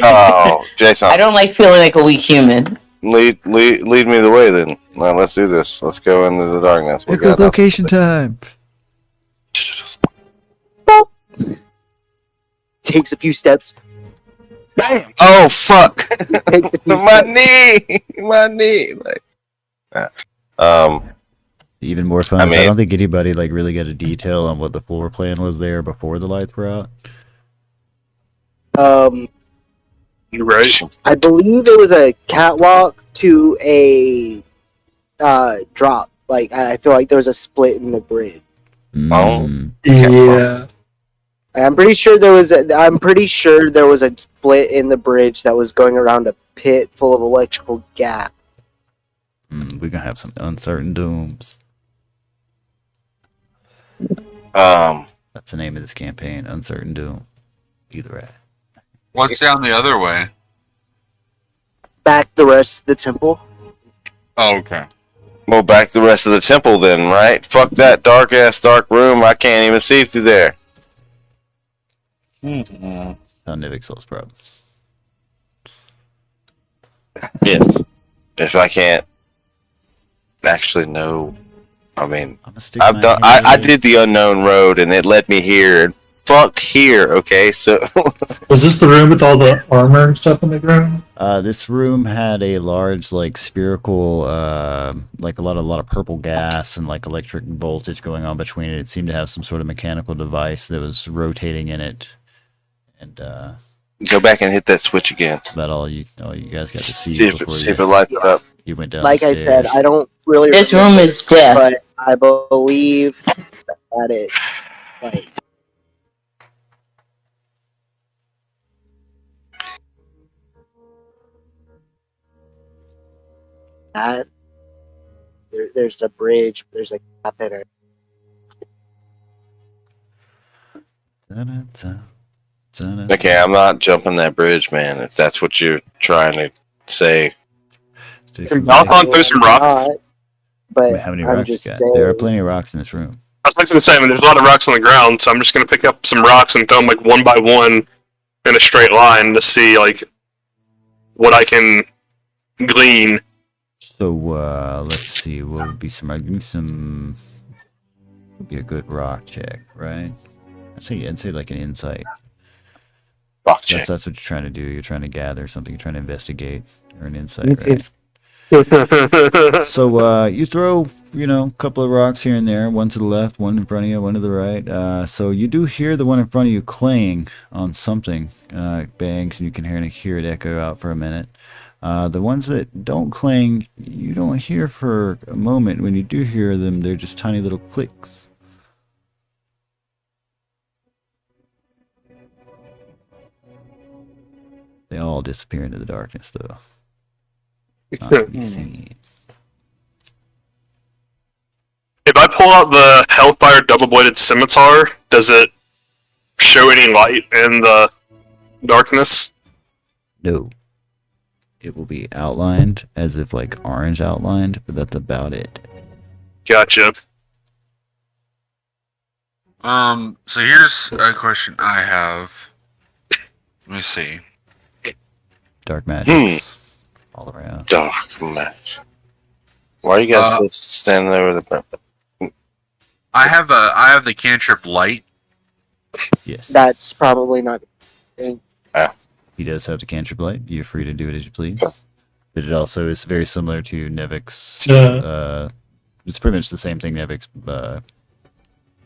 Oh, Jason,
I don't like feeling like a weak human.
lead me the way then. Well, let's do this. Let's go into the darkness. We got
location time.
Takes a few steps.
Bam! Oh fuck!
Take the few
my knee.
Even more fun.
I
I
mean-
don't think anybody really got a detail on what the floor plan was there before the lights were out.
You right?
I believe it was a catwalk to a drop. I feel like there was a split in the bridge.
Mm.
Yeah.
I'm pretty sure there was a split in the bridge that was going around a pit full of electrical gas.
We're gonna have some uncertain dooms. That's the name of this campaign, Uncertain Doom. Either way.
What's down the other way?
Back the rest of the temple.
Oh, okay.
Well, back the rest of the temple then, right? Fuck that dark room. I can't even see through there.
That's how Nivik solves problems.
Yes. If I can't actually know, I mean,
I'm gonna stick
I've
my
done.
hand
I
in.
did the unknown road, and it led me here. And fuck here, okay? So
Was this the room with all the armor and stuff in the ground?
This room had a large, spherical, a lot of purple gas and electric voltage going on between it. It seemed to have some sort of mechanical device that was rotating in it, and
go back and hit that switch again.
that's about all you guys got to see
See if
before
it lights it up.
you went down.
Like I said, I don't really.
This
remember,
room is death.
but I believe that it. That there's a bridge. There's a gap in it.
Okay, I'm not jumping that bridge, man. If that's what you're trying to say.
Can Valcon throw some rocks?
Not, but
How many
I'm
rocks
just
you got?
saying.
There are plenty of rocks in this room.
I was going to say, there's a lot of rocks on the ground, so I'm just going to pick up some rocks and throw them one by one in a straight line to see what I can glean.
So let's see. What would be some? Give me some. Would be a good rock check, right? I'd say an insight.
Rock check.
That's what you're trying to do. You're trying to gather something. You're trying to investigate, or an insight, right? So you throw, a couple of rocks here and there, one to the left, one in front of you, one to the right. So you do hear the one in front of you clang on something. It bangs, and you can hear it echo out for a minute. The ones that don't clang, you don't hear for a moment. When you do hear them, they're just tiny little clicks. They all disappear into the darkness, though. Not to be seen.
If I pull out the Hellfire double-bladed scimitar, does it show any light in the darkness?
No. It will be outlined as if orange outlined, but that's about it.
Gotcha.
So here's a question I have. Let me see.
Dark magic all around.
Dark match. Why are you guys supposed to stand there with the?
I have the cantrip light.
Yes.
That's probably not.
He does have the cantrip light. You're free to do it as you please. But it also is very similar to Nevik's. It's pretty much the same thing Nevik's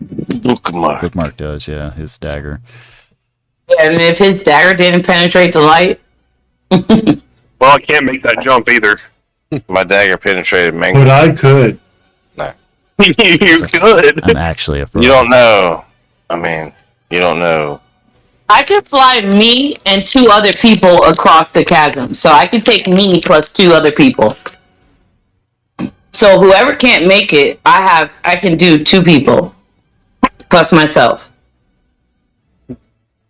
bookmark does. Yeah, his dagger.
Yeah, and if his dagger didn't penetrate the light.
Well, I can't make that jump either.
My dagger penetrated mango.
But I could.
No.
You could.
I'm actually a pro.
You don't know. I mean, you don't know.
I could fly me and 2 other people across the chasm. So I could take me plus 2 other people. So whoever can't make it, I can do 2 people. Plus myself.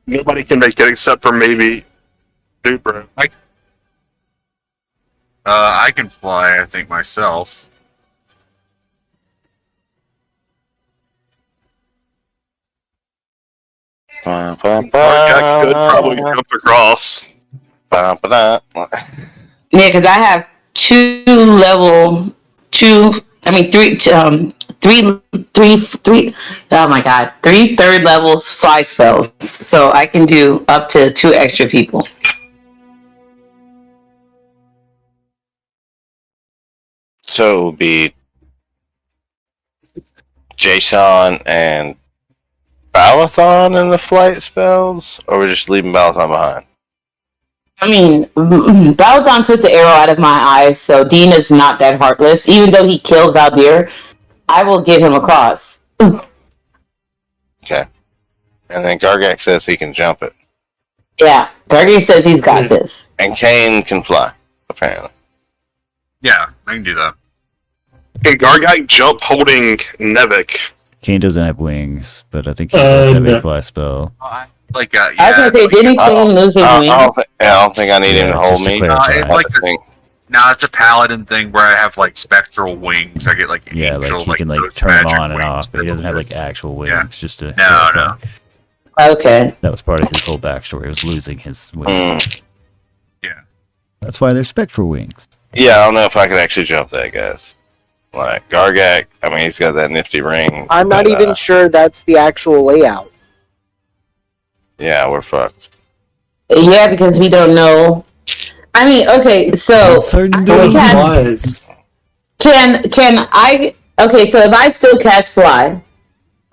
Nobody can make it except for maybe Dubro.
I can fly, I think, myself.
I could probably jump across.
Yeah, because I have 3 3rd levels fly spells. So I can do up to 2 extra people.
So it would be Jason and Balathon in the flight spells, or we're just leaving Balathon behind?
I mean, Balathon took the arrow out of my eyes, so Dean is not that heartless. Even though he killed Valdir, I will get him across.
Okay. And then Gargak says he can jump it.
Yeah, Gargak says he's got this.
And Kane can fly, apparently.
Yeah, I can do that.
Can Gargak jump holding Nevik?
Kane doesn't have wings, but I think he does have a fly spell.
I was gonna say, didn't Kane lose his wings?
I don't think I need him to hold me.
It's a paladin thing where I have like spectral wings. I get like angel,
he can
those
turn them
magic
on and
wings.
off, but he doesn't have like actual wings. Just to
No.
Okay.
That was part of his whole backstory. Was losing his wings.
Yeah.
That's why they're spectral wings.
Yeah, I don't know if I could actually jump that, guys. Like Gargak, I mean, he's got that nifty ring.
I'm not even sure that's the actual layout.
Yeah, we're fucked.
Yeah, because we don't know. I mean, okay, so can I? Okay, so if I still cast fly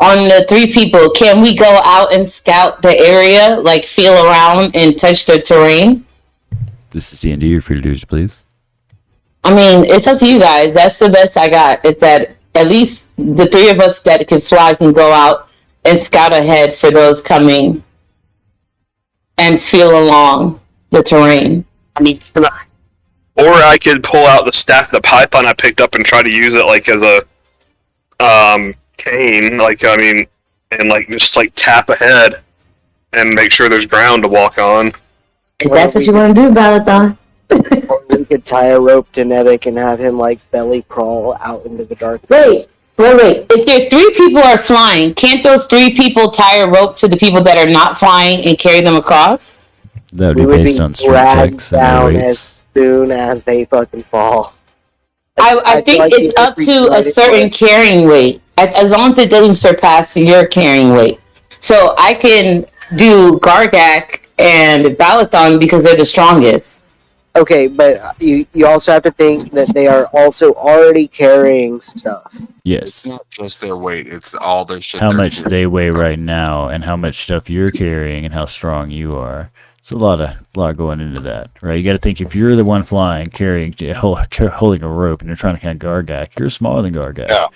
on the 3 people, can we go out and scout the area, like feel around and touch the terrain?
This is D&D. You're free to do as you please.
I mean, it's up to you guys. That's the best I got. Is that at least the 3 of us that can fly can go out and scout ahead for those coming and feel along the terrain.
I mean, or I could pull out the staff, the python I picked up, and try to use it like as a cane. Like, I mean, and like just like tap ahead and make sure there's ground to walk on.
If that's what you want to do, Balathon.
Or we could tie a rope to Nevik and have him like belly crawl out into the dark.
Wait. If there 3 people are flying, can't those 3 people tie a rope to the people that are not flying and carry them across?
That would be based on strength checks
down
and
as soon as they fucking fall.
I think like it's up to a certain carrying weight, as long as it doesn't surpass your carrying weight. So I can do Gargak and Balathon because they're the strongest.
Okay, but you also have to think that they are also already carrying stuff.
Yes.
It's not just their weight, it's all their shit.
How much they weigh right now, and how much stuff you're carrying, and how strong you are. It's a lot going into that, right? You got to think if you're the one flying, holding a rope, and you're trying to count Gargak, you're smaller than Gargak.
Yeah.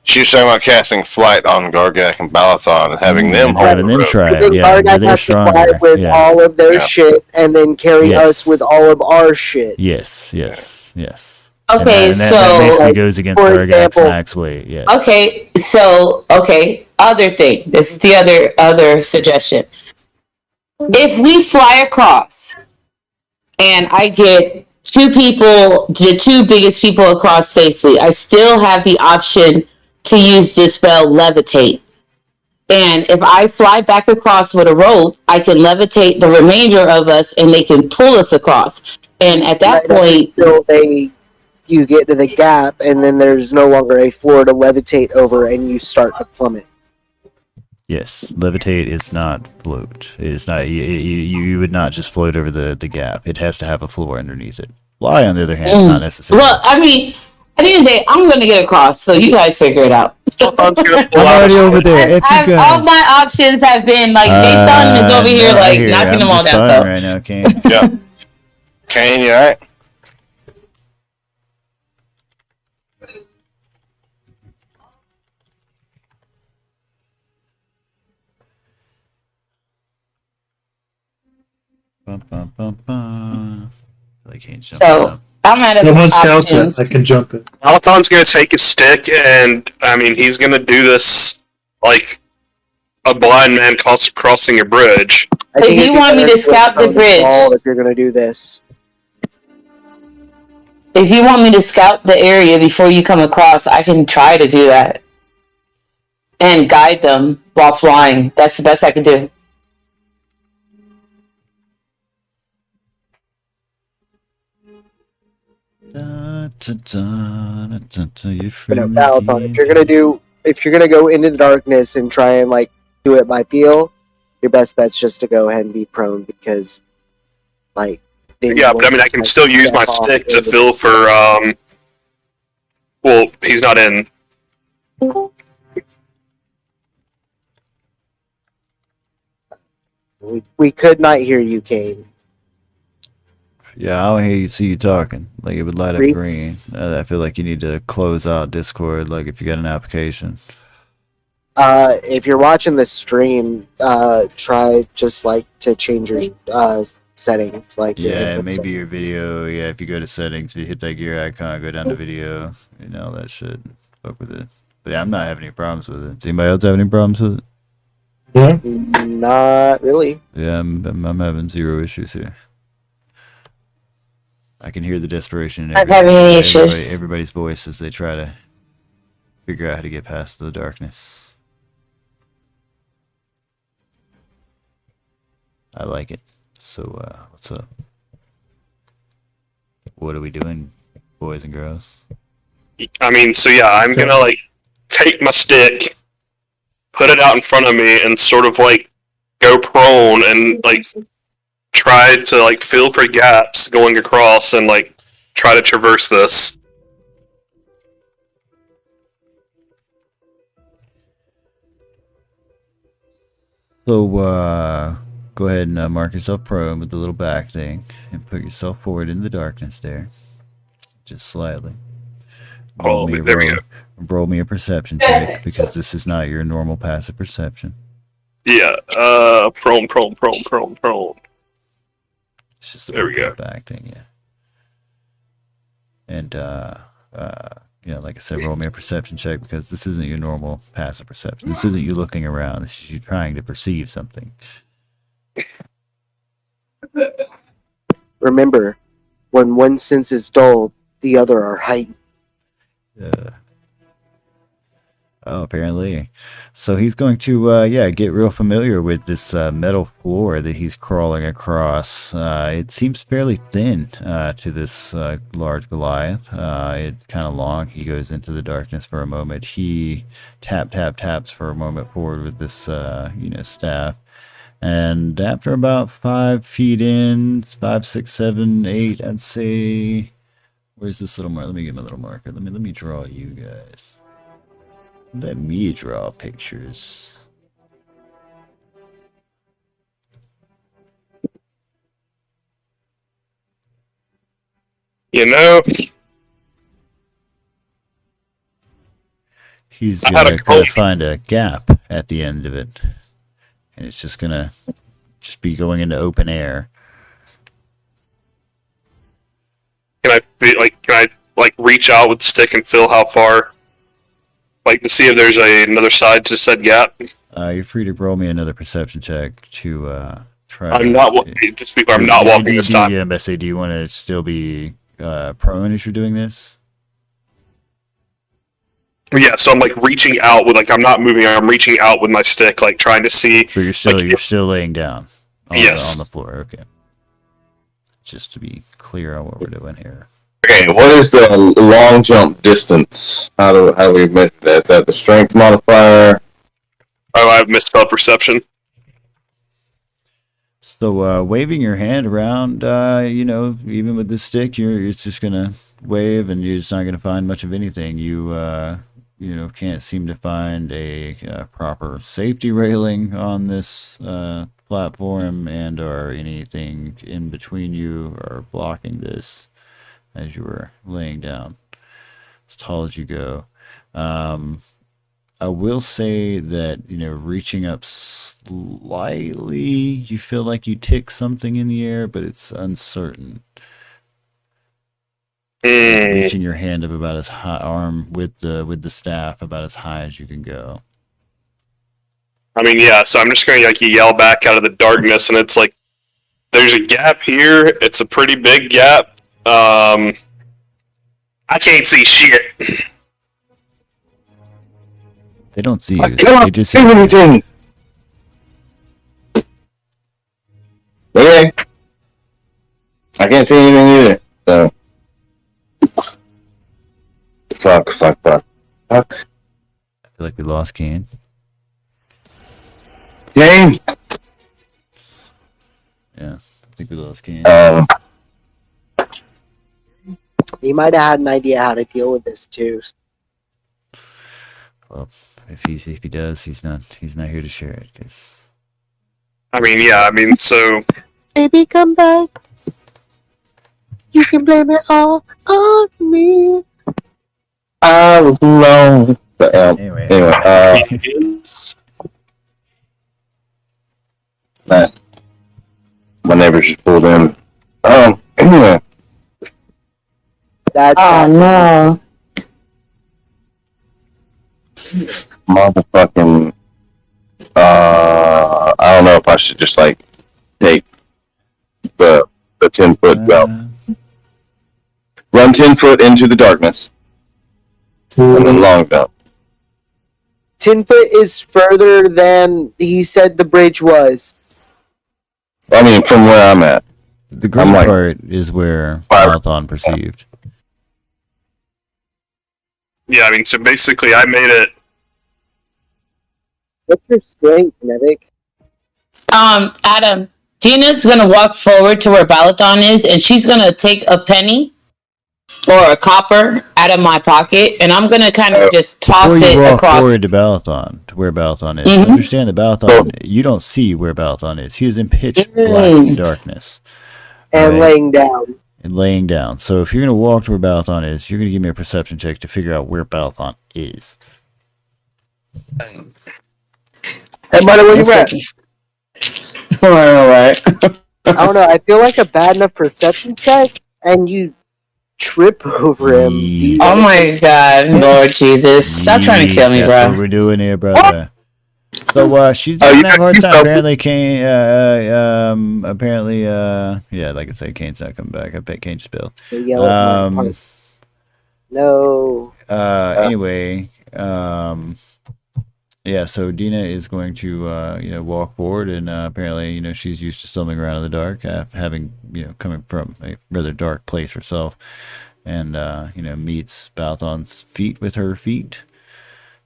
She was talking about casting flight on Gargak and Balathon and having them hold the rope.
Try it. Yeah, Gargak has to fly with all of their shit and then carry us with all of our shit.
Yes.
Okay,
and that basically goes against Gargak's max weight. Yes.
Okay, other thing. This is the other suggestion. If we fly across and I get 2 people, the 2 biggest people across safely, I still have the option to use this spell levitate. And if I fly back across with a rope, I can levitate the remainder of us and they can pull us across. And at that point,
until they you get to the gap, and then there's no longer a floor to levitate over, and you start to plummet.
Yes, levitate is not float. It is not. You would not just float over the gap. It has to have a floor underneath it. Fly, on the other hand, not necessary.
Well, I mean, at the end of the day, I'm going to get across, so you guys figure it out.
I'm already over there.
All my options have been like Jason is over here, like knocking them all down. So
right now, Kane.
Yeah. Kane, you alright?
Bum, bum, bum, bum. Like Kane's jumping
so
up.
I'm out
No one
of
scouts it.
options.
I can jump it.
Malathon's gonna take a stick, and I mean, he's gonna do this like a blind man crossing a bridge.
I think
If you want me to scout the bridge,
if you're going to do this.
if you want me to scout the area before you come across, I can try to do that and guide them while flying. That's the best I can do.
But no, Malathon, if you're gonna go into the darkness and try and like do it by feel, your best bet's just to go ahead and be prone because, like.
Yeah, but I mean, I can still use my stick to fill for. Well, he's not in.
We could not hear you, Kane.
Yeah, I don't hear you. See you talking. Like it would light up
Green?
green. I feel like you need to close out Discord. Like if you got an application.
If you're watching the stream, try just like to change your settings. Like
Yeah, maybe your video. Yeah, if you go to settings, you hit that gear icon, go down to video, all that shit. Fuck with it. But yeah, I'm not having any problems with it. Does anybody else have any problems with it?
Yeah.
Not really.
Yeah, I'm having zero issues here. I can hear the desperation in
I'm having any issues.
everybody's voice as they try to figure out how to get past the darkness. I like it. So, what's up? What are we doing, boys and girls?
I mean, so yeah, I'm gonna like take my stick, put it out in front of me, and sort of like go prone and like try to like feel for gaps going across and like try to traverse this.
So, go ahead and mark yourself prone with the little back thing and put yourself forward in the darkness there. Just slightly.
Oh, there we go.
Roll me a perception check because this is not your normal passive perception.
Yeah, prone.
It's just
There we go.
back thing, yeah. And like I said, roll me a perception check because this isn't your normal passive perception. This isn't you looking around. This is you trying to perceive something.
Remember, when one sense is dulled, the other are heightened.
Oh, apparently. So he's going to, get real familiar with this metal floor that he's crawling across. It seems fairly thin to this large Goliath. It's kind of long. He goes into the darkness for a moment. He taps for a moment forward with this, staff. And after about 5 feet in, 5, 6, 7, 8, I'd say... Where's this little marker? Let me get my little marker. Let me draw you guys. Let me draw pictures.
You know,
He's gonna find a gap at the end of it. And it's just gonna be going into open air.
can I reach out with the stick and feel how far? Like to see if there's another side to said gap.
You're free to roll me another perception check to try.
I'm not walking this time.
Yeah, Bessie, do you want to still be prone as you're doing this?
Yeah, so I'm like reaching out with I'm not moving. I'm reaching out with my stick, like trying to see.
So you're still laying down. On
Yes.
on the floor. Okay. Just to be clear on what we're doing here.
Okay, what is the long jump distance? How do we measure that? Is that the strength modifier?
Oh, I have misspelled perception.
So waving your hand around, you know, even with this stick, it's just gonna wave, and you're just not gonna find much of anything. You know, can't seem to find a proper safety railing on this platform, and or anything in between you or blocking this as you were laying down, as tall as you go. I will say that, you know, reaching up slightly, you feel like you tick something in the air, but it's uncertain. Like reaching your hand up about as high, arm with the staff about as high as you can go.
I mean, yeah. So I'm just gonna like yell back out of the darkness, and it's like, there's a gap here. It's a pretty big gap. I can't see shit.
They don't see you.
I cannot
They just
see anything. Okay. I can't see anything either. So. Fuck.
I feel like we lost Kane.
Game.
Yeah, I think we lost Kane.
He might have had an idea how to deal with this too.
Well, if he does, he's not here to share it. 'Cause
I mean, yeah. I mean, so
Baby, come back. You can blame it all on me.
I was alone. But,
anyway,
my neighbors just pulled in. Anyway.
Oh no.
Motherfucking. I don't know if I should just like take the 10-foot belt, run 10 foot into the darkness, and then long jump.
10 foot is further than he said the bridge was.
I mean, from where I'm at.
the green part is where Marathon perceived.
Yeah, I mean, so basically I made it.
What's your strength, Nevik?
Adam, Dina's gonna walk forward to where Balathon is, and she's gonna take a penny or a copper out of my pocket, and I'm gonna kind of just toss
Before you
it
walk
across.
forward to Balathon, to where Balathon is.
Mhm.
Understand that Balathon, you don't see where Balathon is. He is in pitch black darkness.
And laying down.
And laying down. So if you're going to walk to where Balathon is, you're going to give me a perception check to figure out where Balathon is.
Hey, buddy, where you at?
Alright.
I don't know. I feel like a bad enough perception check, and you trip over him.
Oh my God, Lord Jesus! Stop trying to kill me,
That's
bro.
what we're doing here, brother. So she's doing that hard time. Apparently, Kane. Apparently, yeah, like I said, Kane's not coming back. I bet Kane just bailed.
No.
Anyway, yeah. So Dina is going to, walk forward, and apparently, she's used to stumbling around in the dark, having, coming from a rather dark place herself, and meets Balathon's feet with her feet,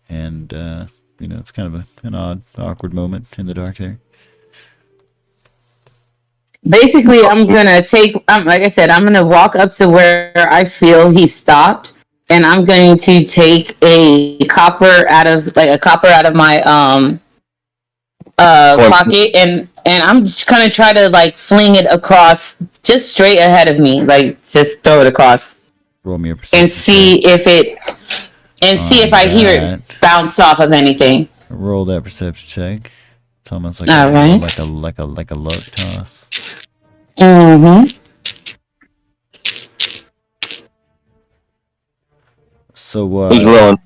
and it's kind of an odd, awkward moment in the dark there.
Basically, I'm gonna take, like I said, I'm gonna walk up to where I feel he stopped, and I'm going to take a copper out of my pocket, and I'm just gonna try to like fling it across, just straight ahead of me, like just throw it across.
Roll me a perception
and see if I hear it bounce off of anything.
Roll that perception check. It's almost like
right.
like a luck toss.
Mm-hmm.
So
who's rolling?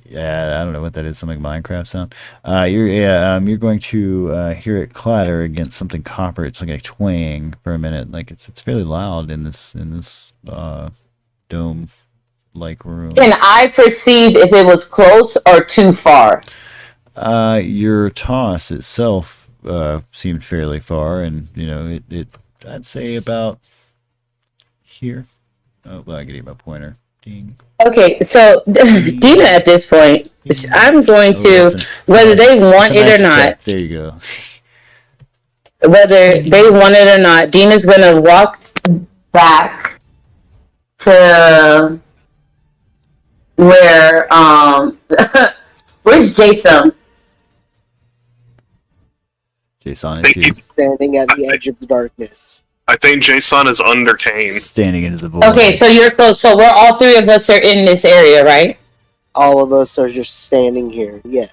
Yeah, I don't know what that is. Some like Minecraft sound. You're going to hear it clatter against something copper. It's like a twang for a minute. Like it's fairly loud in this dome like room.
And I perceived if it was close or too far.
Your toss itself seemed fairly far, and it I'd say about here. Oh, well, I can get my pointer. Ding.
Okay, so Dina, at this point, I'm going to, whether they want it or not,
there you go.
whether they want it or not, Dina's going to walk back to where, where's Jason?
Jason
Think
is
he's-
Standing at the edge of the darkness.
I think Jason is under Kane.
standing into the void.
Okay, so you're close. So we're all three of us are in this area, right?
All of us are just standing here. Yeah.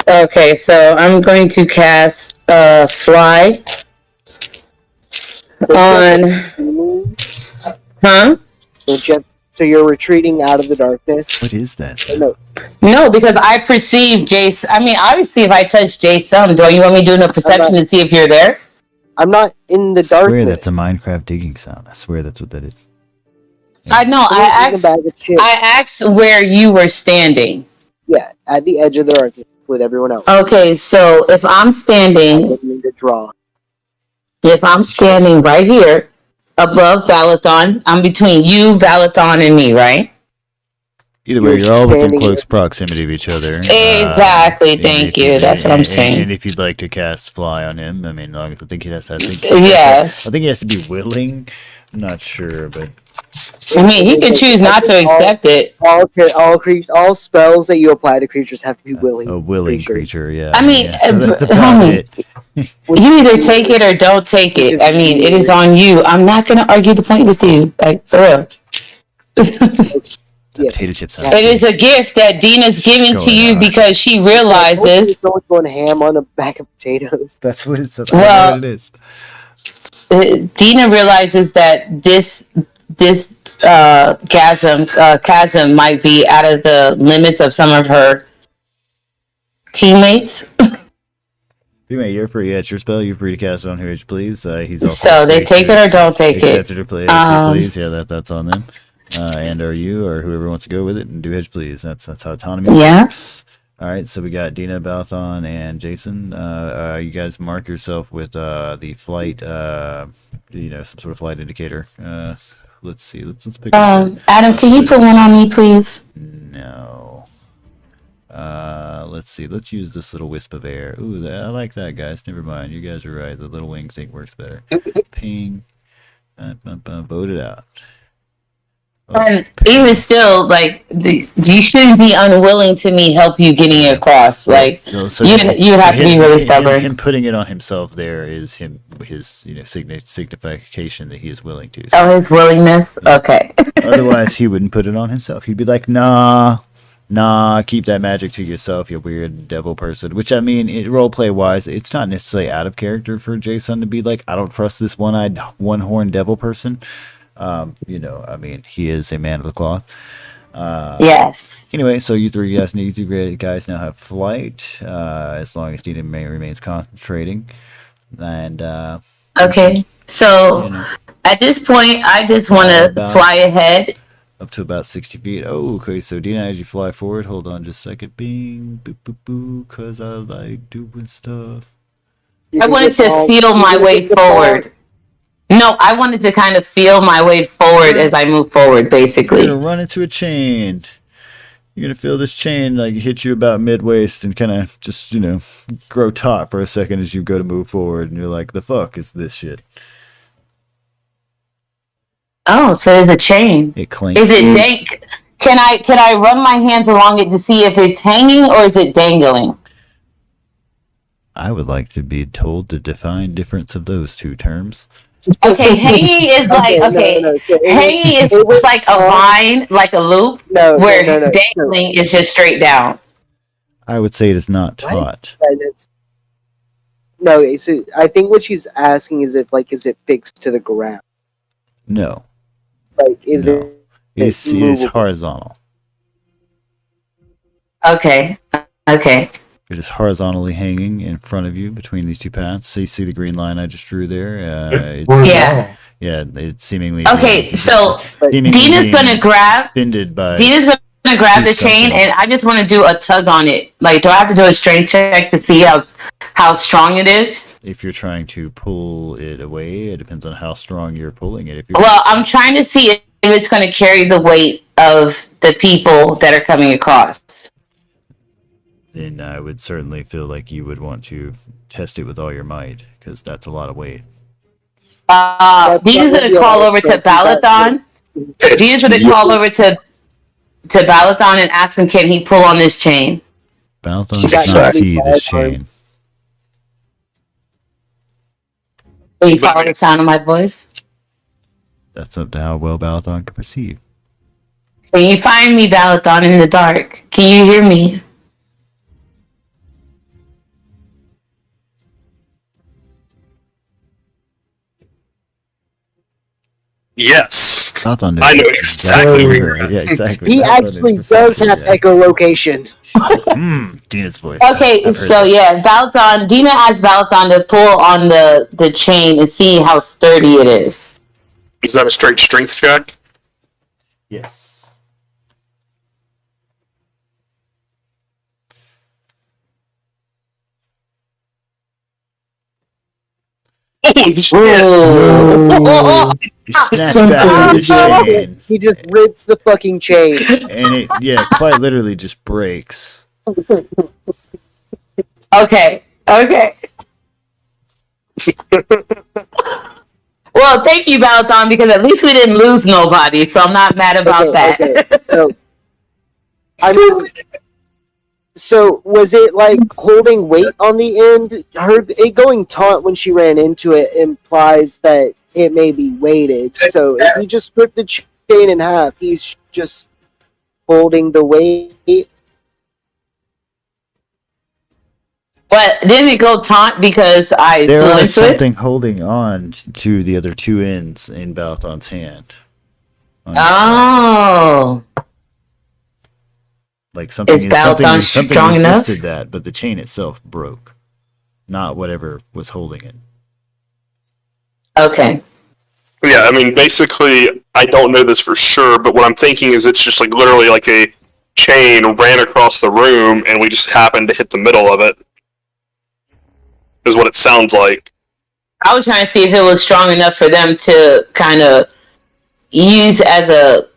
Okay, so I'm going to cast Fly on. Huh?
So you're retreating out of the darkness.
What is that?
No,
No, because I perceive Jason. I mean, obviously, if I touch Jason, do you want me doing a perception to see if you're there?
I'm not in the
I swear
darkness.
that's a Minecraft digging sound. I swear that's what that is.
I know.
Someone's in a bag of chips.
I asked where you were standing.
Yeah, at the edge of the darkness with everyone else.
Okay, so if I'm
I
standing,
didn't need to draw.
right here above Balathon, I'm between you, Balathon, and me, right?
Either way,
You're
you're all within
standing
close
there.
proximity of each other.
Exactly,
And
thank
if
you, that's what I'm saying.
And if you'd like to cast Fly on him, I mean, I think he has to.
Yes.
I think he has to be willing. I'm not sure, but
I mean, he could choose not to accept it.
All spells that you apply to creatures have to be willing.
a willing
creatures.
creature, yeah.
I mean,
yeah. So that's about
homie,
it.
You either take it or don't take it. I mean, it is on you. I'm not going to argue the point with you, like, for real.
Yes.
Potato chips.
It is a gift that Dina's giving to you because she realizes.
Someone's going ham on a bag of potatoes.
That's what it's.
Well,
what it is.
Dina realizes that this chasm might be out of the limits of some of her teammates.
You're free. It's your spell. You're free to cast it on who you please. He's also
So they
free
take
to
it or don't take it.
accept it or play it as they please. Yeah, that's on them. And or you or whoever wants to go with it and do hedge please. That's how autonomy
Yeah.
works. All right, so we got Dina, Balthon, and Jason. You guys mark yourself with the flight. Some sort of flight indicator. Let's see. Let's pick.
Adam, can you put one on me, please?
No. Let's see. Let's use this little wisp of air. Ooh, I like that, guys. Never mind. You guys are right. The little wing thing works better. Ping. Vote it out.
And even still, like, you shouldn't be unwilling to me help you getting it across. Like, you would have to be really stubborn.
Him putting it on himself there is his signification that he is willing to.
Oh, his willingness? Okay.
Otherwise, he wouldn't put it on himself. He'd be like, nah, keep that magic to yourself, you weird devil person. Which, I mean, roleplay wise, it's not necessarily out of character for Jason to be like, I don't trust this one-eyed, one-horned devil person. I mean, he is a man of the cloth.
Yes.
Anyway, so you three guys now have flight, as long as Dina remains concentrating. And,
okay. So, at this point, I just want to fly ahead.
Up to about 60 feet. Oh, okay, so Dina, as you fly forward, hold on just a second. Bing, boop, boop, boo, because I like doing stuff.
I wanted to feel my way forward. No, I wanted to kind of feel my way forward as I move forward, basically.
You're gonna run into a chain. You're gonna feel this chain like hit you about mid-waist and kind of just, grow taut for a second as you go to move forward, and you're like, the fuck is this shit?
Oh, so there's a chain.
It clinks.
Is it dank? Can I run my hands along it to see if it's hanging or is it dangling?
I would like to be told the defined difference of those two terms.
Okay, hanging is like hanging is like a vine, like a loop, where dangling is just straight down.
I would say it is not taut.
No, so I think what she's asking is is it fixed to the ground?
No.
It
is horizontal.
Okay.
It is horizontally hanging in front of you between these two paths. So you see the green line I just drew there?
Yeah.
Yeah, it's seemingly...
Okay, so Dina's going to grab... Dina's going to grab the chain, and I just want to do a tug on it. Like, do I have to do a strength check to see how strong it is?
If you're trying to pull it away, it depends on how strong you're pulling it.
Well, I'm trying to see it's going to carry the weight of the people that are coming across.
Then I would certainly feel like you would want to test it with all your might, because that's a lot of weight.
These are going to call over to Balathon. These are going to call over to Balathon and ask him, can he pull on this chain?
Balathon does not see this chain.
Will you follow the sound of my voice?
That's up to how well Balathon can perceive.
Can you find me, Balathon, in the dark? Can you hear me?
Yes.
Balathon knows
I know exactly where you're at.
Yeah, exactly.
He
Balathon
actually
knows
does
precisely,
have
yeah.
echolocation.
Dina's voice.
Okay,
I've heard
so
that.
yeah, Balathon, Dina asked Balathon to pull on the chain and see how sturdy it is.
Is that a straight strength check?
Yes.
Holy shit!
Whoa.
You snatch back the chain,
He just rips the fucking chain.
and it, quite literally just breaks.
Okay. Well, thank you, Balathon, because at least we didn't lose nobody, so I'm not mad about that.
Okay. So was it like holding weight on the end? It going taut when she ran into it implies that it may be weighted. So if you just rip the chain in half, he's just holding the weight.
But didn't it go taut because I
There
flew
was
into it?
something holding on to the other two ends in Balathon's hand.
Oh.
Like something,
Is Balathon
something
strong enough?
resisted that, but the chain itself broke, not whatever was holding it.
Okay.
Yeah, I mean, basically, I don't know this for sure, but what I'm thinking is it's just like literally like a chain ran across the room, and we just happened to hit the middle of it. Is what it sounds like.
I was trying to see if it was strong enough for them to kind of use as a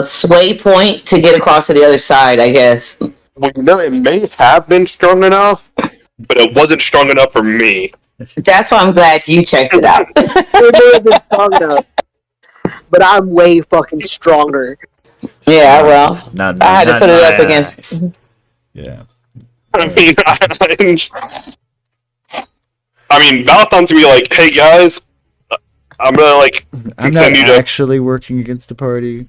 sway point to get across to the other side, I guess.
Well, you know, it may have been strong enough, but it wasn't strong enough for me.
That's why I'm glad you checked it out.
It may have been strong enough, but I'm way fucking stronger.
Yeah, well,
Not
I had to put it up
my
against.
eyes. Yeah.
I mean, Balathon's gonna be like, "Hey guys, I'm gonna like
I'm not
continue to.
actually working against the party.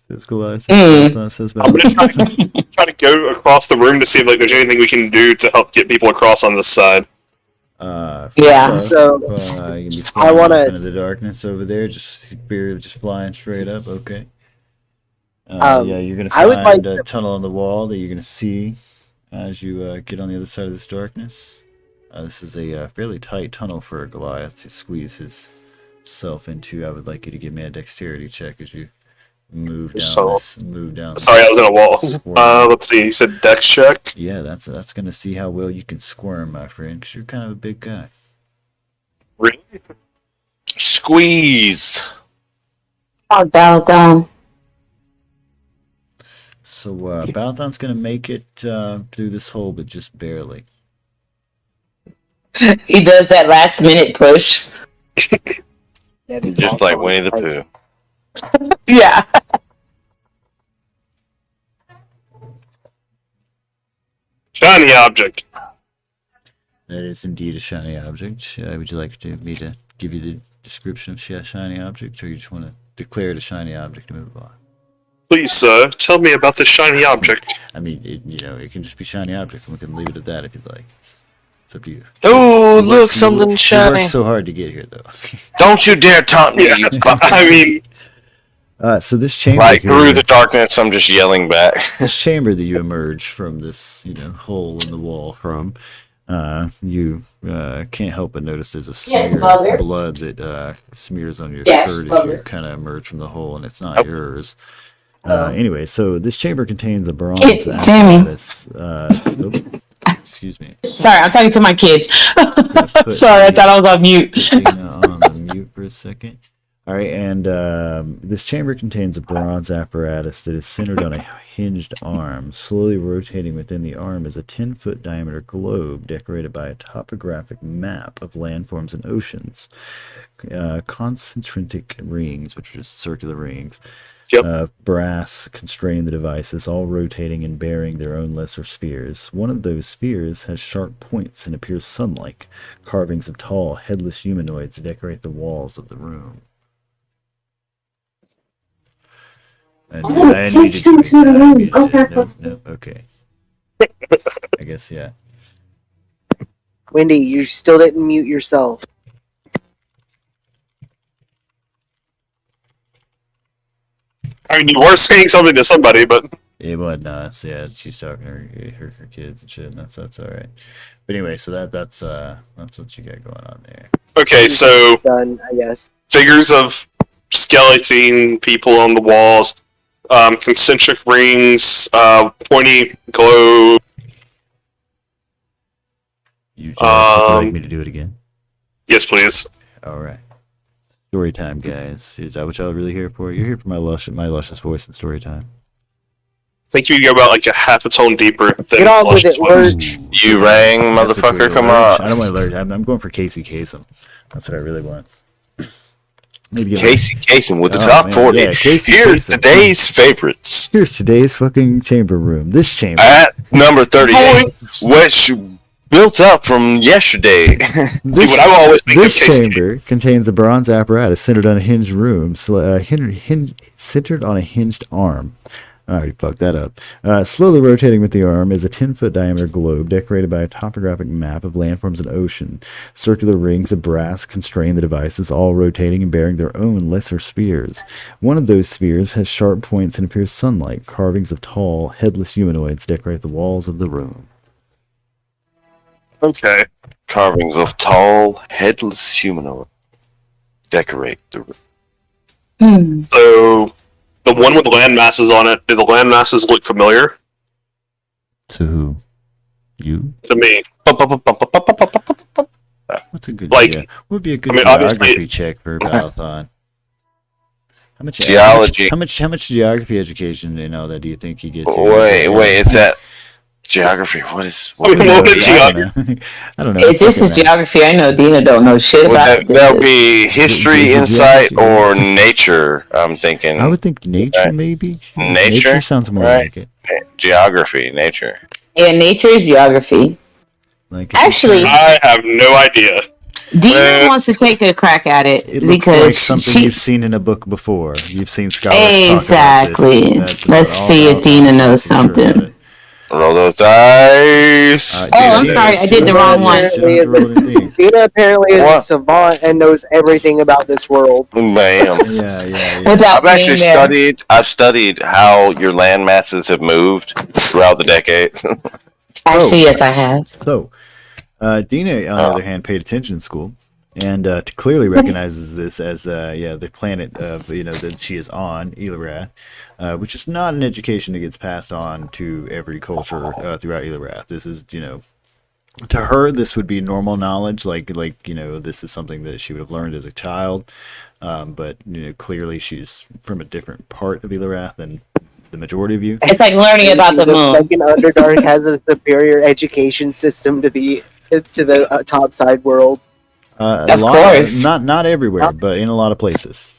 Says Goliath. Says
I'm gonna try to go across the room to see if like there's anything we can do to help get people across on this side."
Yeah.
So you can be
I want to.
into the darkness over there. Just flying straight up. Okay. Yeah, you're gonna
I would
find
like
a tunnel on the wall that you're gonna see as you get on the other side of this darkness. This is a fairly tight tunnel for Goliath to squeeze himself into. I would like you to give me a dexterity check as you move down
Sorry, I was in a wall. Let's see. You said dex check.
Yeah, that's gonna see how well you can squirm, my friend, because you're kind of a big guy.
Really?
Squeeze.
Oh, Balathon.
So Balathon's gonna make it through this hole, but just barely.
He does that last minute push.
Just like Winnie the Pooh.
Yeah.
Shiny object.
That is indeed a shiny object. Would you like me to give you the description of shiny object, or you just want to declare it a shiny object and move on?
Please, sir, tell me about this shiny object.
I mean, it can just be shiny object, and we can leave it at that if you'd like. It's up to you.
Oh, look, something
You
shiny.
worked so hard to get here, though.
Don't you dare taunt me,
Yeah,
you
I mean,
So this chamber,
Like,
here,
through the darkness, I'm just yelling back.
this chamber that you emerge from this, hole in the wall from, you can't help but notice there's a smear of blood that smears on your shirt as you kind of emerge from the hole, and it's not yours. Anyway, so this chamber contains a bronze apparatus. Excuse me.
Sorry, I'm talking to my kids. Sorry, I thought I was on mute.
On the mute for a second. All right, and this chamber contains a bronze apparatus that is centered on a hinged arm. Slowly rotating within the arm is a 10-foot diameter globe decorated by a topographic map of landforms and oceans. Concentric rings, which are just circular rings.
Yep.
Brass constrain the devices, all rotating and bearing their own lesser spheres. One of those spheres has sharp points and appears sun-like. Carvings of tall, headless humanoids decorate the walls of the room. And I need you to make that. No, okay. I guess, yeah.
Wendy, you still didn't mute yourself.
I mean, you were saying something to somebody, but
Yeah, but no, yeah, she's talking to her kids and shit, and that's all right. But anyway, so that's what you got going on there.
okay. So
Done, I guess.
figures of skeleton people on the walls, concentric rings, pointy globe.
Would you like me to do it again?
Yes, please.
All right. Story time, guys. Is that what y'all really here for? You're here for my luscious voice and story time.
I think you go about like a half a tone deeper than
Get on with
Flush's
it,
voice.
Lurch.
You rang,
That's what
motherfucker.
you
Come
want.
on.
I don't want to learn. I'm going for Casey Kasem. That's what I really want. Maybe get
Casey Kasem with the
Oh,
top
man.
40.
Yeah, Casey
Here's
Kasem.
today's favorites.
Here's today's fucking chamber room. This chamber.
At number 38, which built up from yesterday.
See, what I always think of
This
Casey.
chamber contains a bronze apparatus centered on a hinged room, centered on a hinged arm. I already fucked that up. Slowly rotating with the arm is a 10-foot diameter globe decorated by a topographic map of landforms and ocean. Circular rings of brass constrain the devices, all rotating and bearing their own lesser spheres. One of those spheres has sharp points and appears sun-like. Carvings of tall, headless humanoids decorate the walls of the room.
Okay.
Carvings of tall, headless humanoid decorate the room.
So the one with land masses on it, do the land masses look familiar
To who? You?
to me?
What's a good
Like,
what would be a good
I mean, obviously-
geography check for Balathon? How much
Geology.
How much geography education that do you think he gets?
Wait, it's that geography. What is
I mean, what is
I don't know. I don't know.
If this is geography, I know Dina don't know shit about it.
that would be history,
Is it
insight,
geography?
or nature. I'm thinking
I would think nature, maybe.
Nature?
sounds more
Right.
like it.
geography, nature.
Yeah, nature is geography.
Like
Actually,
I have no idea.
Dina wants to take a crack at it,
it looks
because
like something
she
you've seen in a book before. You've seen scholars talk
exactly.
about this. That's
Let's
all
see if
about
Dina
it.
knows
I'm sure about
something.
it.
Roll those dice.
Oh, I'm
Dina,
sorry, I did the wrong one.
You don't have to roll anything.
Dina apparently is a
What?
savant and knows everything about this world.
Bam.
Yeah.
Without
I've actually
being there.
studied how your land masses have moved throughout the decades.
Actually, yes, I have.
So, Dina, on the other hand, paid attention in school and clearly recognizes this as the planet that she is on, Elorath, which is not an education that gets passed on to every culture throughout Elorath. This is, to her, this would be normal knowledge, like this is something that she would have learned as a child, but clearly she's from a different part of Elorath than the majority of you.
It's like learning about the moon.
Fucking Underdark has a superior education system to the topside world.
Of course.
Not everywhere, but in a lot of places.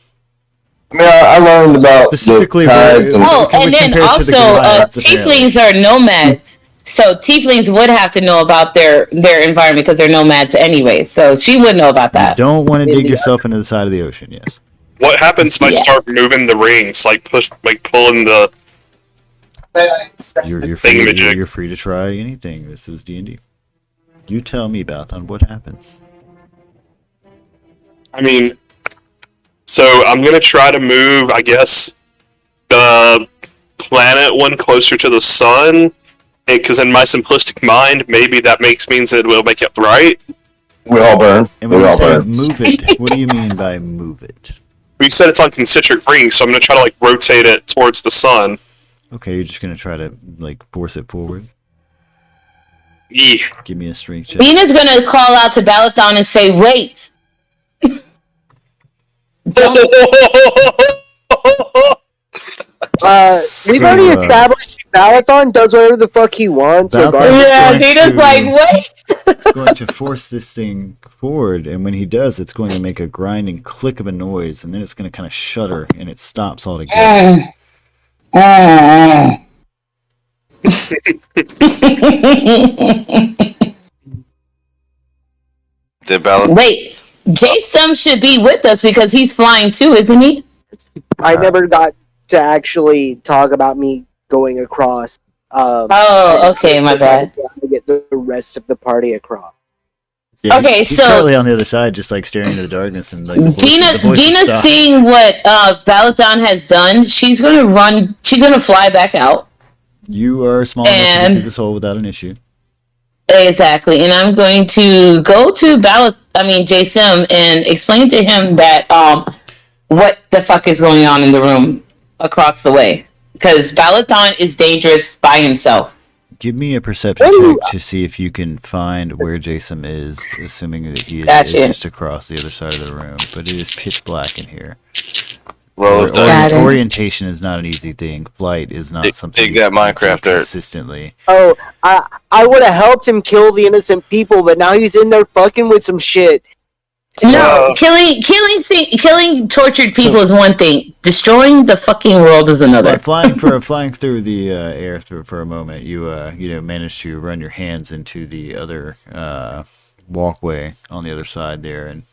Yeah, I learned about
Specifically,
the tides and
Oh,
Can we
and then
compare it to the
also,
Goliaths, apparently?
tieflings are nomads. So tieflings would have to know about their environment because they're nomads anyway. So she would know about
You
that.
don't want to dig yourself into the side of the ocean, yes.
What happens if I
Yeah.
start moving the rings, like pulling the?
You're free,
Thingamajig.
you're free to try anything. This is D&D. You tell me, Balthon, what happens?
I mean, so I'm gonna try to move, I guess, the planet one closer to the sun, because in my simplistic mind, maybe that means that it will make it right.
we all burn.
And
We
when you
all
say
burn.
move it, what do you mean by move it?
We said it's on concentric rings, so I'm gonna try to rotate it towards the sun.
Okay, you're just going to try to, force it forward?
Yeah.
Give me a strength check.
Dina's gonna call out to Balathon and say, "Wait."
We've already established Balathon does whatever the fuck he wants.
Yeah, Dina's like, wait.
Going to force this thing forward, and when he does, it's going to make a grinding click of a noise, and then it's going to kind of shudder, and it stops altogether.
Wait, Jason should be with us because he's flying too, isn't he?
I never got to actually talk about me going across.
Okay, my bad.
To get the rest of the party across.
Yeah,
okay,
he's
so
currently on the other side, just like staring into the darkness, and like
Dina's seeing what Balathon has done. She's gonna run. She's gonna fly back out.
You are small enough to get through this hole without an issue.
Exactly, and I'm going to go to Jason, and explain to him that what the fuck is going on in the room across the way, because Balathon is dangerous by himself.
Give me a perception check to see if you can find where Jason is, assuming that he is just across the other side of the room. But it is pitch black in here. Orientation is not an easy thing. Flight is not something.
Dig that Minecraft dirt
consistently.
Oh, I would have helped him kill the innocent people, but now he's in there fucking with some shit.
No, killing tortured people is one thing. Destroying the fucking world is another.
Flying through the air for a moment, you manage to run your hands into the other walkway on the other side there, and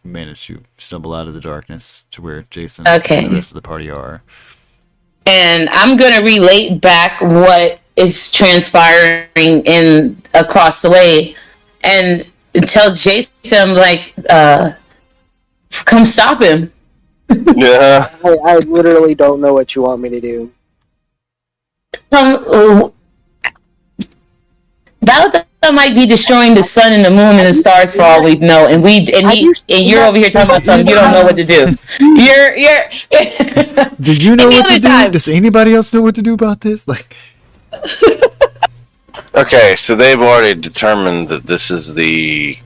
manage to stumble out of the darkness to where Jason and the rest of the party are.
And I'm gonna relate back what is transpiring in across the way, and tell Jason, like, come stop him.
Yeah.
I literally don't know what you want me to do.
Balathon might be destroying the sun and the moon and the stars for all we know, and you're over here talking about something you don't know what to do. You're.
Do you know what to do? Does anybody else know what to do about this? Like.
Okay, so they've already determined that this is the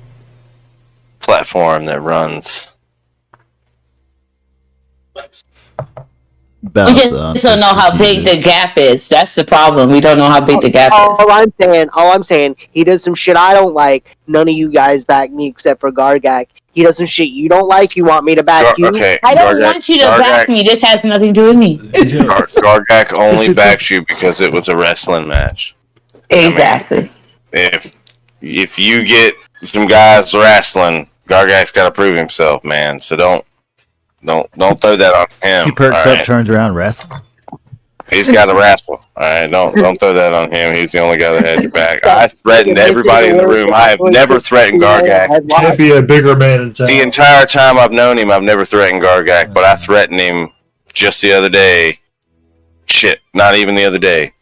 platform that runs.
We just don't know how big the gap is. That's the problem. We don't know how big the gap is.
All I'm saying, he does some shit I don't like. None of you guys back me except for Gargak. He does some shit you don't like. You want me to back you?
Okay,
I don't want you to back me. This has nothing to do with me.
Gargak only backs you because it was a wrestling match.
Exactly.
I mean, if you get some guys wrestling, Gargak's got to prove himself, man. So don't throw that on him.
He perks up, turns around, wrestles.
He's got to wrestle. All right, don't throw that on him. He's the only guy that has your back. I threatened everybody in the room. I have never threatened Gargak.
Can't be a bigger man in town.
The entire time I've known him, I've never threatened Gargak, but I threatened him just the other day. Shit, not even the other day.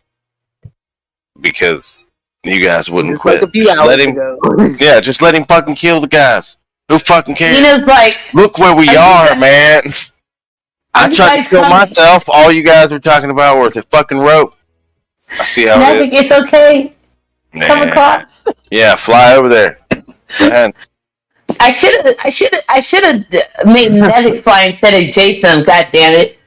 Because you guys wouldn't quit. Just let him fucking kill the guys. Who fucking cares?
Like,
look where we are, man. I tried to kill myself. All you guys were talking about was a fucking rope. I see how it is.
It's okay. Come across.
Yeah, fly over there. Go ahead.
I should have made Nevik fly instead of Jason. God damn it.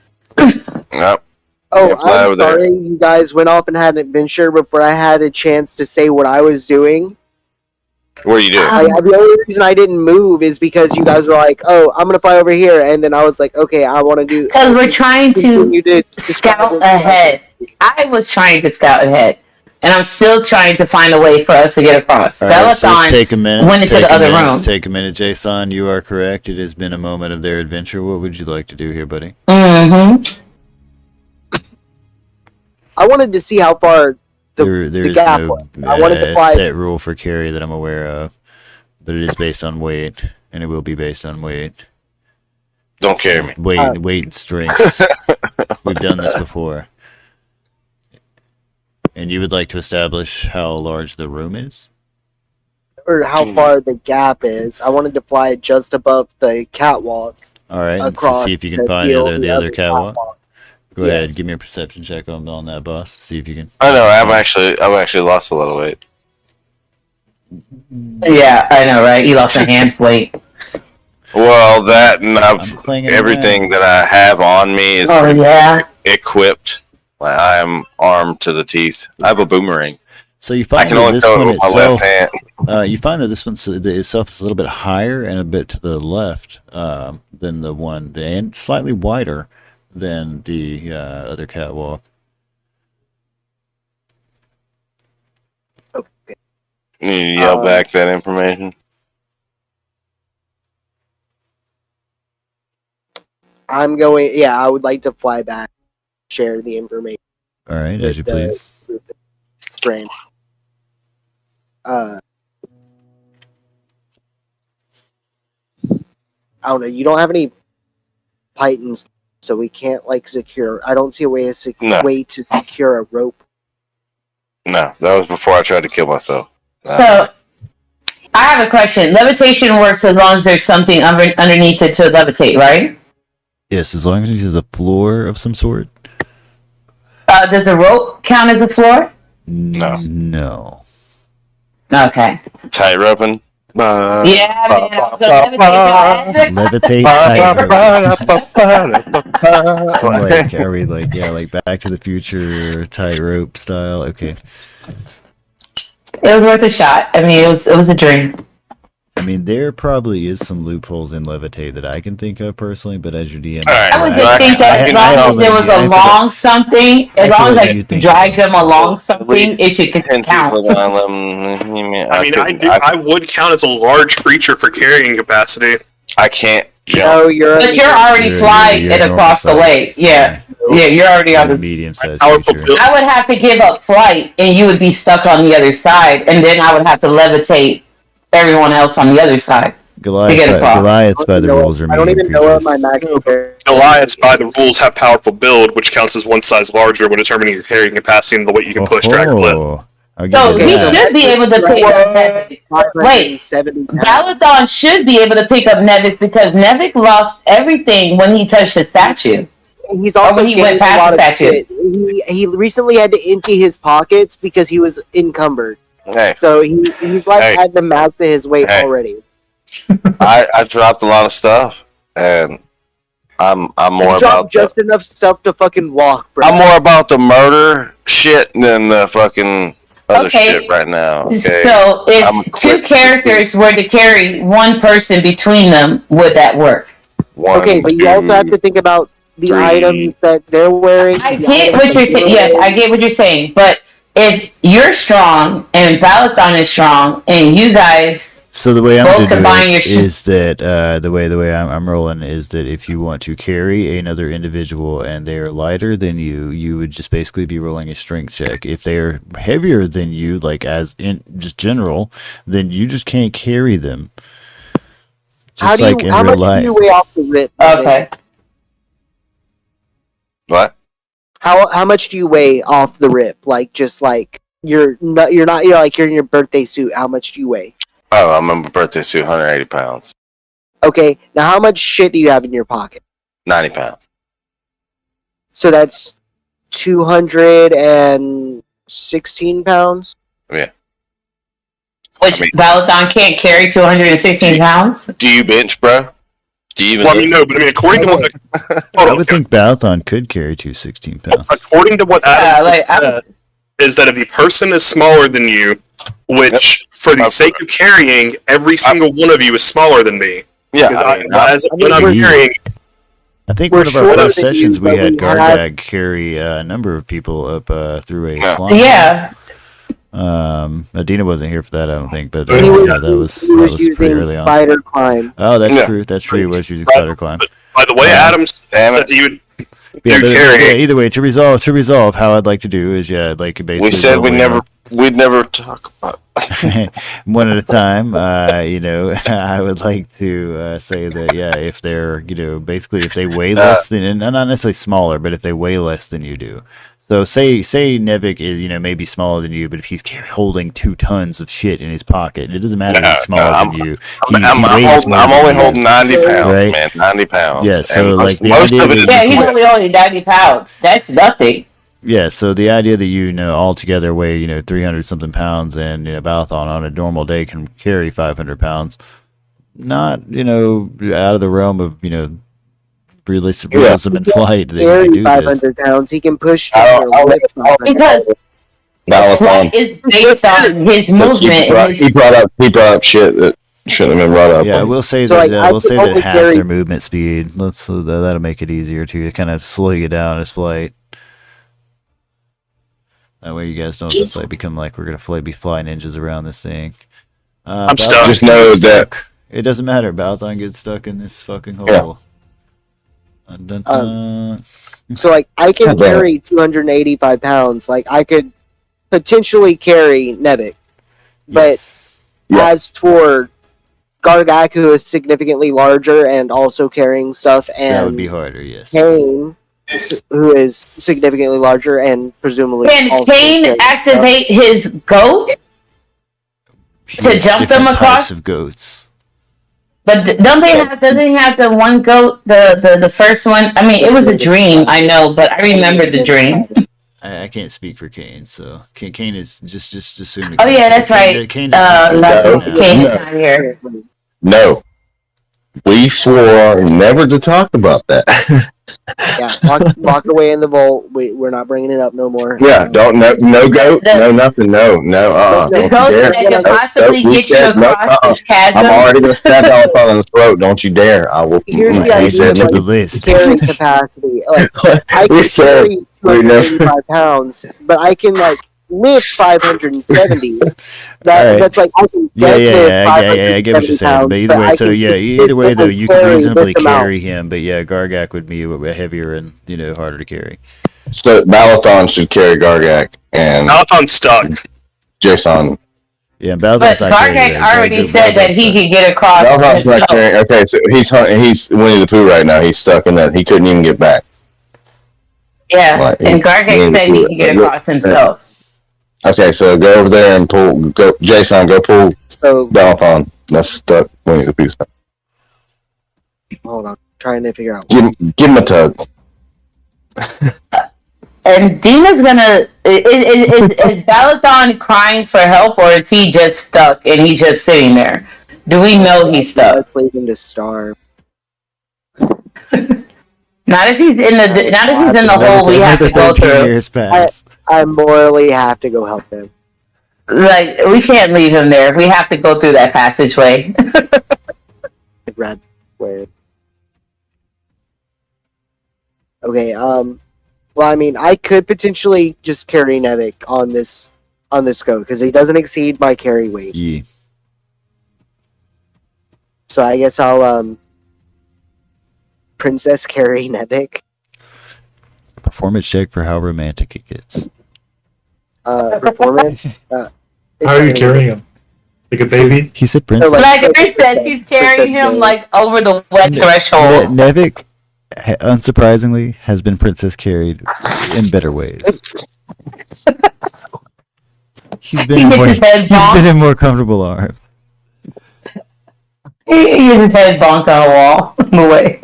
Yep.
Oh, I'm sorry. You guys went off and had an adventure before I had a chance to say what I was doing.
What are you doing?
The only reason I didn't move is because you guys were like, "Oh, I'm gonna fly over here," and then I was like, "Okay, I want to do."
Because we're trying to scout ahead. I was trying to scout ahead, and I'm still trying to find a way for us to get across. Balathon went into the other room.
Take a minute, Jason. You are correct. It has been a moment of their adventure. What would you like to do here, buddy?
Mm-hmm.
I wanted to see how far
there is
gap
no
was. I wanted to fly.
set rule for carry that I'm aware of, but it is based on weight, and it will be based on weight.
Don't carry me.
Weight and strength. We've done this before. And you would like to establish how large the room is?
Or how far the gap is. I wanted to fly just above the catwalk.
Alright, so see if you can find the other catwalk. Go ahead, give me a perception check on that, boss. See if you can.
I know. I've actually lost a lot of weight.
Yeah, I know, right? You lost a hand's weight.
Well, that and
I'm clinging
everything that I have on me is equipped. Like, I am armed to the teeth. I have a boomerang.
So you
I
find
can
that
only
this
throw
one
it with my left
itself,
hand.
you find that this one itself is a little bit higher and a bit to the left than the one, and slightly wider than the other catwalk.
Okay.
You need to yell back that information.
I'm going. Yeah, I would like to fly back, share the information.
All right, as you please.
With the strange. I don't know. You don't have any pythons, so we can't like secure. I don't see a way to way to secure a rope.
No, that was before I tried to kill myself.
So, I have a question. Levitation works as long as there's something underneath it to levitate, right?
Yes, as long as there's a floor of some sort.
Does a rope count as a floor?
No.
Okay.
Tight roping.
Yeah, man. I was gonna
levitate tightrope. Are we like Back to the Future tightrope style? Okay.
It was worth a shot. I mean, it was a dream.
I mean, there probably is some loopholes in levitate that I can think of personally, but as your DM,
I would just think that as long as there was along something, as long as I dragged them along something, it should count.
I would count as a large creature for carrying capacity.
I can't jump.
No,
but you're already flying it across the way. Yeah, you're already on the
medium size.
I would have to give up flight, and you would be stuck on the other side, and then I would have to levitate everyone else on the other side.
Goliaths by the rules are
I don't even know what my max is.
Goliaths by the rules have powerful build, which counts as one size larger when determining your carrying capacity and the weight you can push, drag, and lift.
So he should be able to pick up Nevik. Wait, Balathon should be able to pick up Nevik because Nevik lost everything when he touched the statue.
He's also
he went past the statue.
He recently had to empty his pockets because he was encumbered.
Hey.
So he's had them out to his weight already.
I dropped a lot of stuff, and I'm more about
just enough stuff to fucking walk, bro.
I'm more about the murder shit than the fucking other shit right now. Okay?
So if two characters were to carry one person between them, would that work?
Okay, but you also have to think about the items that they're wearing.
I get what you're saying. Yes, I get what you're saying, but if you're strong and Balathon is strong and you guys
so the way I'm going to do it is that the way I'm rolling is that if you want to carry another individual and they are lighter than you would just basically be rolling a strength check. If they are heavier than you, like as in just general, then you just can't carry them. Just
how much do you weigh off the rip?
Okay.
What?
How much do you weigh off the rip? Like just like you're in your birthday suit. How much do you weigh?
Oh, I'm in my birthday suit, 180 pounds.
Okay, now how much shit do you have in your pocket?
90 pounds.
So that's 216 pounds?
Yeah.
Which Balathon can't carry 216 pounds?
Do you bench, bro? Do you even
no, but according to what...
I would think Balathon could carry 216 pounds.
According to what Adam said, is that if the person is smaller than you, which, for the sake of carrying, every single one of you is smaller than me.
Yeah,
when I'm carrying...
I think one of our first sessions we had Gardag carry a number of people up through a slime.
Yeah.
Adina wasn't here for that, I don't think, but
he was
using
pretty early on. Spider climb.
Oh, that's true. That's true. He was using spider climb.
By the way, Adam said you would...
either way, to resolve, how I'd like to do is basically.
We said we'd never talk about
one at a time. I would like to say that if they're basically if they weigh less than, not necessarily smaller, but if they weigh less than you do. So say Nevik is maybe smaller than you, but if he's holding 2 tons of shit in his pocket, it doesn't matter if he's smaller than you.
I'm only holding 90 pounds, right? Man, 90 pounds.
Yeah, so
most of it.
Yeah, he's only 90 pounds. That's nothing.
Yeah, so the idea that all together weigh 300 something pounds, and Balathon on a normal day can carry 500 pounds. not out of the realm of realism in flight. That you
Carry
can do this.
500 pounds. He can push.
Because flight is based on his movement. and
He brought up shit that shouldn't have been brought up.
Yeah, we'll say
So,
that.
like, I
We'll say
can
that
only
it halves
carry-
their movement speed. That'll make it easier to kind of slow you down as flight. That way, you guys don't just become like we're gonna be flying ninjas around this thing.
I'm
Balthon
stuck.
Just
gets
know that-
stuck. It doesn't matter. Balthon gets stuck in this fucking hole.
Yeah.
Dun, dun, dun.
So like I can
God damn it.
carry 285 pounds. Like I could potentially carry Nevik. But
Yes.
Yeah.
as for Gargak, who is significantly larger and also carrying stuff,
That would be
and
harder. Yes.
Kane, who is significantly larger and presumably
Can
also
Kane
carrying stuff.
activate his goat? To
There's
jump them
different
across?
types of goats.
But don't they have? Doesn't he have the one goat? The first one. I mean, it was a dream. I know, but I remember the dream.
I can't speak for Kane, so Kane is just assume.
Oh yeah, that's right.
Kane
Kane
No.
is not here.
No. We swore never to talk about that.
Yeah, lock away in the vault. We're not bringing it up no more.
Yeah, don't no goat, no nothing, no.
The
Don't
goat
you dare.
that could possibly
We
get you
said no,
across this
I'm
chasm.
already gonna stab Alphon in the throat. Don't you dare! I will.
Here's the
he
idea
said
to
of
the
like,
list.
carrying capacity. Like I
we
can
said
carry
we never.
285 pounds, but I can like lift 570.
Alright.
That's like I can
Yeah,
deadlift
I get what you're
570
saying. But either
pounds,
way,
I
so
can
yeah, either way though, you can
consistently
reasonably
lift them out.
carry him. But yeah, Gargak would be heavier and harder to carry.
So Balathon should carry Gargak and
Marathon's stuck.
Jason.
Yeah,
But
Balthazar's not carrying
Gargak
it.
already said that he could get across.
Balathon's not
himself.
carrying. Okay, so he's Winnie the Pooh right now. He's stuck in that. He couldn't even get back.
Yeah,
Right.
and Gargak said he could get across himself.
Okay, so go over there and pull. Go, Jason. Go pull
So
Balathon. That's stuck. Winnie the Pooh stuck.
hold on, trying to figure out.
Give him a tug.
And Dina's gonna is Balathon crying for help, or is he just stuck and he's just sitting there? Do we know he's stuck?
Let's leave him to starve.
Not if he's in the hole we have to go
13
through.
years pass.
I morally have to go help him.
Like we can't leave him there. We have to go through that passageway.
I'd rather where. Okay. Well, I mean, I could potentially just carry Nevik on this go because he doesn't exceed my carry weight.
Yeah.
So I guess I'll princess carry Nevik.
Performance check for how romantic it gets.
Performance.
How are you carrying him? Like a baby?
He said princess.
Like I said, he's carrying him like over the wet threshold.
Nevik, unsurprisingly, has been princess carried in better ways. He's been in more comfortable arms.
He gets his head bonked on a wall in the way.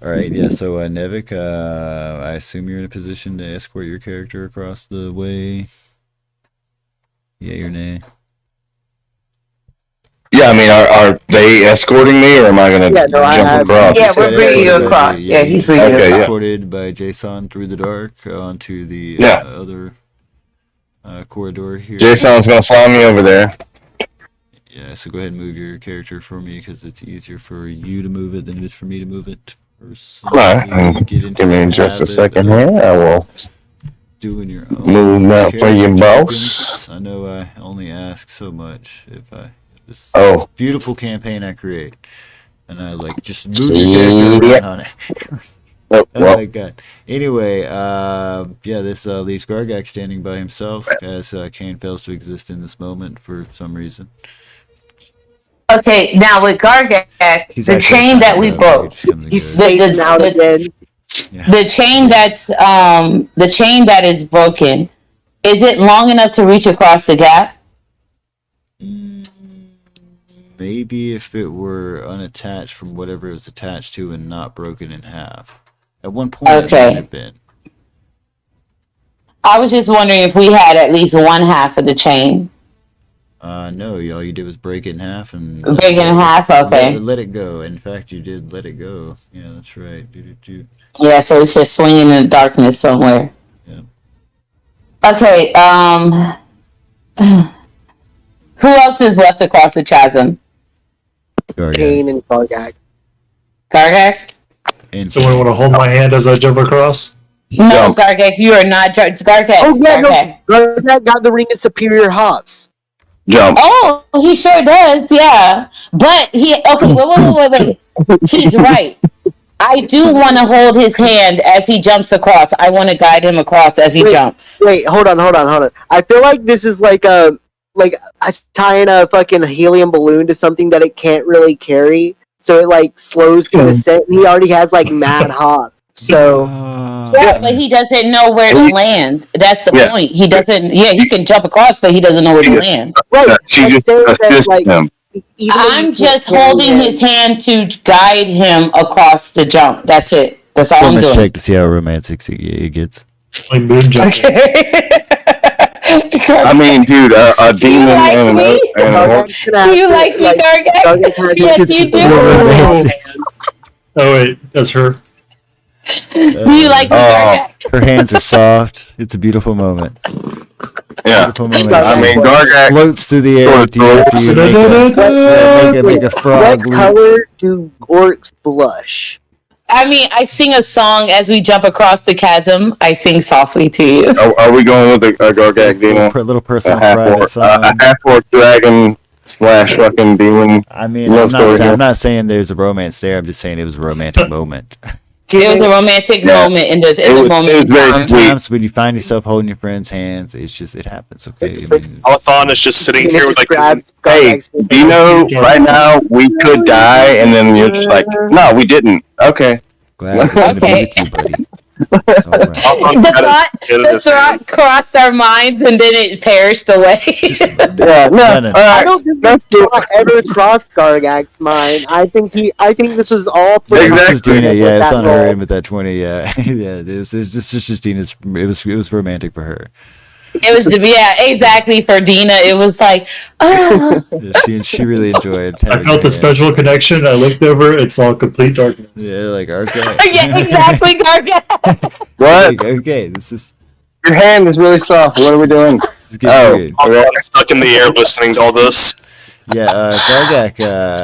All right, yeah. So Nevik, I assume you're in a position to escort your character across the way. Yeah, or nay?
Yeah, I mean, are they escorting me, or am I gonna
Yeah, no, I
jump
have-
across?
Yeah, we're bringing you across. Yeah, he's bringing you
Okay,
across.
yeah.
Escorted by Jason through the dark onto the
Yeah.
other corridor here.
Jason's gonna fly me over there.
Yeah, so go ahead and move your character for me because it's easier for you to move it than it is for me to move it.
Right, and
Get into
give me
the
just a
habit
second
of
here. I will
doing your own
move that for you,
character
boss.
tokens. I know I only ask so much if this
Oh,
beautiful campaign I create, and I like just move your character around on it.
oh
Oh
well.
my god. Anyway, this leaves Gargak standing by himself as Kane fails to exist in this moment for some reason.
Okay, now with Gargak,
He's
the
actually
chain that we
kind of
broke,
just comes and
He's
goes.
spacing out again.
Yeah.
the chain that is broken, is it long enough to reach across the gap?
Maybe if it were unattached from whatever it was attached to and not broken in half. At one point, it
Okay.
might have been.
I was just wondering if we had at least one half of the chain.
No, all you did was break it in half and
Break it in half. Okay.
let it go. In fact, you did let it go. Yeah, that's right.
Yeah. So it's just swinging in the darkness somewhere.
Yeah.
Okay. Who else is left across the chasm?
Kane and Gargak.
Gargak?
And
Someone want to hold my hand as I jump across?
No,
Jump.
Gargak, you are not. Gargak.
Oh yeah,
Gargak.
no, Gargak got the Ring of Superior Hops.
Jump.
Oh, he sure does. Yeah, but he. Okay, wait. He's right. I do want to hold his hand as he jumps across. I want to guide him across as he jumps.
Wait, hold on. I feel like this is like tying a fucking helium balloon to something that it can't really carry, so it like slows the descent. He already has like mad hops, so
Yeah, but he doesn't know where to land. That's the point. He doesn't. Yeah, he can jump across, but he doesn't know where to land.
right.
She just assisted him.
I'm just holding his hand to guide him across the jump. That's it. That's all I'm
let's
doing.
check to see how romantic it gets.
Like moon jumping.
I mean, dude, a demon
like
and
me?
an orc.
Do you like me, Gargak? Yes, you do.
Oh wait, that's her.
Do you like me, Gargak?
Her hands are soft. It's a beautiful moment.
Yeah.
Beautiful moment.
I mean, Gargak.
Floats through the air with you after you make a frog
What
leap.
color do orcs blush?
I mean, I sing a song as we jump across the chasm. I sing softly to you.
Are we going with a Gargak demon?
Little
A
personal
half
private
orc,
song.
a half orc dragon / fucking demon.
I mean,
love story here.
I'm not saying there's a romance there. I'm just saying it was a romantic moment.
It was a romantic moment in the moment.
It was very sweet.
Sometimes when you find yourself holding your friend's hands, it happens. Okay. I mean,
Alathon is just sitting here with like,
Hey, do you know right now we could die, and then you're just like, no, we didn't. Okay.
glad to be with you, buddy. It's all right.
The thought crossed our minds and then it perished away.
Yeah, no.
I don't think this thought ever crossed Gargak's mind. I think this was all
This
Exactly.
is Dina, yeah, it's
that
on her
role.
end with that 20, yeah. Yeah, it was just Dina's, it was romantic for her.
It was, yeah, exactly. For Dina, it was like, oh.
Yeah, she really enjoyed
I
having
felt
her
the special connection. I looked over. It's all complete darkness.
Yeah, like, okay.
Yeah, exactly, Gargak.
What?
Like, okay, this is
Your hand is really soft. What are we doing?
getting weird.
Okay.
I'm stuck in the air listening to all this.
Yeah, Gargak,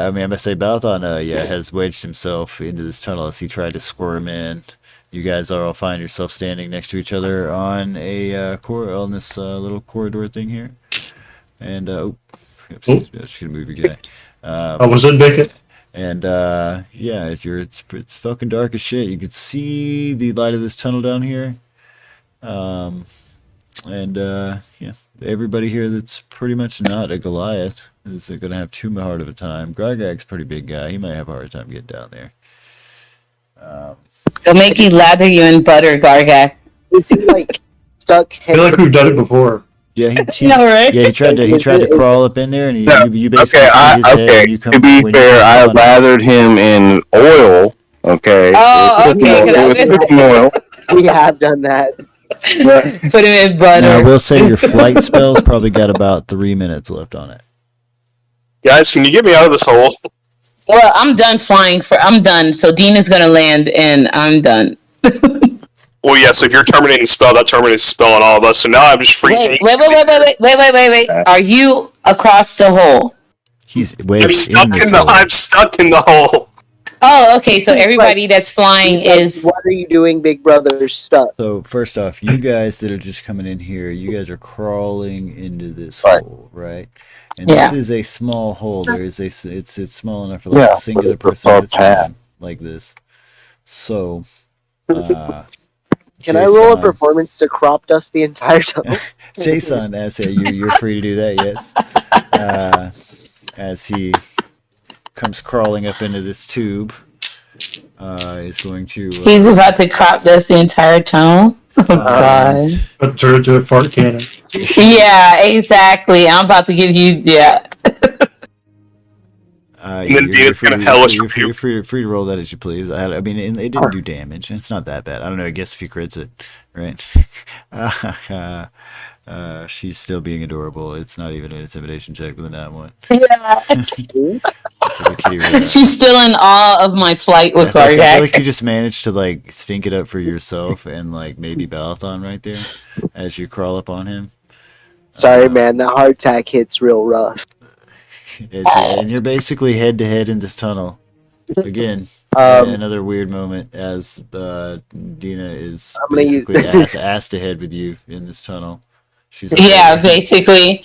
I mean, I must say, Balathon, has wedged himself into this tunnel as he tried to squirm in. You guys all find yourself standing next to each other on a on this little corridor thing here. And, excuse me, I was just gonna move your guy.
I wasn't making.
And, yeah, it's fucking dark as shit. You can see the light of this tunnel down here. Yeah, everybody here that's pretty much not a Goliath is going to have too hard of a time. Gargak's a pretty big guy. He might have a hard time getting down there.
They'll make you lather you in butter, Gargak.
Is he like stuck?
I feel like we've done it before.
Yeah, he
No, right?
yeah, he tried to crawl up in there, and
No,
you basically
Okay,
see his head. And you come,
to be
when you
fair, I
come on-
lathered him in oil. Okay.
Oh, okay,
It was cooking oil.
We have done that.
Put him in butter.
Now, I will say your flight spell's probably got about 3 minutes left on it.
Guys, can you get me out of this hole?
Well, I'm done flying. I'm done. So Dina's gonna land, and I'm done.
Well, yeah, so if you're terminating the spell, that terminates the spell on all of us, so now I'm just free.
Wait. Are you across the hole?
He's
I'm stuck in the hole.
Oh, okay. So everybody that's flying is.
What are you doing, Big Brother? Stuck.
So first off, you guys that are just coming in here, you guys are crawling into this
Right.
hole, right? And
Yeah.
this is a small hole. It's small enough for like
Yeah.
a singular
It's a
person at a
pad.
time, like this. So,
Can I roll a
Jason-
performance to crop dust the entire time?
Jason, you're free to do that, yes. As he comes crawling up into this tube, is going to.
He's about to crop dust the entire tunnel. Oh God.
Turn into a fart cannon.
Yeah, exactly. I'm about to give you. Yeah.
And then Dina's gonna hellish you.
You're free to roll that as you please. I mean, it didn't do damage. It's not that bad. I don't know. I guess if you crits it, right? She's still being adorable. It's not even an intimidation check with that one.
Yeah.
It's like a kitty rat.
She's still in awe of my flight with
I feel like
Gargak.
you just managed to like stink it up for yourself and like maybe Balathon right there as you crawl up on him.
Sorry, man. The heart attack hits real rough.
And you're basically head to head in this tunnel. Again, another weird moment as Dina is
I'm gonna use-
basically ass to head with you in this tunnel. She's
Yeah, basically.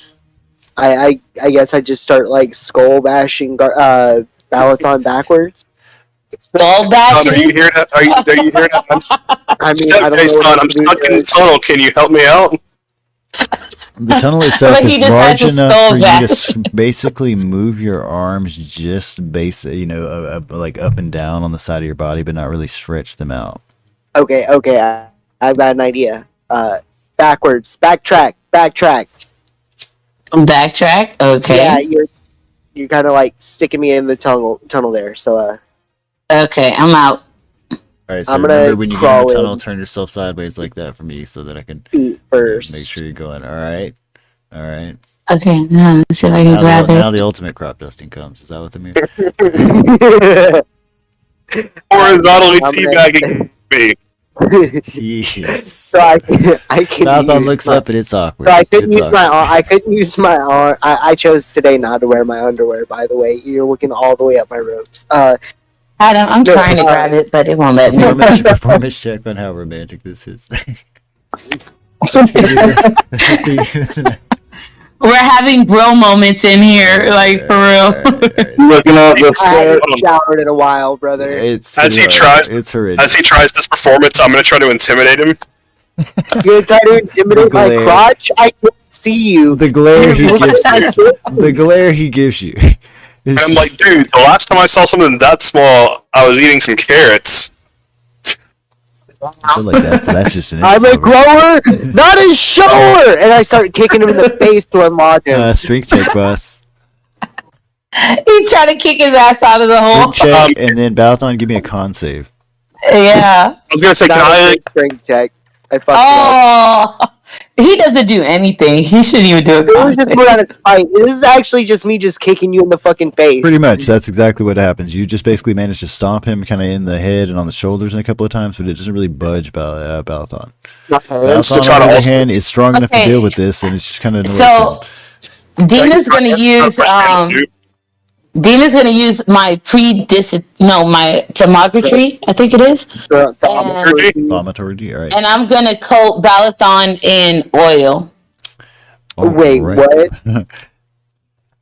I guess I just start like skull bashing Balathon backwards.
Skull
Son,
bashing.
are you hearing that? Are you hearing that?
I mean, I don't
Hey,
know what
son,
else
I'm
to do
stuck in the
there.
tunnel. Can you help me out?
The tunnel itself
Like he
is
just
large
has a
enough
skull
for you
back.
to basically move your arms just like up and down on the side of your body, but not really stretch them out.
Okay, I've got an idea. Backwards, backtrack.
Backtrack. Okay.
Yeah, you're kind of like sticking me in the tunnel there. So
Okay, I'm out.
All right, so
I'm gonna
remember when you get in
crawl
the tunnel,
in.
turn yourself sideways like that for me, so that I can
feet
make
first.
sure you're going. All right.
Okay, now let's see if I can grab
Now
it.
the ultimate crop dusting comes. Is that what the mirror?
Horizontally
I'm gonna-
teabagging me.
Yes.
So I can
Mouthon
use
looks
my,
up and it's awkward.
So I couldn't
It's
use my
awkward.
arm. I couldn't use my arm. I chose today not to wear my underwear. By the way, you're looking all the way up my ropes.
Adam, I'm
No,
trying to grab it, but it won't let me.
Performance check on how romantic this is.
We're having bro moments in here, like for real.
Looking up the
I
stairs.
haven't showered in a while, brother.
It's
As he
pretty
tries-
hard. It's horrendous.
As he tries this performance, I'm gonna try to intimidate him.
You're gonna try to intimidate my
glare.
crotch? I can't see you.
the glare he
You're
gives
looking
you.
at it.
The glare he gives you.
And I'm like, dude, the last time I saw something that small, I was eating some carrots.
I feel like that's just an
I'm a
insult.
grower, not a shower! And I start kicking him in the face to unlock him.
Strength check, boss.
He's trying to kick his ass out of the hole.
Strength check, and then Balathon, give me a con save.
Yeah.
I was gonna say, can
Not a
I?
good strength check. I fucked it up.
Oh, he doesn't do anything. He shouldn't even do
It was just
it.
more out of spite. This is actually just me just kicking you in the fucking face.
Pretty much, that's exactly what happens. You just basically manage to stomp him kind of in the head and on the shoulders a couple of times, but it doesn't really budge Balathon.
Still
Balathon,
trying
on
to
the other
also-
hand, is strong enough to
Okay.
deal with this, and it's just kind of
So Dina's gonna use Dina's gonna use my my tomography, I think it is,
vomitory. All right.
and I'm gonna coat Balathon in oil.
Wait, what?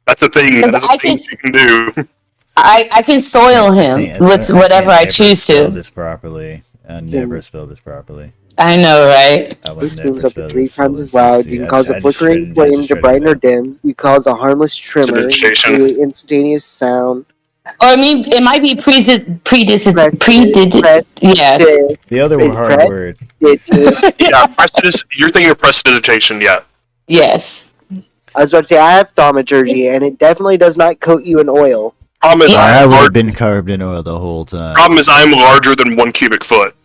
That's a thing. That's
I
a thing
can-
you can do.
I can soil him with whatever I choose
Spell
to.
this properly. I never spell this properly.
I know, right?
I would
This
never
moves up
spell
to 3
this.
times as
Let's
loud.
see.
You can cause
I
a
just
flickering
shredded- I
flame
just
to
shredded
brighten or
that.
dim. You cause a harmless tremor. You
Vegetation.
create instantaneous sound.
Or I mean, it might be
Press-
yeah.
The other
Press-
hard word.
Yeah, you're thinking of prestidigitation, yeah.
Yes.
I was about to say, I have thaumaturgy, and it definitely does not coat you in oil.
Problem is,
I
I'm
would have
large,
been carved in oil the whole time.
problem is I'm larger than 1 cubic foot.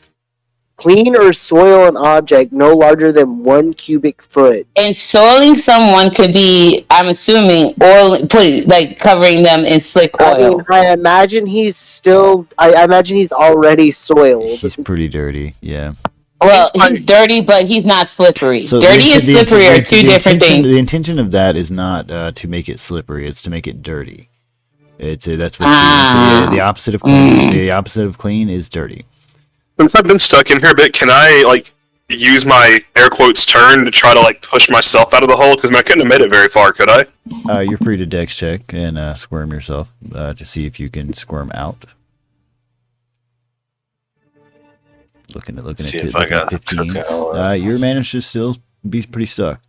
Clean or soil an object no larger than 1 cubic foot.
And soiling someone could be, I'm assuming, covering them in slick
I
oil.
mean, I imagine he's still. I imagine he's already soiled.
He's pretty dirty, yeah.
Well, he's dirty, but he's not slippery.
So
Dirty and slippery are two different
intention,
things.
The intention of that is not to make it slippery; it's to make it dirty. That's what the opposite of clean. The opposite of clean is dirty.
Since I've been stuck in here a bit, can I use my air quotes turn to try to push myself out of the hole? Because I couldn't have made it very far, could I?
You're free to dex check and squirm yourself to see if you can squirm out. Looking
See
at
if I got the
15s.
cookout.
Your managed to still be pretty stuck.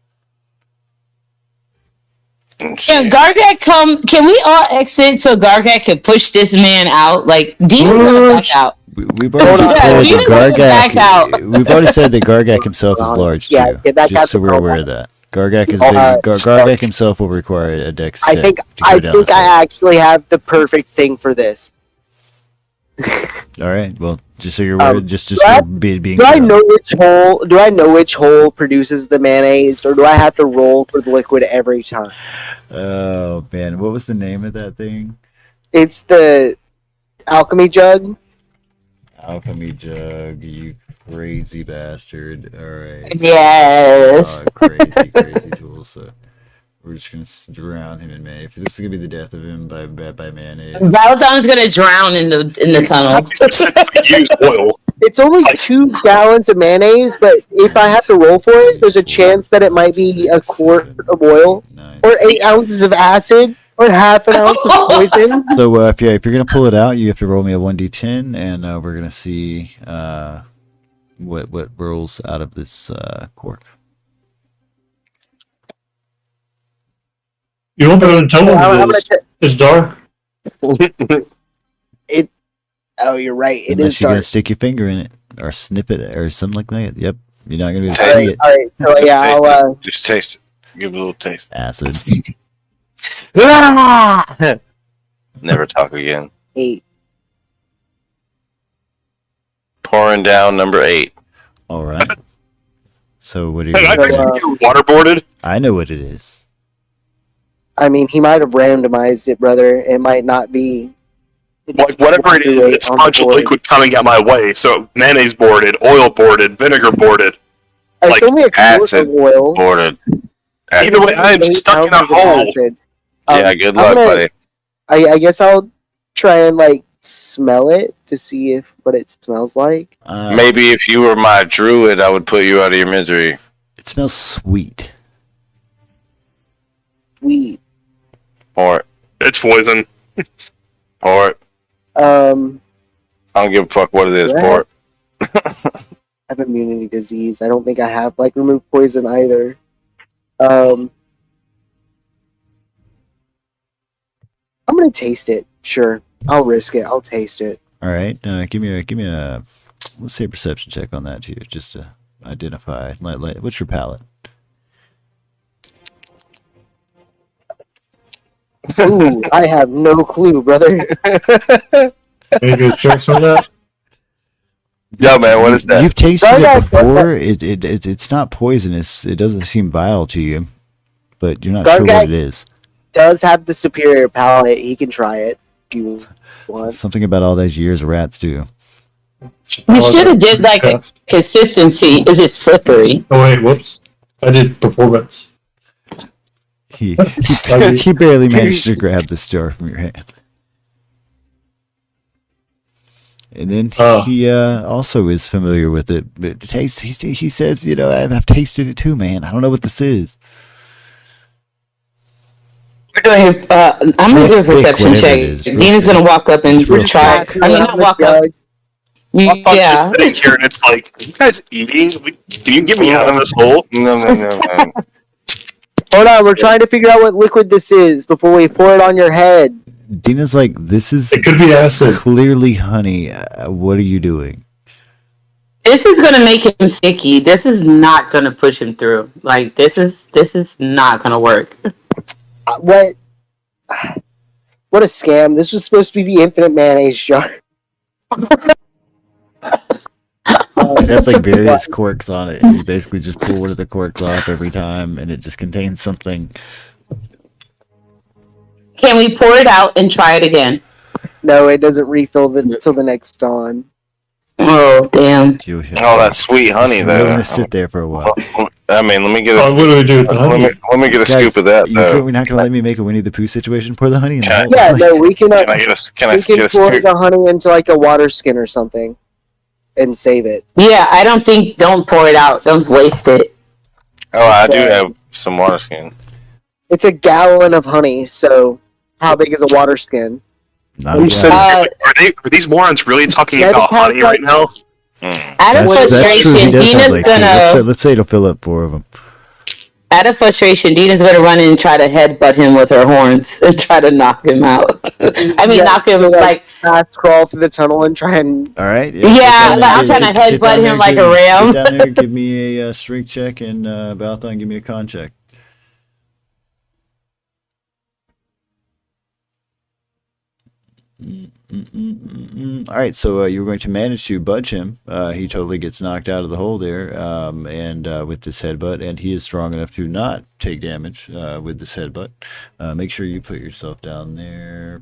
Yeah, Gargak can we all exit so Gargak can push this man out? Dina's gonna back out.
We've already
Yeah,
said
Dina's gonna back out.
We've already said that Gargak himself is large
Yeah,
too.
get back
Just
out
so
the
we're
problem.
aware of that. Gargak is
Gargak
Gargak himself will require a dex check.
I think
to go down this
I actually have the perfect thing for this.
All right. Well, Just so you're aware, just being.
Do I know which hole? Do I know which hole produces the mayonnaise, or do I have to roll for the liquid every time?
Oh man, what was the name of that thing?
It's the alchemy jug.
Alchemy jug, you crazy bastard! All right.
Yes.
Crazy tool. So we're just gonna drown him in mayonnaise. This is gonna be the death of him by mayonnaise.
Valdom's gonna drown in the tunnel.
Use oil.
It's only 2 gallons of mayonnaise, but if I have to roll for it, there's a chance that it might be a quart of oil, or 8 ounces of acid, or half an ounce of poison.
So if you're gonna pull it out, you have to roll me a 1d10, and we're gonna see what rolls out of this cork.
You won't be able to tell what it is. It's dark.
Oh, you're right. It
Unless
is
you're
dark.
gonna stick your finger in it or snip it or something like that. Yep, you're not gonna be able to see it.
All right. So yeah, I'll.
Just taste it. Give it a little taste.
Acid.
Never talk again.
8.
Pouring down number 8.
All right. So what are you?
Hey, I
gonna
think
do?
you're waterboarded.
I know what it is.
I mean, he might have randomized it, brother. It might not be.
Like whatever it is, it's a bunch of liquid coming out my way. So mayonnaise boarded, oil boarded, vinegar boarded.
It's
Like
only explosive
acid
oil.
Boarded.
Either way, I am
8
stuck in a
ounces of
hole.
acid.
Yeah, good luck, buddy.
I guess I'll try and like smell it to see what it smells like.
Maybe if you were my druid, I would put you out of your misery.
It smells sweet.
Sweet.
Pour it.
It's poison.
Pour it. I don't give a fuck what it is.
Yeah.
Pour it.
I have immunity disease. I don't think I have like remove poison either. I'm gonna taste it. Sure, I'll risk it. I'll taste it.
All right. Give me a let's say a perception check on that too, just to identify. What's your palate?
Ooh, I have no clue, brother.
Maybe check some of that.
Yo, man, what is that?
You've tasted it before. It's not poisonous. It doesn't seem vile to you, but you're not sure what it is.
Does have the superior palate. He can try it if you want.
Something about all those years rats do.
You should have did like a consistency. Is it slippery?
Oh wait, whoops! I did performance.
He barely managed to grab this jar from your hands. And then he also is familiar with it. But the taste, he says, you know, I've tasted it too, man. I don't know what this is.
I'm gonna do a perception check. Dina's gonna walk up and try. I mean, not walk up. Yeah.
Just sitting here and it's like, are you guys eating? Can you get me out of this hole?
No.
Hold on, we're trying to figure out what liquid this is before we pour it on your head.
Dina's like, this is
It could be acid.
clearly honey. What are you doing?
This is gonna make him sticky. This is not gonna push him through. Like this is not gonna work.
What a scam. This was supposed to be the infinite mayonnaise jar.
It has like various corks on it. And you basically just pull one of the corks off every time, and it just contains something.
Can we pour it out and try it again?
No, it doesn't refill until the next dawn.
Oh damn!
Oh, that sweet honey,
We're
though.
gonna sit there for a while.
I mean, let me get
Oh, what do we do with the
let
honey?
me get a scoop of that, though.
We're not gonna let me make a Winnie the Pooh situation. Pour the honey in there.
Yeah, no, we can.
Can I get a, can I
We can
get a
pour
scoop?
the honey into like a water skin or something, and save it.
Yeah, I don't think. Don't pour it out. Don't waste it.
Oh, I do have some water skin.
It's a gallon of honey, so how big is a water skin?
Not
You
bad.
said, are these morons really talking
Yeah,
about
because,
honey right now?
Out of
That's true. He
frustration,
does have
Dina's
like two.
gonna.
Let's say it'll fill up 4 of them.
Out of frustration, Dina's gonna run in and try to headbutt him with her horns and try to knock him out. I mean,
Yeah,
knock him like.
Fast crawl through the tunnel and try and.
All right.
Yeah,
get down there,
I'm trying to
get
headbutt
down
him
there,
like a ram.
Get down there, give me a strength check, and Balthon, give me a con check. All right, so you were going to manage to budge him. He totally gets knocked out of the hole there, and with this headbutt, and he is strong enough to not take damage with this headbutt. Make sure you put yourself down there.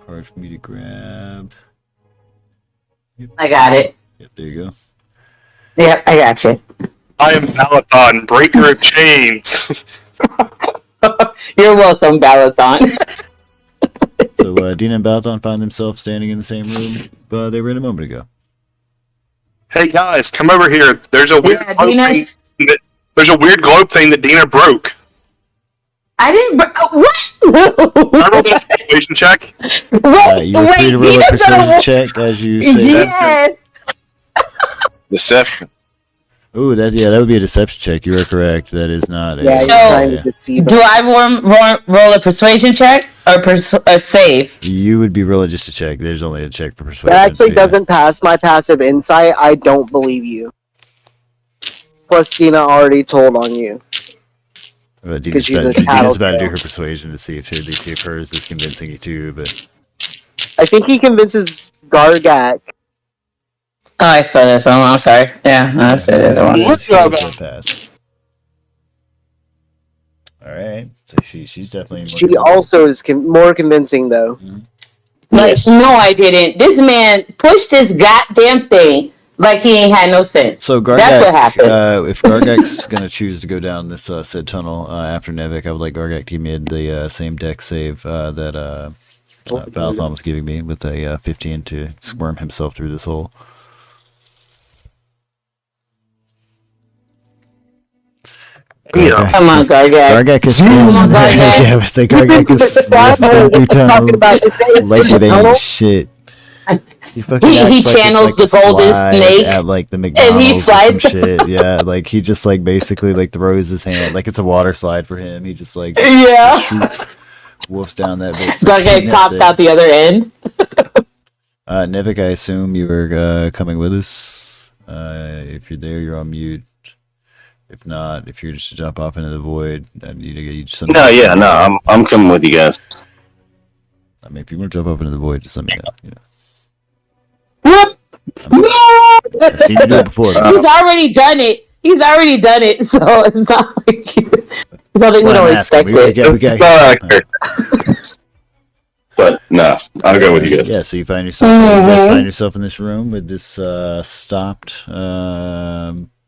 Hard for me to grab. Yep.
I got it.
Yep, there you go.
Yep, I got you.
I am Balathon, breaker of chains.
You're welcome, Balathon.
So Dina and Balathon find themselves standing in the same room they were in a moment ago.
Hey guys, come over here. There's a weird
Yeah,
globe
Dina.
thing. There's a weird globe thing that Dina broke.
I didn't. What?
I rolled a persuasion check.
You were free to roll a
Dina's
persuasion
gonna-
check as you say that.
Yes.
Deception.
Ooh, that would be a deception check. You are correct. That is not.
Yeah,
So-
he's trying to deceive
Do
us.
I roll a persuasion check or a save?
You would be rolling just a check. There's only a check for persuasion.
That actually
so yeah.
doesn't pass my passive insight. I don't believe you. Plus, Dina already told on you.
But
Because she's a
Dina's about to do
tattletale.
her persuasion to see if hers is convincing you too. But
I think he convinces Gargak.
Oh, I spelled that wrong. I'm sorry. Yeah, I said it wrong.
Pass. All right. So she's definitely.
She also is more convincing, though.
Like, no, I didn't. This man pushed this goddamn thing like he ain't had no sense.
So Gargak,
That's what happened.
If Gargak's gonna choose to go down this said tunnel after Nevik, I would like Gargak to give me the same deck save that Balathon was giving me with a 15 to squirm himself through this hole.
Yeah.
Come on, Gargak.
Gargak is
Come on, Gargak.
yeah, I was like Gargak is going through tunnels like it ain't shit. He fucking
He
acts like
channels
it's like
the
a
golden
slide
snake,
at like the
and he
McDonald's or some
slides.
shit. Yeah, like he just like basically like throws his hand like it's a water slide for him. He just like
Yeah.
just woofs down that bitch.
Gargak pops out the other end.
Nevik, I assume you were coming with us. If you're there, you're on mute. If not, if you're just to jump off into the void, then you just
No, I'm coming with you guys.
I mean, if you want to jump up into the void, just let me know. You know. I've seen you do it before.
He's already done it. So it's not like it's not like we don't respect it.
It's not accurate. But no, I'll go with you guys.
Yeah, so you find yourself in this room with this stopped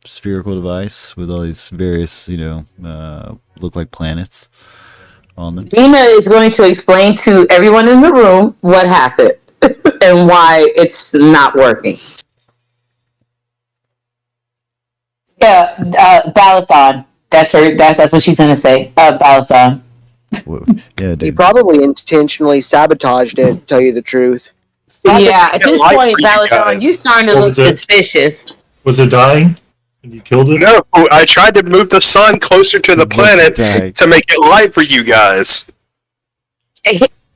spherical device with all these various, look like planets on them.
Dina is going to explain to everyone in the room what happened and why it's not working. Yeah, Balathon. That's her. That's what she's gonna say. Balathon.
Yeah,
He
dude.
probably intentionally sabotaged it, to tell you the truth.
Yeah, at this
light
point,
for you
Balathon,
guys.
you starting to
What
look
was it?
suspicious.
Was it dying? And you killed it?
No, I tried to move the sun closer to the planet
Died.
to make it light for you guys.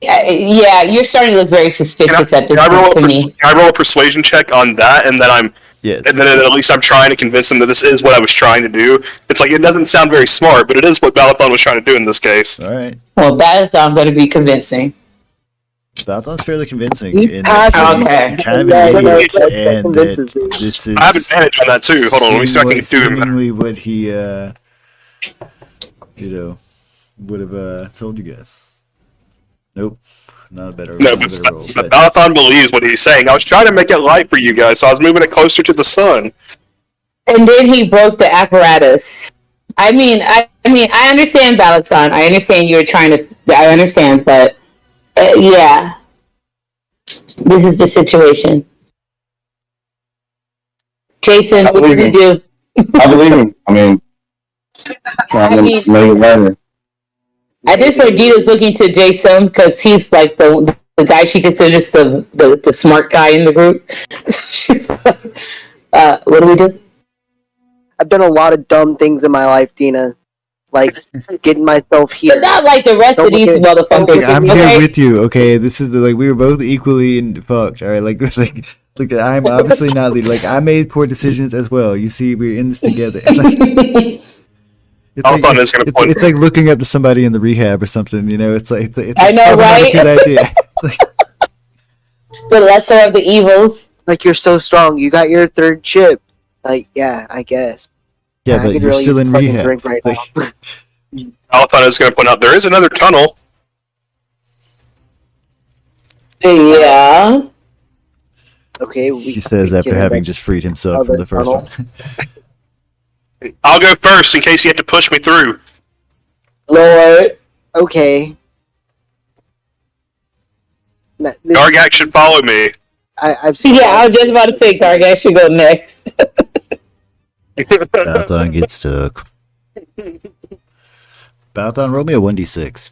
Yeah, you're starting to look very suspicious at this
Can
point to me.
I roll a persuasion check on that, and then
Yes.
and then at least I'm trying to convince them that this is what I was trying to do. It's like it doesn't sound very smart, but it is what Balathon was trying to do in this case.
All right.
Well, Balathon better be convincing.
Balathon's fairly convincing
He
in that
passed
he's
it.
kind of
Yeah,
an
no,
idiot,
that
and
convinces
that
me.
this is
I have advantage on that too. Hold on, let me see if I can do it.
seemingly what he would have told you guys. Nope, not a better,
No,
not a better roll.
but
But
Balathon believes what he's saying. I was trying to make it light for you guys, so I was moving it closer to the sun.
And then he broke the apparatus. I understand, Balathon. I understand you're trying to. I understand, but yeah, this is the situation. Jason, what did you do?
I believe him. I mean, trying to make it better.
At this point, Dita's looking to Jason because he's like the guy she considers the smart guy in the group. She's like, what do we do?
I've done a lot of dumb things in my life, Dina. Like getting myself here.
But not like the rest of these motherfuckers.
I'm
okay?
here with you. Okay, this is like we were both equally fucked. All right, like this, like look, I'm obviously not leading. Like I made poor decisions as well. You see, we're in this together. It's like,
Balathon is going to point.
it's like looking up to somebody in the rehab or something. You know, it's like it's
I know,
probably not
right?
a good idea.
The lesser of the evils.
Like, you're so strong. You got your third chip. Like, yeah, I guess.
Yeah,
I
but
could
you're
really
still in
fucking
rehab.
drink right
Like,
now.
Althon is going to point out there is another tunnel.
Yeah.
Okay,
he says
we
after
can
having
invent
just freed himself from
other
the first
tunnel.
one.
I'll go first in case you have to push me through.
Lord.
Okay.
Gargak should follow me.
I've seen.
Yeah, I was just about to say Gargak should go next.
Balthon gets stuck. Balthon, roll me a 1d6.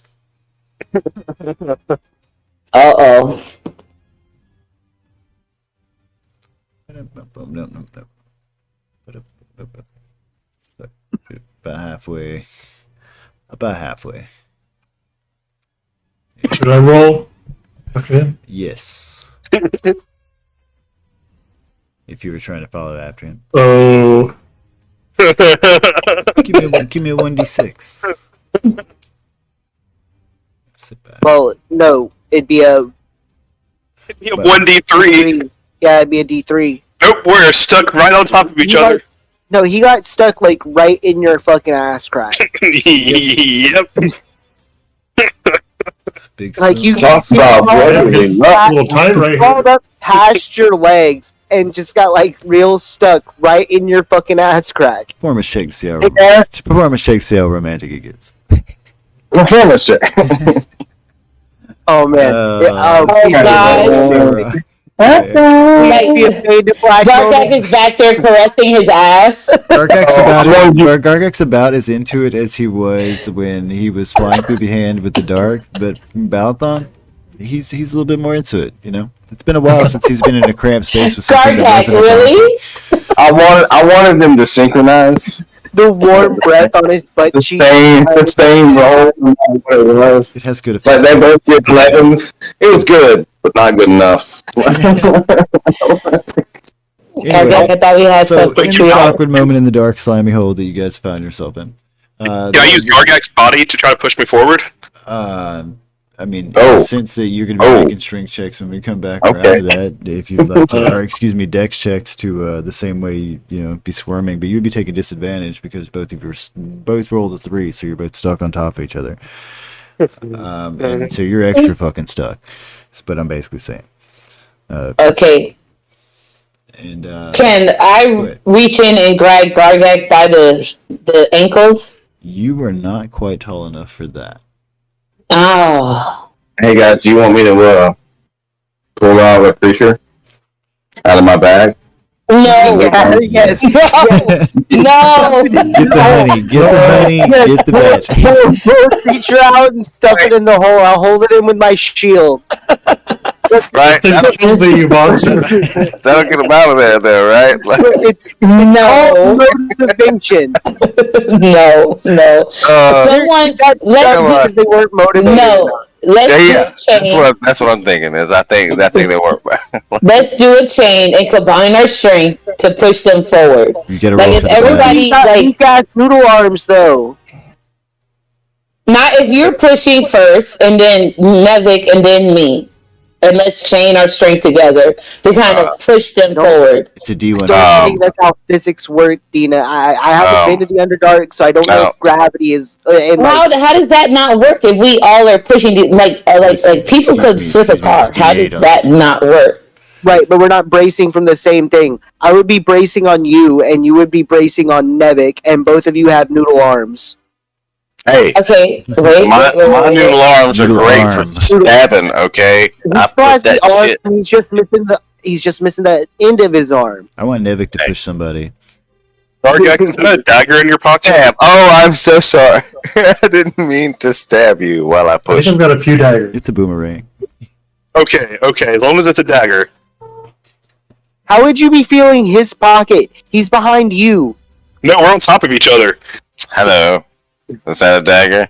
Uh-oh.
About halfway. About halfway.
Should I roll? Okay.
Yes. If you were trying to follow after him.
Oh.
Give me a 1d6. Sit back.
Well, no, it'd be a
1d3.
Yeah, it'd be a D3.
Nope, we're stuck right on top of each other.
No, he got stuck like right in your fucking ass crack.
Yep.
Big
Like you
Talk about everything.
A little tight right
crawled
here.
up past your legs and just got like real stuck right in your fucking ass crack.
Perform a shake to see how
Hey, there.
perform a shake to see how romantic it gets.
Performance check.
Oh man.
God.
Can't be afraid to black
Gargak
moment.
is back there caressing his ass.
Gargak's about as into it as he was when he was flying through the hand with the dark, but Balthon, he's a little bit more into it, you know? It's been a while since he's been in a cramped space with something that
Gargak,
wasn't a
really?
I wanted them to synchronize.
The warm breath on his butt
The
cheek.
same role. What it was.
It has good
Like
effects.
they both did 11s. It was good, but not good enough.
Gargak, I thought we had
So
something
in
to
this
offer.
awkward moment in the dark, slimy hole that you guys found yourself in,
Can I use Gargak's body to try to push me forward?
I mean,
Oh.
in the sense that you're going to be
Oh.
making strength checks when we come back
Okay.
around to that, if you'd like to, or excuse me, dex checks to the same way you know be squirming, but you'd be taking disadvantage because both of you both rolled a 3, so you're both stuck on top of each other, and so you're extra fucking stuck. That's what I'm basically saying.
Okay.
And
Can
Go
I
ahead.
reach in and grab Gargak by the ankles?
you were not quite tall enough for that.
Oh.
Hey guys, do you want me to pull out a creature out of my bag?
No.
Yes.
No.
Get the honey, get the honey, get the badge.
Pull a creature out and stuff it in the hole. I'll hold it in with my shield.
Right?
Then kill the monster.
That'll get them out of there, though, right? Like,
It's all motivation.
No. Someone,
come on.
Because they weren't motivated.
no. Let's
yeah,
do
yeah.
a chain.
That's what I'm thinking. Is I think they work.
Let's do a chain and combine our strength to push them forward.
You gotta
Like
roll
if
for the badge.
everybody
He's got
like
weak-ass noodle arms, though.
not if you're pushing first and then Nevik and then me. And let's chain our strength together to kind of push them forward.
It's a D1.
Don't think that's how physics work, Dina. I haven't been to the Underdark, so I don't know if gravity is. And like,
How does that not work if we all are pushing like people could flip a car? How does that not work?
right, but we're not bracing from the same thing. I would be bracing on you, and you would be bracing on Nevik, and both of you have noodle arms.
Hey,
Okay, wait.
my noodle arms are
Noodle
great
arms.
for stabbing. Okay, I
Plus,
put that
the arm,
shit.
he's just missing the end of his arm.
I want Nevik to push somebody.
Gargak, is that a dagger in your pocket?
Damn. Oh, I'm so sorry. I didn't mean to stab you while I
I think
pushed.
I've got a few daggers.
It's a boomerang.
Okay, as long as it's a dagger.
How would you be feeling his pocket? He's behind you.
No, we're on top of each other.
Hello. Is that a dagger?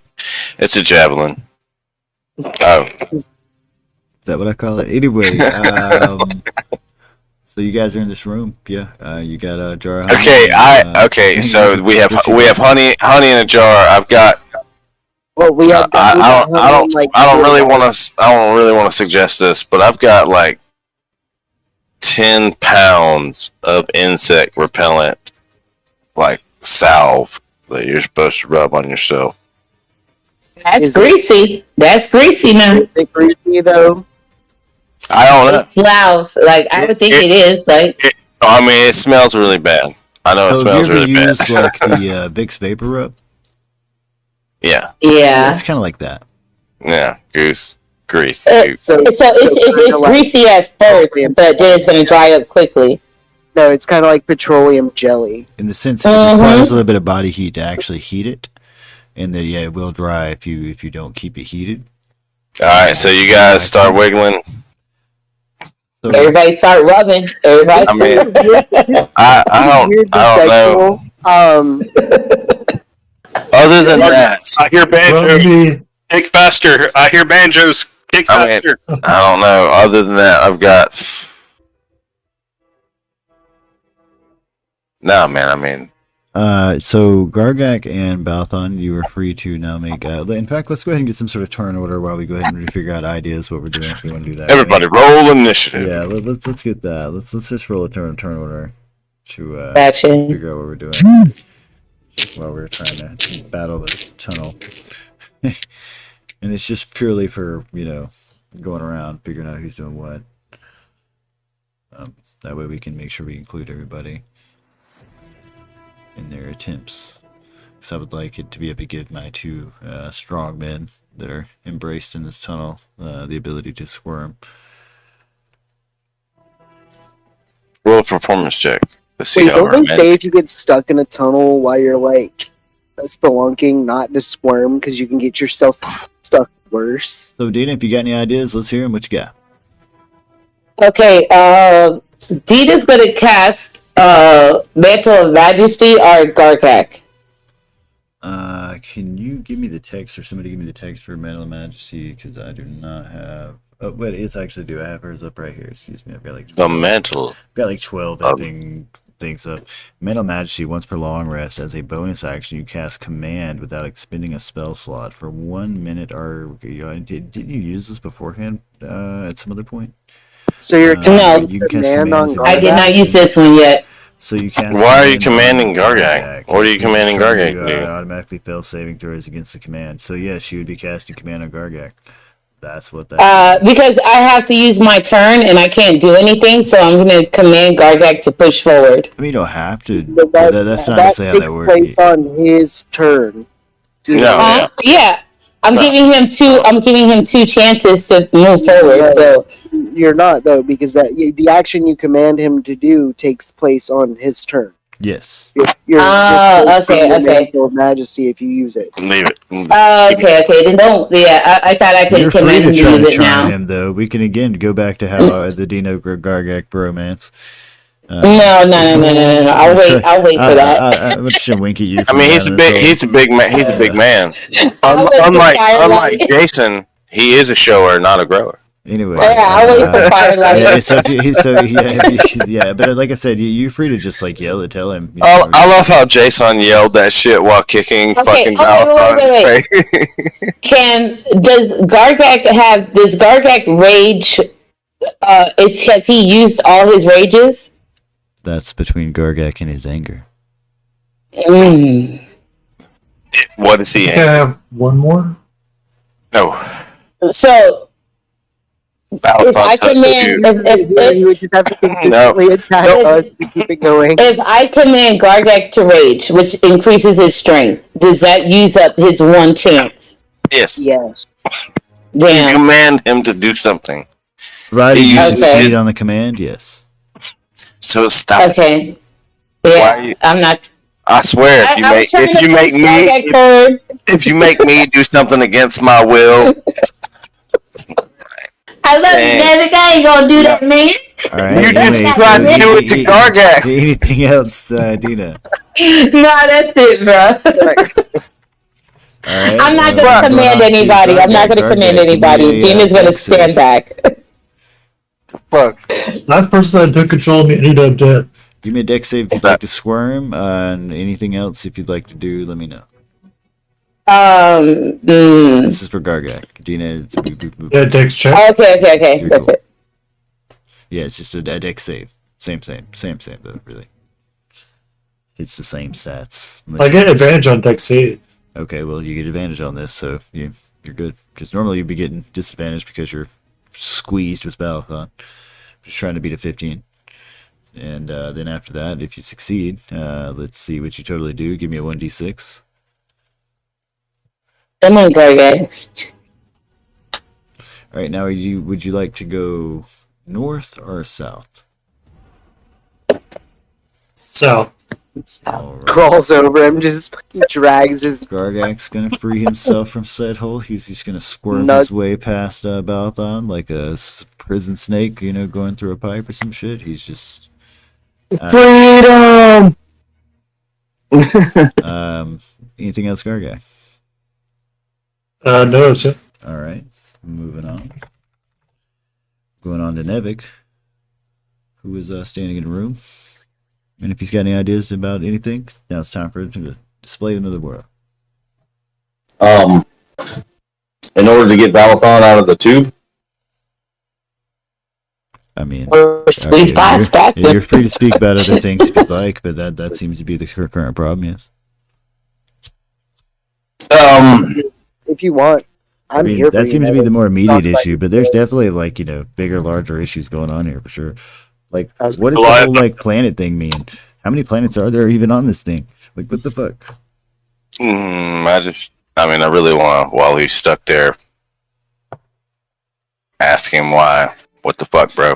It's a javelin. Oh,
Is that what I call it? Anyway, so you guys are in this room. Yeah, you got a jar of honey.
okay. Okay. So we have honey in a jar. I've got
Well, we have.
I don't really want to. I don't really want to suggest this, but I've got like 10 pounds of insect repellent, like salve that you're supposed to rub on yourself.
That's greasy. That's greasy now.
Is it greasy though?
I don't know.
It's loud. Like I would think it is. Like
I mean, it smells really bad. I know it smells really bad.
Use like the Vicks Vapor Rub?
Yeah.
Yeah.
It's kind of like that.
Yeah, grease.
So
It's greasy at first, but then it's going to dry up quickly.
No, it's kind of like petroleum jelly.
In the sense that it requires a little bit of body heat to actually heat it, and that it will dry if you don't keep it heated.
All right, so you guys start wiggling.
So,
Everybody start rubbing. Everybody.
I mean, I don't know. Other than that,
I hear banjos. Kick faster. I hear banjos. Kick faster.
I don't know. Other than that, I've got. No, man. I mean.
So Gargak and Balthon, you are free to now make. In fact, let's go ahead and get some sort of turn order while we go ahead and figure out ideas what we're doing. If we want to do that.
Everybody, roll initiative.
Yeah, let's get that. Let's just roll a turn order to
Gotcha.
figure out what we're doing while we're trying to battle this tunnel. And it's just purely for going around figuring out who's doing what. That way we can make sure we include everybody in their attempts. Because I would like it to be able to give my two strong men that are embraced in this tunnel the ability to squirm.
Roll a performance check. Let's see.
Wait, don't they say if you get stuck in a tunnel while you're like spelunking, not to squirm because you can get yourself stuck worse?
So Dina, if you got any ideas, let's hear them. What you got?
Okay, Dina's going to cast Mantle of Majesty or Gargak.
Can you give me the text, or somebody give me the text for Mantle of Majesty? Because I do not have. Oh, wait, it's actually do. I have hers up right here. Excuse me. I've got like 12.
The mantle.
I've got like 12 things up. Mantle of Majesty, once per long rest, as a bonus action, you cast Command without expending a spell slot for 1 minute. Or did you use this beforehand at some other point?
So you're
No.
You can cast Command as a
I did not use this one yet.
So you cast.
Why are you commanding Gargak? What are you commanding Gargak to do?
Automatically fail saving throws against the command. So yes, you would be casting Command on Gargak. That's what that.
Because I have to use my turn and I can't do anything, so I'm going to command Gargak to push forward.
I mean, you don't have to.
That,
That's not
that
necessarily how that
takes
works.
place on his turn.
No,
Yeah. I'm giving him two chances to move forward.
Right.
So
You're not though, because the action you command him to do takes place on his turn.
Yes.
You're
okay.
Mantle of Majesty if you use it.
leave it.
Okay. Then don't. Yeah, I thought I could
You're free
command
to
him to
try
use
to
it
charm
now.
him, though. We can again go back to how the Dino Gargak bromance.
No. I'll wait for that.
I'm just gonna wink at you.
I mean, he's a big man. Unlike Jason, he is a shower, not a grower.
Anyway,
I'll wait for Firelight.
But like I said, you're free to just like yell and tell him.
I love how Jason yelled that shit while kicking fucking
wait. Does Gargak rage? Has he used all his rages?
That's between Gargak and his anger.
What is he?
I have one more.
No.
So if I command,
You would just have to consistently attack us to keep it going.
if I command Gargak to rage, which increases his strength, does that use up his one chance?
Yes.
Yes.
You
Damn.
command him to do something.
Right,
He
you
uses
succeed
his-
on the command. Yes.
So stop.
Okay.
Why
Yeah,
are you-
I'm not.
I swear, if you make me do something against my will,
I love you,
Dang.
Nevik. I ain't gonna do that, man.
All right.
You just tried to do it to Gargak.
Anything else, Dina?
No, that's it, bro.
All right,
I'm not gonna command anybody. I'm not gonna command anybody. Dina's gonna stand back.
fuck.
Last person that took control of me ended up dead.
Give me a dex save if you'd like to squirm, and anything else if you'd like to do, let me know. This is for Gargak. Dina, it's a boop, boop, boop.
Yeah, Dex check.
Okay.
You're
That's
cool.
it.
Yeah, it's just a deck save. Same though, really. It's the same stats.
I get advantage on Dex save.
Okay, well, you get advantage on this, so you're good. Because normally you'd be getting disadvantage because you're squeezed with Battlethon. Just trying to beat a 15. And then after that, if you succeed, let's see what you totally do. Give me a 1d6.
I'm on Gargak.
All right, now would you like to go north or south?
South.
All right.
Crawls over him, just drags his.
Gargak's gonna free himself from said hole. He's just gonna squirm
Nuts.
his way past Balthon like a prison snake, going through a pipe or some shit. He's just
Freedom.
anything else, Gargak?
No, that's it.
All right, moving on. Going on to Nevik, who is standing in the room. And if he's got any ideas about anything, now it's time for him to display them to the world.
In order to get Balthon out of the tube.
I mean,
Or squeeze past that.
you're free to speak about other things if you'd like, but that seems to be the current problem, yes.
If you want, I'm here for
that
you.
seems to be the more immediate
Talk
issue, but there's definitely bigger, larger issues going on here for sure. Like,
That's
what does the whole planet thing mean? How many planets are there even on this thing? Like, what the fuck?
I really want to, while he's stuck there, ask him why. What the fuck, bro?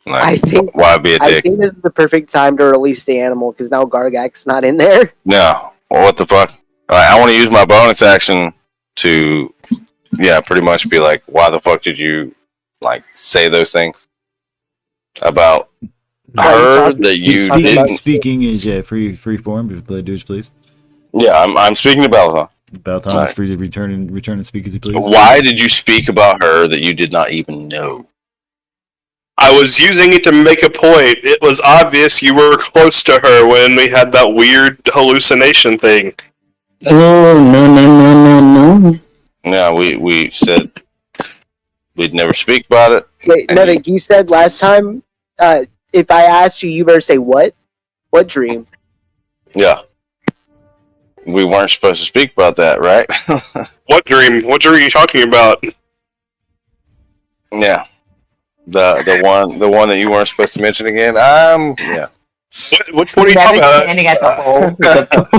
Like,
I think
why be a
I
dick?
think this is the perfect time to release the animal because now Gargak's not in there.
No. What the fuck? I want to use my bonus action to, pretty much be like, why the fuck did you, say those things about her that you didn't?
Speaking is free form. Dudes, please.
Yeah, I'm speaking about her.
Balthon is free to return and speak as he please.
Why did you speak about her that you did not even know?
I was using it to make a point. It was obvious you were close to her when we had that weird hallucination thing.
Oh, no.
Yeah, we said we'd never speak about it.
Wait, Nevik, you said last time if I asked you, you better say what? What dream?
Yeah. We weren't supposed to speak about that, right?
What dream? What dream are you talking about?
Yeah. The one that you weren't supposed to mention again. Yeah.
Which one are you talking about?
Standing at the hole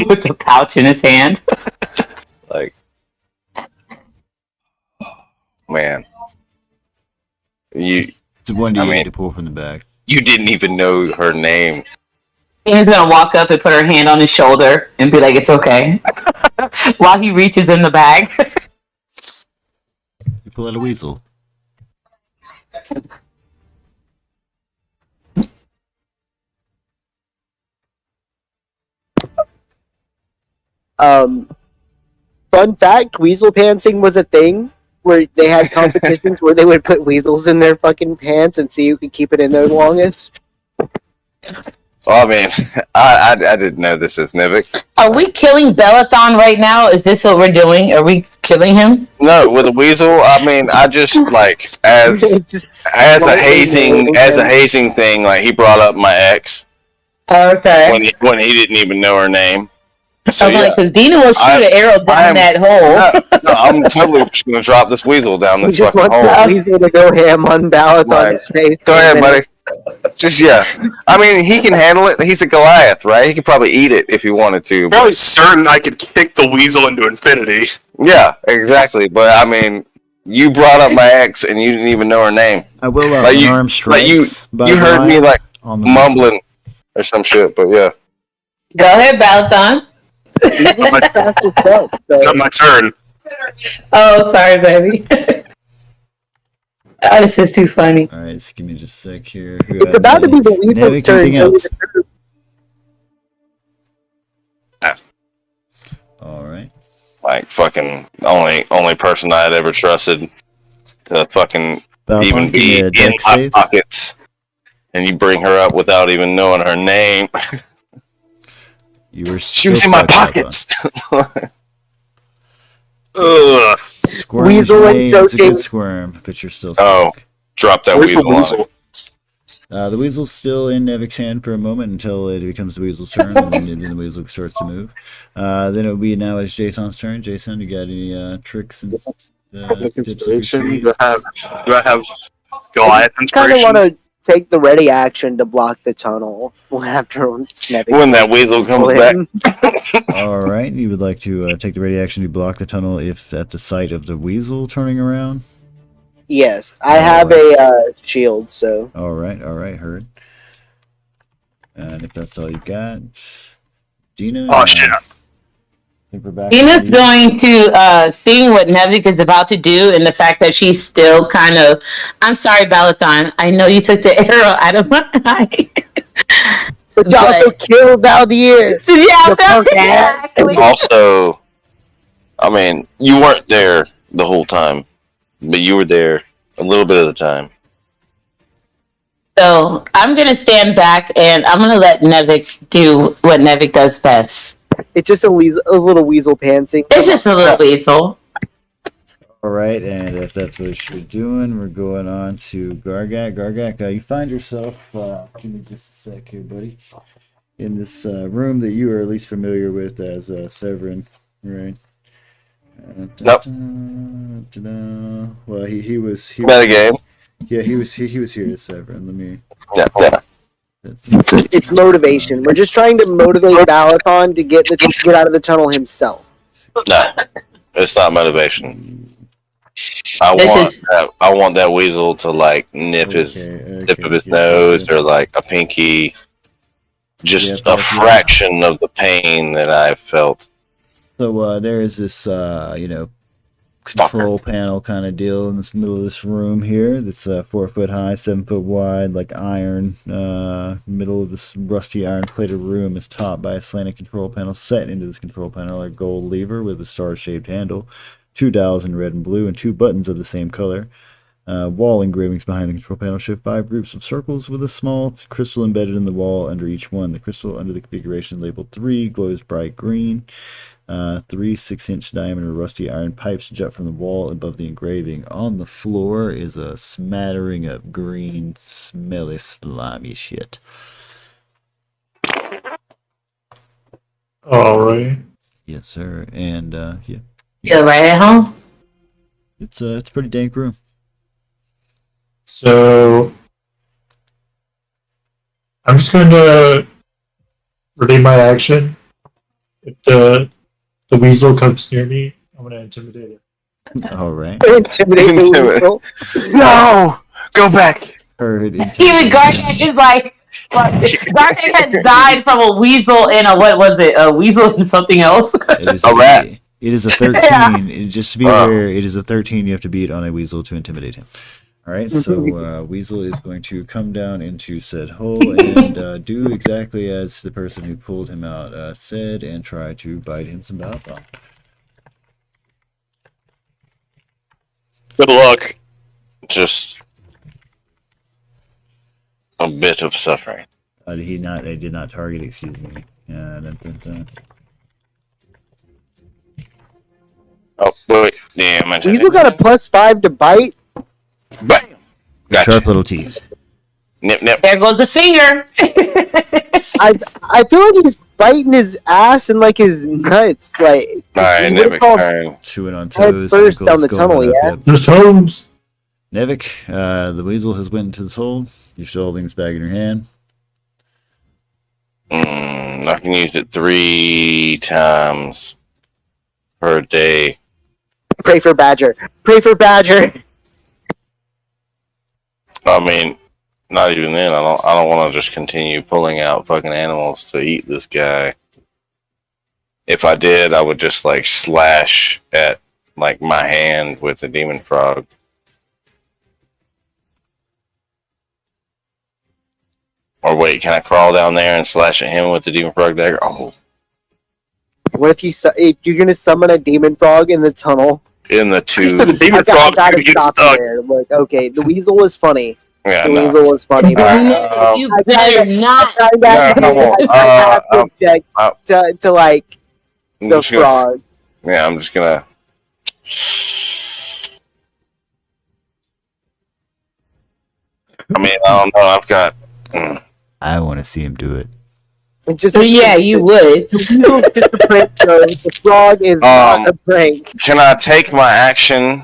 with the pouch in his hand.
Like, man,
It's a 1d8 to pull from the bag.
you didn't even know her name.
He's gonna walk up and put her hand on his shoulder and be like, "It's okay," while he reaches in the bag.
You pull out a weasel.
Fun fact: weasel pantsing was a thing where they had competitions where they would put weasels in their fucking pants and see who could keep it in there longest.
Oh man, I didn't know this is Nivik.
Are we killing Bellathon right now? Is this what we're doing? Are we killing him?
No, with a weasel. I just as a hazing thing. Like, he brought up my ex
Okay.
when he didn't even know her name. So
Okay, because Dina will shoot an arrow down that hole.
No, I'm totally just gonna drop this weasel down
We
this
just
fucking
want
hole.
the weasel to go ham on Balathon's face.
Go ahead, buddy. Just he can handle it. He's a Goliath, right? He could probably eat it if he wanted to.
I'm really certain I could kick the weasel into infinity.
Yeah, exactly. But you brought up my ex and you didn't even know her name.
I will
Like, you-
unarmed strikes.
You heard me
on the
mumbling or some shit. But yeah,
Go ahead, Bellathon.
Not my turn.
Oh, sorry, baby. Oh, this is too funny.
All right, so give me just a sec here.
It's about to be the weasel's turn.
Anything
So
else? All right.
fucking only person I had ever trusted to fucking
Balthon,
even
give me
be
a
in
dex
my
save.
pockets, and you bring her up without even knowing her name.
You were
She was
still
in my
fucked up, huh?
pockets.
Ugh.
Squirm
Weasel and
it's a good
joking.
squirm, but you're still
Oh.
stuck.
Drop that
Where's the
weasel.
weasel?
The weasel's still in Nevik's hand for a moment until it becomes the weasel's turn, and then the weasel starts to move. Then it'll be now it's Jason's turn. Jason, you got any tricks and tips up your
Inspiration?
sleeve?
Do I have Goliath
Kind of
inspiration?
want to take the ready action to block the tunnel after Nevik
When that weasel comes back.
All right, you would like to take the ready action to block the tunnel if at the sight of the weasel turning around.
Yes, I have a shield, so.
All right, heard. And if that's all you got, Dina.
Oh shit!
I think we're back.
Dina's going to, seeing what Nevik is about to do and the fact that she's still kind of, I'm sorry, Balathon, I know you took the arrow out of my eye.
But you also killed Valdier.
Yeah,
punk
exactly.
Also, I mean, you weren't there the whole time, but you were there a little bit of the time.
So I'm going to stand back and I'm going to let Nevik do what Nevik does best.
It's just a little weasel pantsing.
It's just a little weasel.
All right, and if that's what you're doing, we're going on to Gargak. Gargak, you find yourself, give me just a sec here, buddy, in this room that you are at least familiar with as Severin, right?
Nope.
Well, he was
Metagame.
Yeah, he was here as Severin. Let me.
Yeah.
It's motivation. We're just trying to motivate Balathon to get out of the tunnel himself.
No, it's not motivation. I want that weasel to like nip his tip of his nose or like a pinky. Just a fraction of the pain that I've felt.
So there is this, control panel kind of deal in this middle of this room here. That's 4 foot high, 7 foot wide, like iron. Middle of this rusty iron plated room is topped by a slanted control panel. Set into this control panel a gold lever with a star-shaped handle, 2 dials in red and blue, and 2 buttons of the same color. Wall engravings behind the control panel show 5 groups of circles with a small crystal embedded in the wall under each one. The crystal under the configuration labeled 3 glows bright green. 3 6-inch diameter rusty iron pipes jut from the wall above the engraving. On the floor is a smattering of green, smelly, slimy shit.
All right.
Yes, sir. And yeah,
Feel right at home?
it's a pretty dank room.
So I'm just going to redeem my action. If the weasel comes near me, I'm going to intimidate it.
All right.
Intimidate the weasel.
No, go back.
Heard
Even Gargak is like, Gargak had died from a weasel and what was it? A weasel and something else?
A rat.
It is a 13.
Yeah.
Just to be aware, it is a 13 you have to beat on a weasel to intimidate him. All right, so Weasel is going to come down into said hole and do exactly as the person who pulled him out said and try to bite him some Balathon.
Good luck.
Just a bit of suffering.
I did not target, excuse me.
Oh, wait. Damn.
Weasel got a +5 to bite.
Bam. Gotcha.
Sharp little teeth.
Nip, nip.
There goes a finger.
I feel like he's biting his ass and like his nuts. Like,
Alright,
you would've
Nip.
called
Alright.
Chewing on
head
toes.
first down the
ankles
tunnel,
going up,
yeah?
yep.
There's Holmes.
Nevik, the weasel has went into this hole. You're still holding this bag in your hand.
I can use it 3 times per day.
Pray for Badger. Pray for Badger.
I mean, not even then. I don't want to just continue pulling out fucking animals to eat this guy. If I did, I would just like slash at like my hand with the demon frog. Or wait, can I crawl down there and slash at him with the demon frog dagger? Oh,
What if you're gonna summon a demon frog in the tunnel?
in the
The
two.
demon
I
frog
gotta
gets
stop
stuck.
there. Like, okay, the weasel was funny.
Yeah,
The
no.
weasel was funny. But
You better not.
Yeah, come on.
I have to object to like
I'm
the
just gonna,
frog.
yeah, I'm just gonna I mean, I don't know. I've got.
I want to see him do it.
It's just
Yeah, you would.
The weasel's just a prank, Joe. The frog is not a prank.
Can I take my action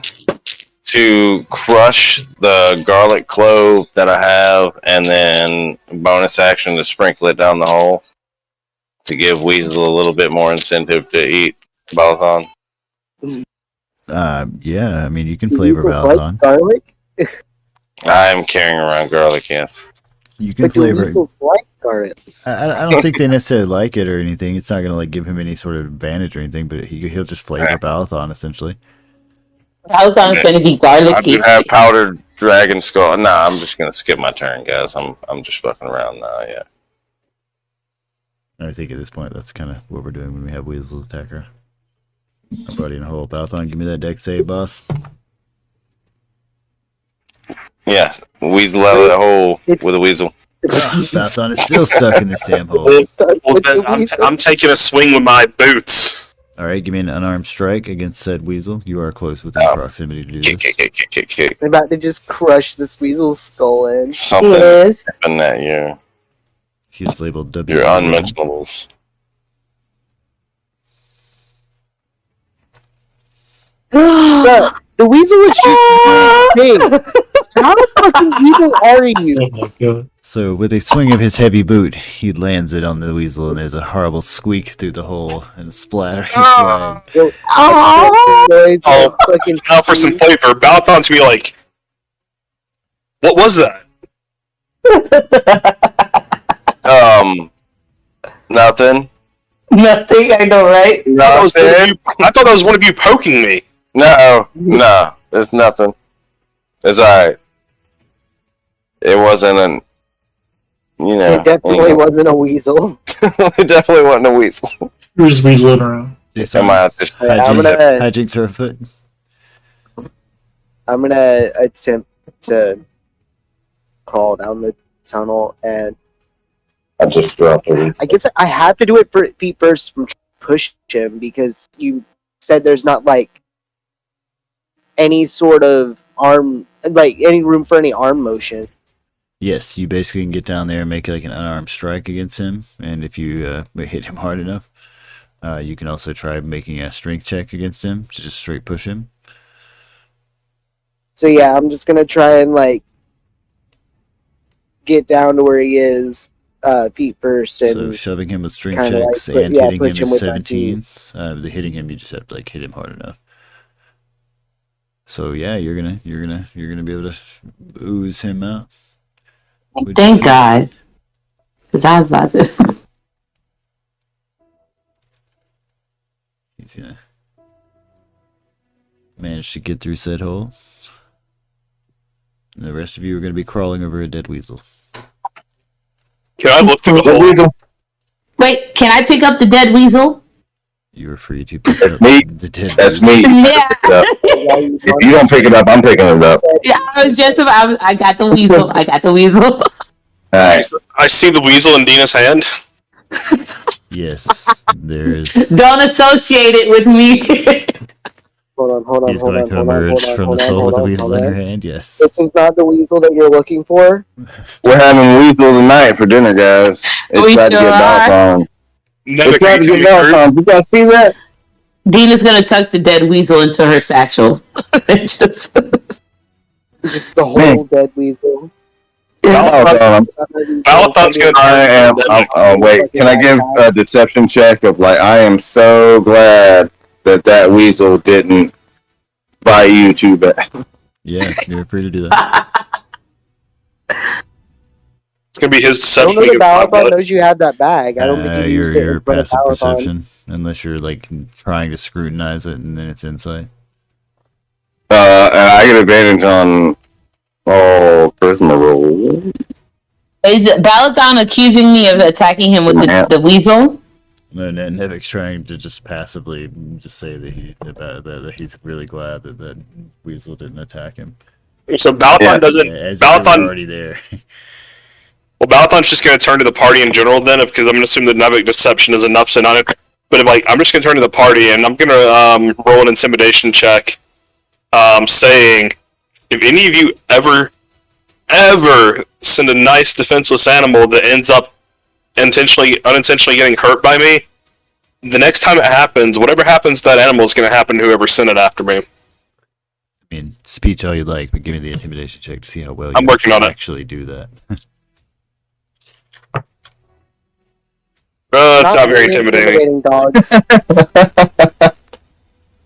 to crush the garlic clove that I have, and then bonus action to sprinkle it down the hole to give Weasel a little bit more incentive to eat Balathon?
Yeah, I mean, you can flavor
Weasel
Balathon.
like garlic?
I am carrying around garlic, yes.
You can
But your
flavor it.
weasels like garlic.
I don't think they necessarily like it or anything. It's not going to like give him any sort of advantage or anything, but he'll just flavor Balathon, essentially.
Balathon's going to be
I
garlicky.
do have powdered dragon skull. Nah, I'm just going to skip my turn, guys. I'm just fucking around now, yeah.
I think at this point, that's kind of what we're doing when we have Weasel attacker. I'm already in a hole. Balathon, give me that deck save, boss.
Yeah, Weasel out of that hole with a Weasel.
Balathon is still stuck in this damn hole.
Well, then I'm taking a swing with my boots.
Alright, give me an unarmed strike against said Weasel. You are close within proximity to do this.
Kick.
I'm about to just crush this weasel's skull in.
Something
Yes.
happened that year.
He's labeled W.
Your unmentionables.
But the weasel is just thing. How fucking evil are you?
Oh my god.
So, with a swing of his heavy boot, he lands it on the Weasel, and there's a horrible squeak through the hole and a splattering blood.
Oh,
fucking
now for some flavor. Balathon to be like, what was that?
Nothing.
Nothing, I know, right?
I thought that was one of you poking me.
No, it's nothing. It's alright. It wasn't an,
It definitely wasn't a weasel.
It definitely wasn't a weasel.
We're just weaseling around.
Am I just
Hijinks are afoot.
I'm gonna attempt to crawl down the tunnel, and
I just dropped it.
I guess I have to do it for feet first from push him, because you said there's not like any sort of arm, like any room for any arm motion.
Yes, you basically can get down there and make like an unarmed strike against him, and if you hit him hard enough, you can also try making a strength check against him to just straight push him.
So yeah, I'm just gonna try and like get down to where he is, feet first, and
So shoving him with strength
kinda
checks
like
and hitting him
push him
is
with my
17. The hitting him, you just have to like hit him hard enough. So yeah, you're gonna be able to ooze him out.
Thank God. Because I was about to.
He's gonna manage to get through said hole. And the rest of you are gonna be crawling over a dead weasel.
Can I look through the hole?
Wait, can I pick up the dead weasel?
You are free to pick up
me.
the dead
That's
weasel.
me.
Yeah.
If you don't pick it up, I'm picking it up.
Yeah, I was just about. I got the weasel. I got the weasel.
Alright.
I see the weasel in Dina's hand.
Yes, there is.
Don't associate it with me.
hold on.
He's going to emerge from the soul with the weasel in your hand. Yes.
This is not the weasel that you're looking for.
We're having weasel tonight for dinner, guys. It's
We
about to
sure
get
are.
Balathon.
Never
It's about to get Balathon. You guys see that?
Dina's gonna tuck the dead weasel into her satchel.
Just the whole dead weasel.
Balathon's gonna
Wait, can I give a deception check of like, I am so glad that weasel didn't buy you too bad.
Yeah, you're free to do that.
It's gonna be his
I don't
deception.
know that Balathon knows you have that bag. I don't think you used it
Your
in front of
passive
Balathon.
perception, unless you're like trying to scrutinize it, and then it's insight.
I get advantage on all charisma roll.
Is Balathon accusing me of attacking him with the weasel?
No, Nevik's trying to just passively just say that he's really glad that weasel didn't attack him.
So Balathon doesn't.
As if they were already there.
Well, Balathon's just gonna turn to the party in general then, because I'm gonna assume that Nevik deception is enough to not But like, I'm just gonna turn to the party and I'm gonna roll an intimidation check, saying, if any of you ever send a nice defenseless animal that ends up unintentionally getting hurt by me, the next time it happens, whatever happens to that animal is going to happen to whoever sent it after me.
I mean, speech all you like, but give me the intimidation check to see how well you
I'm working on it.
actually do that.
It's not very intimidating.
Dogs.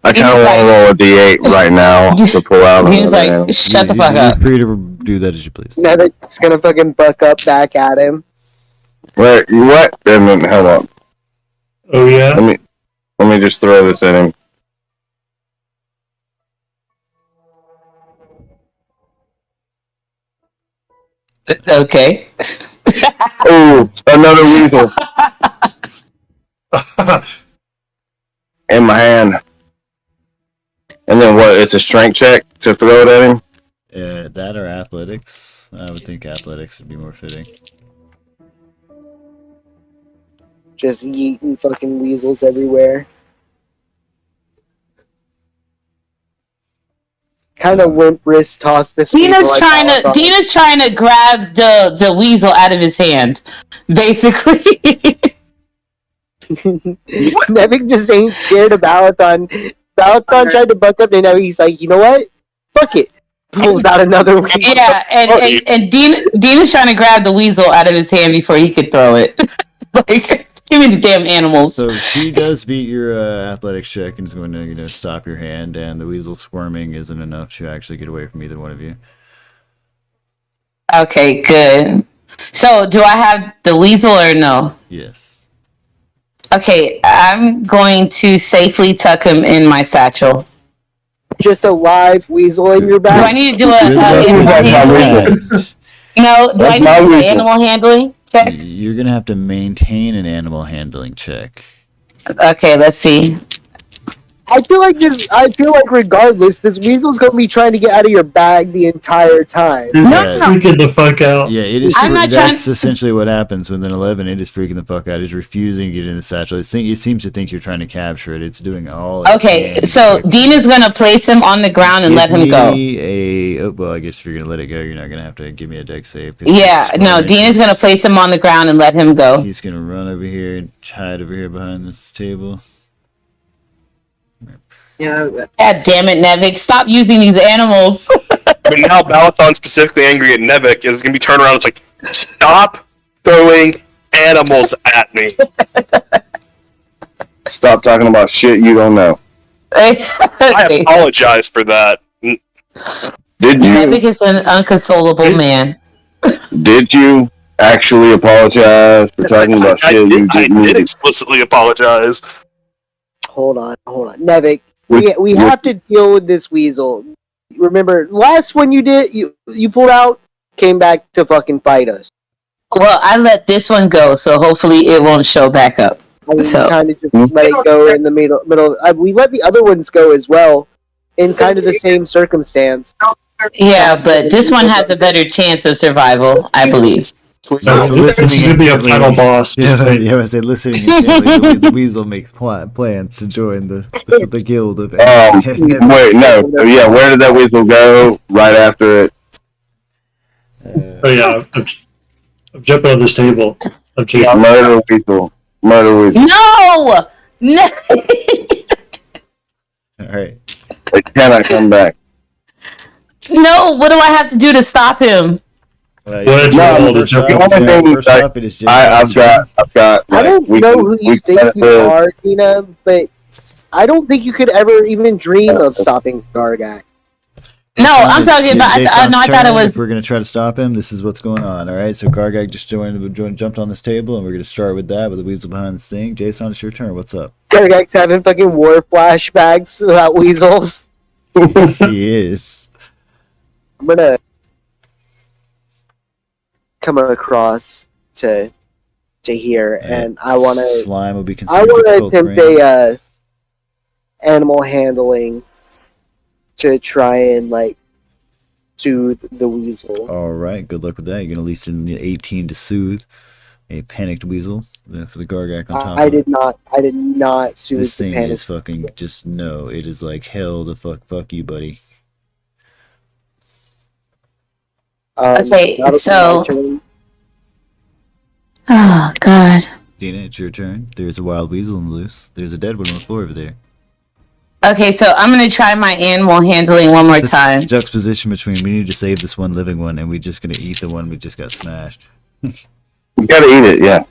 I kind of want to roll a d8 right now to pull out.
He's like, shut the fuck up.
You're free to do that as you please.
Nevic's gonna fucking buck up back at him.
Wait, what? Hold on.
Oh yeah.
Let me just throw this at him.
Okay.
Oh, another weasel in my hand. And then what? It's a strength check to throw it at him?
That or athletics? I would think athletics would be more fitting.
Just yeeting fucking weasels everywhere. Kind of limp wrist toss this.
Dina's trying to grab the weasel out of his hand, basically.
Nevik just ain't scared of Balathon. Balathon tried to buck up, and now he's like, you know what? Fuck it. Pulls out another weasel.
Yeah, and Dina's trying to grab the weasel out of his hand before he could throw it. Like, give me the damn animals.
So she does beat your athletics check and is going to stop your hand, and the weasel squirming isn't enough to actually get away from either one of you.
Okay, good. So, do I have the weasel or no?
Yes.
Okay, I'm going to safely tuck him in my satchel.
Just a live weasel in your
Do I
back.
need to do an animal handling? No, do I need to do an animal handling check?
You're going to have to maintain an animal handling check.
Okay, let's see.
I feel like regardless, this weasel's gonna be trying to get out of your bag the entire time.
He's
No.
freaking the fuck out.
Yeah, it is.
I'm not
That's essentially what happens with an 11. It is freaking the fuck out. It's refusing to get in the satchel. It seems to think you're trying to capture it. It's doing all.
Okay, so Dina's gonna place him on the ground and let him go.
Well, I guess if you're gonna let it go, you're not gonna have to give me a dex save.
Yeah, no, Dina's gonna place him on the ground and let him go.
He's gonna run over here and hide over here behind this table.
Yeah.
God damn it, Nevik, stop using these animals.
But now Balathon specifically angry at Nevik is going to be turned around. It's like, stop throwing animals at me.
Stop talking about shit you don't know.
I apologize for that.
Did you?
Nevik is an unconsolable man.
Did you actually apologize for talking about shit you
I
didn't?
did explicitly apologize.
Hold on. Nevik, we have to deal with this weasel. Remember, last one you did, you pulled out, came back to fucking fight us.
Well, I let this one go, so hopefully it won't show back up. So
kind of just let it go in the middle. We let the other ones go as well, in kind of the same circumstance.
yeah, but this one has a better chance of survival, I believe.
This is gonna be a final boss.
Yeah, I said listening. The weasel makes plans to join the guild of.
Wait, no. Yeah, where did that weasel go? Right after it.
Oh yeah, I'm jumping on this table. I'm chasing.
Murder weasel.
No! No!
All right.
It cannot come back.
No, what do I have to do to stop him?
I've got.
I don't know who you think you are, Tina, but I don't think you could ever even dream of stopping Gargak.
No, I'm talking about. I thought it was.
If we're gonna try to stop him, this is what's going on. All right, so Gargak just jumped on this table, and we're gonna start with that with the weasel behind this thing. Jason, it's your turn. What's up?
Gargak's having fucking war flashbacks about weasels.
He is.
I'm gonna come across to here, and I want to.
Slime will be
I want to attempt
terrain.
a animal handling to try and like soothe the weasel.
All right, good luck with that. You're gonna at least in 18 to soothe. a panicked weasel for the Gargak on top.
I did not soothe
This
the
thing
panic.
is fucking just no. It is like hell. The fuck you, buddy.
Okay,
that'll be
so-
my turn.
Oh God.
Dina, it's your turn. There's a wild weasel on the loose. There's a dead one on the floor over there.
Okay, so I'm gonna try my animal handling one more
The
time.
juxtaposition between we need to save this one living one and we're just gonna eat the one we just got smashed.
You gotta eat it, yeah.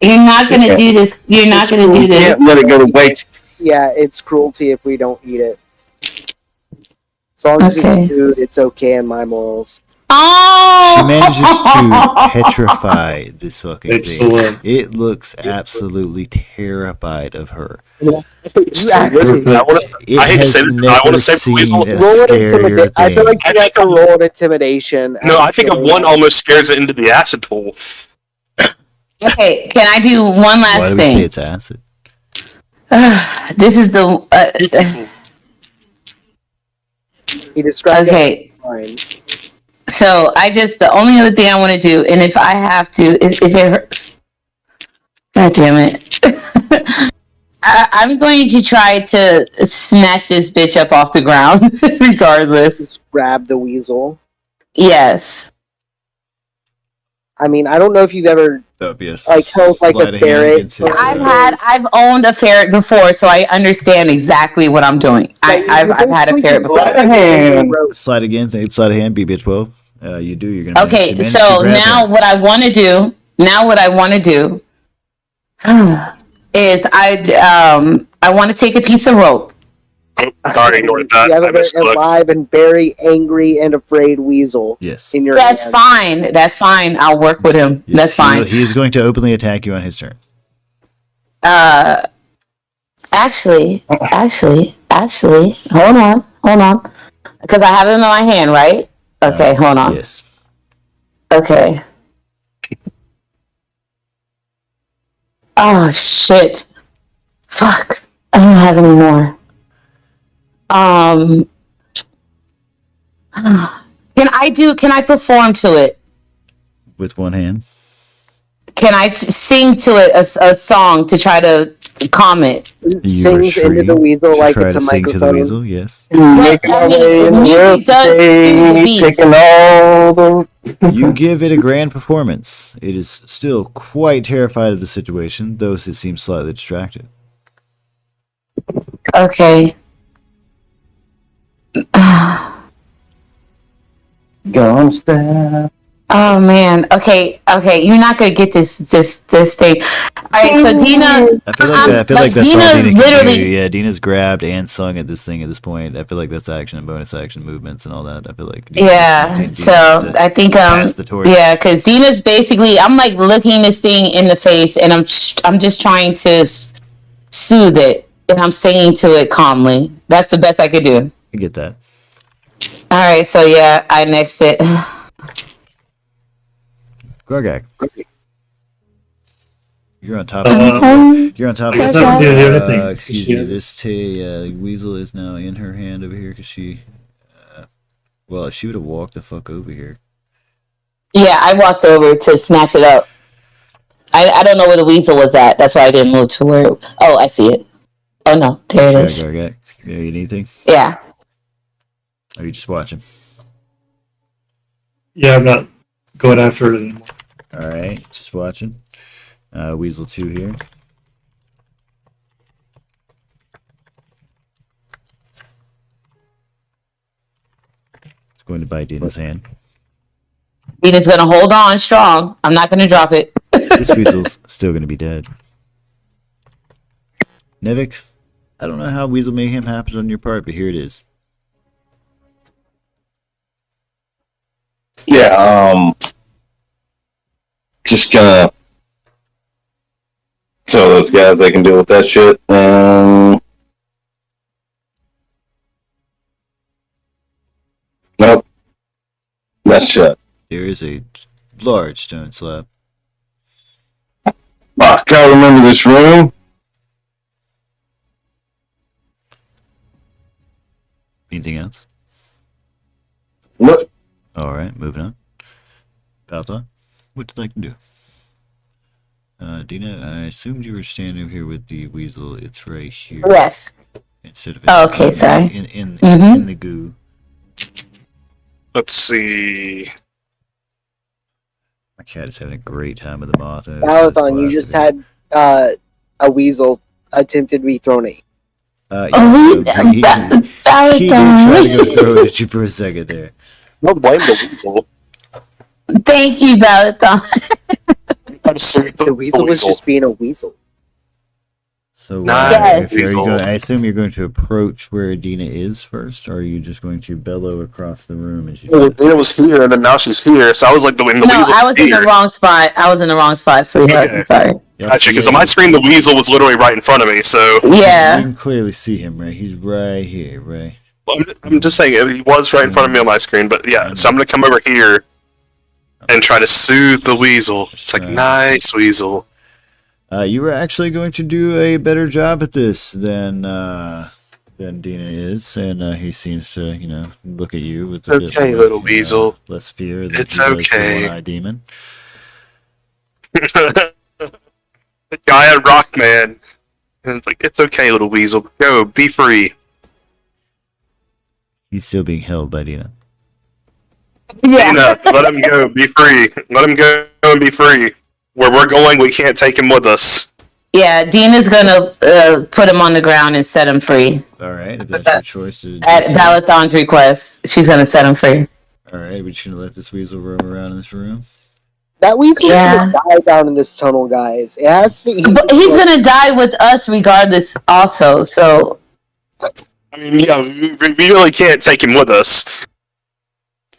You're not gonna do this. You're not gonna do
You
this.
can't let it go to waste.
Yeah, it's cruelty if we don't eat it. As long as
Okay.
it's food, it's okay in my morals.
Oh!
She manages to petrify this fucking thing.
Excellent.
It looks absolutely terrified of her.
You
I
actually
It
hate to
has
say this, but I
never
want to say the
seen
weasel.
a
roll an
scarier
intimidation. I feel
thing.
like you have to roll an intimidation.
No, I think a
actually.
1 almost scares it into the acid pool.
Okay, can I do one
Why
last
do we say
thing?
it's acid?
This is the.
He described
Okay.
it fine.
So the only other thing I want to do, and if I have to, if it hurts, God damn it, I'm going to try to snatch this bitch up off the ground, regardless.
Just grab the weasel.
Yes.
I mean, I don't know if you've ever
That would be a
Like, held like a
sleight of hand
ferret.
against his,
I've owned a ferret before, so I understand exactly what I'm doing. I've had a ferret before.
Slide again. Think slide a hand. BB 12. You do. You're gonna.
Okay,
manage to
so
grab
now
her.
what I want to do, is I want to take a piece of rope.
Oh, sorry, ignored that.
You have
I
a very
misclicked.
alive and very angry and afraid weasel
Yes.
in your
That's
hand.
fine. That's fine. I'll work with him.
Yes,
That's fine.
He is going to openly attack you on his turn.
Actually, hold on, because I have him in my hand, right? Okay, hold on.
Yes.
Okay. Oh shit! Fuck! I don't have any more. Can I perform to it?
With one hand.
Can I sing to it a song to try to calm it?
It
You
sings
were
into the
shrieking
weasel
to
like
try
it's a
to sing to the
microphone.
weasel. Yes.
Making
I
my
mean,
way
the
in
music
the
does sing the beats.
taking all the.
You give it a grand performance. It is still quite terrified of the situation, though it seems slightly distracted.
Okay.
Gone step.
Oh man. Okay. You're not gonna get this thing. All right. So Dina,
I feel like that's all
Dina's
Dina can
literally.
do. Yeah, Dina's grabbed and sung at this thing at this point. I feel like that's action and bonus action movements and all that. I feel like
Yeah.
Dina
So
needs to
I think
pass the torch.
yeah, because Dina's basically I'm like looking this thing in the face and I'm just trying to soothe it and I'm singing to it calmly. That's the best I could do.
I get that.
All right. So yeah, I next it.
Gargak. You're on top. You're on top
I guess
of
I don't do anything.
excuse
She
me.
is-
This weasel is now in her hand over here because she. Well, she would have walked the fuck over here.
Yeah, I walked over to snatch it up. I don't know where the weasel was at. That's why I didn't move to where. Oh, I see it. Oh no, there it
Yeah,
is.
Gargak. Yeah, you need anything?
Yeah.
Or are you just watching?
Yeah, I'm not going after it anymore.
All right, just watching. Weasel 2 here. It's going to bite Dina's hand.
Venus gonna hold on strong. I'm not gonna drop it.
This weasel's still going to be dead. Nevik, I don't know how Weasel Mayhem happened on your part, but here it is.
Yeah, just gonna tell those guys they can deal with that shit. Nope. That's shut.
There is a large stone slab.
Fuck, I remember this room.
Anything else?
What?
Alright, moving on. Palta, what would you like to do? Dina, I assumed you were standing here with the weasel. It's right here.
Yes.
Instead of
Oh, okay, sorry.
in the goo.
Let's see.
My cat is having a great time with the moth.
Balathon, you just had a weasel attempted to be thrown at you.
He did try to go throw it at you for a second there.
Don't blame the weasel.
Thank you, Balathon.
The weasel was just being a weasel.
So,
Nice.
I assume you're going to approach where Dina is first, or are you just going to bellow across the room? And
Well, Dina was here, and then now she's here, so I was like, the weasel.
No, I was in the wrong spot. Sweetheart.
Okay.
Sorry.
Gotcha, because on my screen, the weasel was literally right in front of me, so...
Yeah.
You can clearly see him, right? He's right here, right?
Well, I'm just saying, he was right in front of me on my screen, but yeah, so I'm going to come over here and try to soothe the weasel. It's like, nice, weasel.
You were actually going to do a better job at this than Dina is, and he seems to, look at you with a bit
okay, little weasel.
Less fear than
It's
he does
okay.
the one-eyed demon.
The guy at Rockman. And it's like, it's okay, little weasel. Go, be free.
He's still being held by Dina.
Yeah.
Dina, let him go, be free. Let him go and be free. Where we're going, we can't take him with us.
Yeah, Dina's gonna put him on the ground and set him free.
Alright, if that's your choice to
At Balathon's request, she's gonna set him free.
Alright, we're just gonna let this weasel roam around in this room.
That weasel's gonna die down in this tunnel, guys. It has to.
But he's gonna die with us regardless, also. So.
I mean, yeah, we really can't take him with us.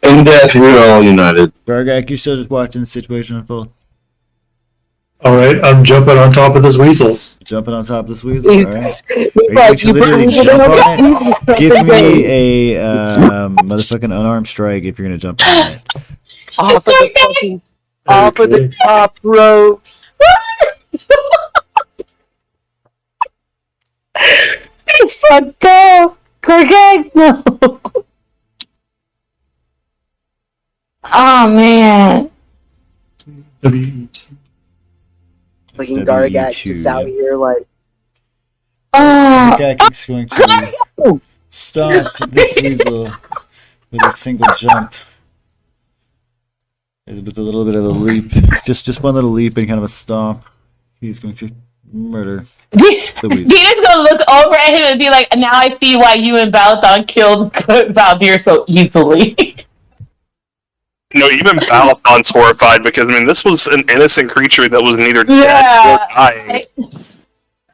In death, we're all united.
Gargak, you still just watching the situation unfold?
Alright, I'm jumping on top of this weasel.
Jumping on top of this weasel?
He's
Alright.
like,
You literally jump on it? Give me a motherfucking unarmed strike if you're gonna jump on it.
off of the fucking, off of the top ropes.
It's fucked up. Gargak, no. Oh man.
W-E-T.
Fucking Gargak just out here like.
Oh.
Gargak is going to stop this weasel with a single jump. With a little bit of a leap. Just one little leap and kind of a stomp. He's going to murder the weasel.
Dina's gonna look over at him and be like, now I see why you and Balathon killed Valdir so easily.
No, even Balathon's horrified because, I mean, this was an innocent creature that was neither dead or dying.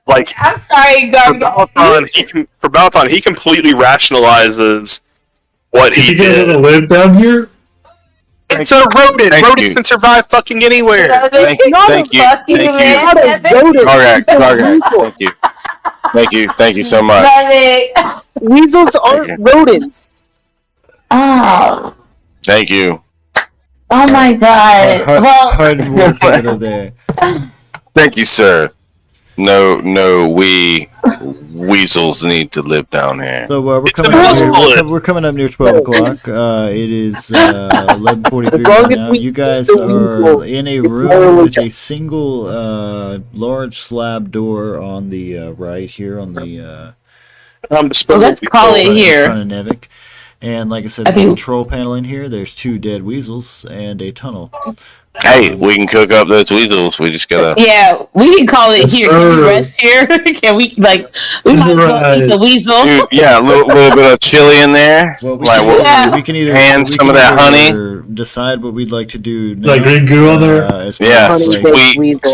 Like,
I'm sorry, Gargak.
for Balathon, he completely rationalizes what he
You think
did.
gonna live down here?
It's a rodent! Rodents can survive fucking anywhere!
Thank you. Thank you so much.
Love it.
Weasels aren't rodents.
Oh.
Thank you.
Oh my god. Well,
Hard work over there.
Thank you, sir. No, we weasels need to live down here.
So we're coming up near 12 o'clock. It is 11:43 right now. You guys are in a room with a single large slab door on the right here on the.
let's call it here.
In front of Nevik. And like I said, there's a control panel in here. There's 2 dead weasels and a tunnel.
Hey, we can cook up those weasels. We just gotta.
Yeah, we can call it here. Can we rest here? Can we we might as well eat the weasel?
Dude, yeah, a little bit of chili in there.
Well, we can either
hand some of that honey.
Decide what we'd like to do. Now,
Like green goo on there.
Yeah,
as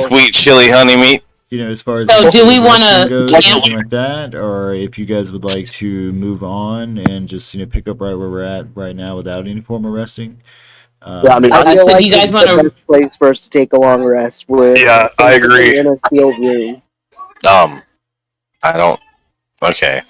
sweet chili honey meat.
as far as
So, do we want
to
to
something like that, or if you guys would like to move on and just pick up right where we're at right now without any form of resting.
Yeah, I mean, I feel like you guys want to place for us to take a long rest.
Yeah, I agree.
In a sealed room.
I don't. Okay.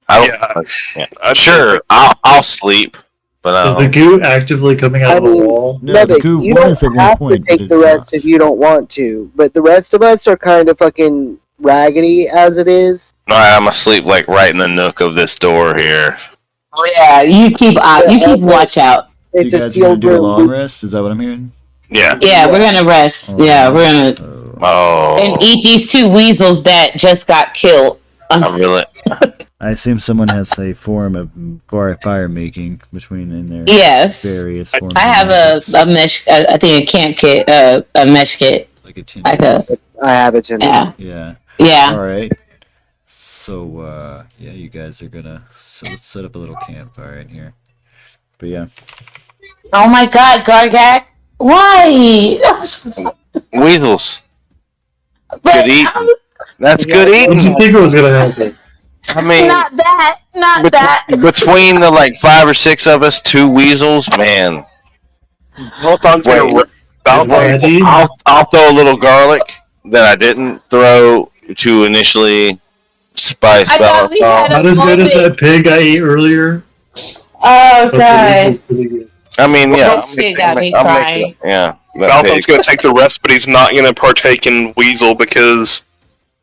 I don't. Yeah. Sure, I'll sleep. But
is the goo actively coming out of the wall?
No,
Nevik,
the goo
you
was
don't
at one
have
point,
to take the rest if you don't want to. But the rest of us are kind of fucking raggedy as it is.
Alright, I'm asleep like right in the nook of this door here.
Oh yeah, you keep watch out.
It's
you
a
guys
sealed
do a long
room.
rest. Is that what I'm hearing?
Yeah.
Yeah, we're gonna rest. Yeah, we're gonna
Oh.
and eat these 2 weasels that just got killed.
I really.
I assume someone has a form of fire making between in their
Yes.
various forms.
I have a mesh. I think a camp kit, a mesh kit.
like a tin.
Like a
I have it in.
yeah.
Yeah.
Yeah.
All right. So yeah, you guys are gonna let's set up a little campfire in here. But yeah.
Oh my God, Gargak, why?
Weasels.
But,
Good eating. That's good
What
eating.
did you think was gonna happen?
I mean,
not that.
between the like 5 or 6 of us, 2 weasels, man.
Peloton's gonna
Wait.
Already?
I'll throw a little garlic that I didn't throw to initially spice
I thought we had
Not as good as that pig I ate earlier.
Oh
but the
God.
weasel's pretty good.
I mean, yeah.
That shit got me crying.
Yeah.
Balthon's gonna take the rest, but he's not gonna partake in Weasel because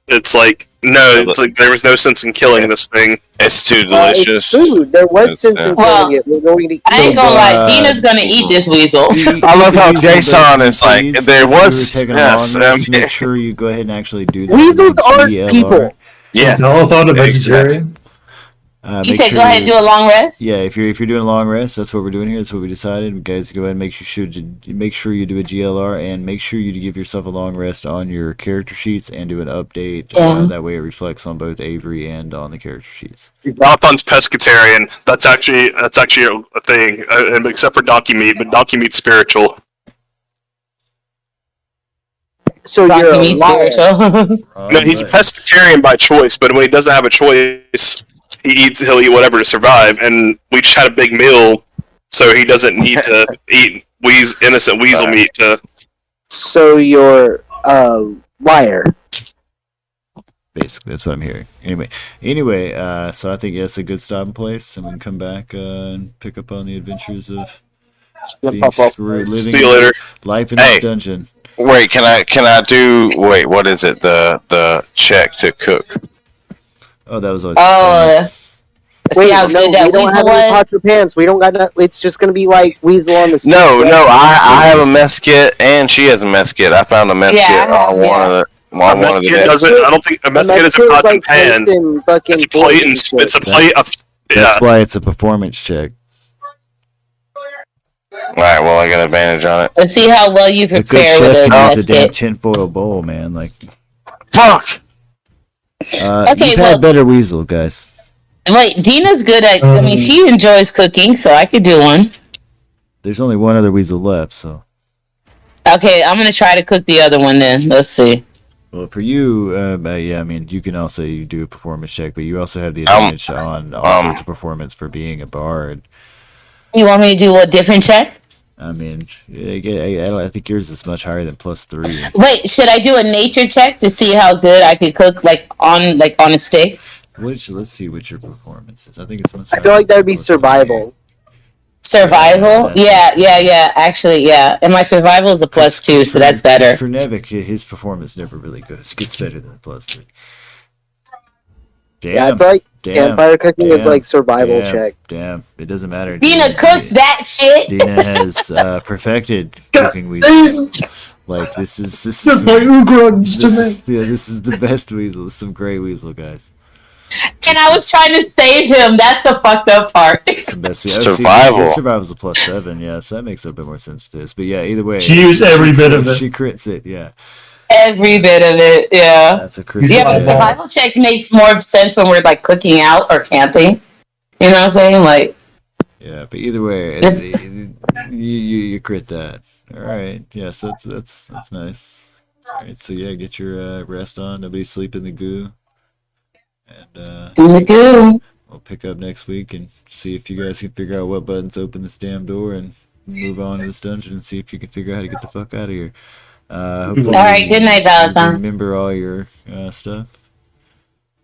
it's like it's like there was no sense in killing this thing.
It's too
It's
delicious.
food. There was sense in
Well,
killing it. We're going to eat
I ain't
it.
gonna lie, Dina's gonna eat this weasel.
I love how Jason is like, there was.
Taking
Yes,
a long rest, make sure you go ahead and actually do that.
Weasels aren't
GLR.
people.
Yeah.
Y'all thought a vegetarian?
You
make
said
sure
go ahead and do a long rest.
Yeah, if you're doing a long rest, that's what we're doing here. That's what we decided. You guys, go ahead and make sure you do a GLR and make sure you give yourself a long rest on your character sheets and do an update.
Yeah.
That way it reflects on both Avery and on the character sheets.
Balthon's pescatarian. That's actually a thing, except for donkey meat. But donkey meat's spiritual.
So
Donkey
you're a
meat
liar.
spiritual.
No, he's a pescatarian by choice, but when he doesn't have a choice, he'll eat whatever to survive. And we just had a big meal, so he doesn't need to eat innocent weasel meat to.
So you're a liar.
Basically, that's what I'm hearing. Anyway, so I think it's a good stopping place, and we can come back and pick up on the adventures of being screwed, living
See you later.
life in this dungeon.
Wait, can I do? Wait, what is it? The check to cook.
Oh, that was always.
See how good that
we don't
weasel
have any
was?
pots or pans. We don't got. It's just gonna be like weasel on the. stick.
No, I have a mess kit, and she has a mess kit. I found a mess kit on one of the.
A mess kit doesn't. I don't think a mess kit is a pot and pan.
It's
a plate and it's a plate of.
That's why it's a performance check.
Alright, well, I got advantage on it.
Let's see how well you
A good
prepare with
chef
a
can use
mess
a damn
kit.
tinfoil bowl, man. Like,
fuck.
Okay,
you've
well-
had better weasel, guys.
Wait, Dina's good at. I mean, she enjoys cooking, so I could do one.
There's only one other weasel left, so.
Okay, I'm gonna try to cook the other one then. Let's see.
Well, for you, yeah, I mean, you can also do a performance check, but you also have the advantage on all sorts of performance for being a bard.
You want me to do a different check?
I mean, I think yours is much higher than +3.
Wait, should I do a nature check to see how good I could cook, like on a stick?
Let's see what your performance is. I think it's much
I feel like that would be survival.
Survival? Yeah. Actually, yeah. And my survival is a +2, so that's better.
For Nevik, his performance never really gets better than a +3. Damn.
Yeah, I feel like campfire cooking is like survival check.
Damn, it doesn't matter.
Dina cooks that shit.
Dina has perfected cooking weasel. Like this is this is the best weasel. Some great weasel, guys.
And I was trying to save him. That's the fucked up part.
It's the best
survival.
Survival's a +7, yeah, so that makes a bit more sense for this. But yeah, either way,
She used every bit of it.
She crits it, yeah.
Every bit of it, yeah.
That's a crit.
Yeah, but the survival check makes more sense when we're like cooking out or camping. You know what I'm saying? Like.
Yeah, but either way, you crit that. All right, yes, that's nice. All right, so yeah, get your rest on. Nobody sleep in the goo. And
in the goo.
We'll pick up next week and see if you guys can figure out what buttons open this damn door and move on to this dungeon and see if you can figure out how to get the fuck out of here. Hopefully
all right, good night, Valentine.
Remember all your stuff.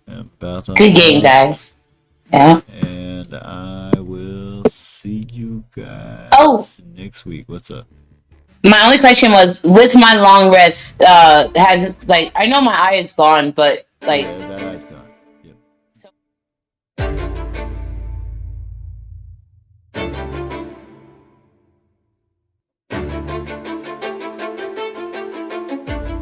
Yeah, Valentine.
Good game, guys. Yeah.
And I will see you guys next week. What's up?
My only question was, with my long rest, has like I know my eye is gone, but like.
Yeah, that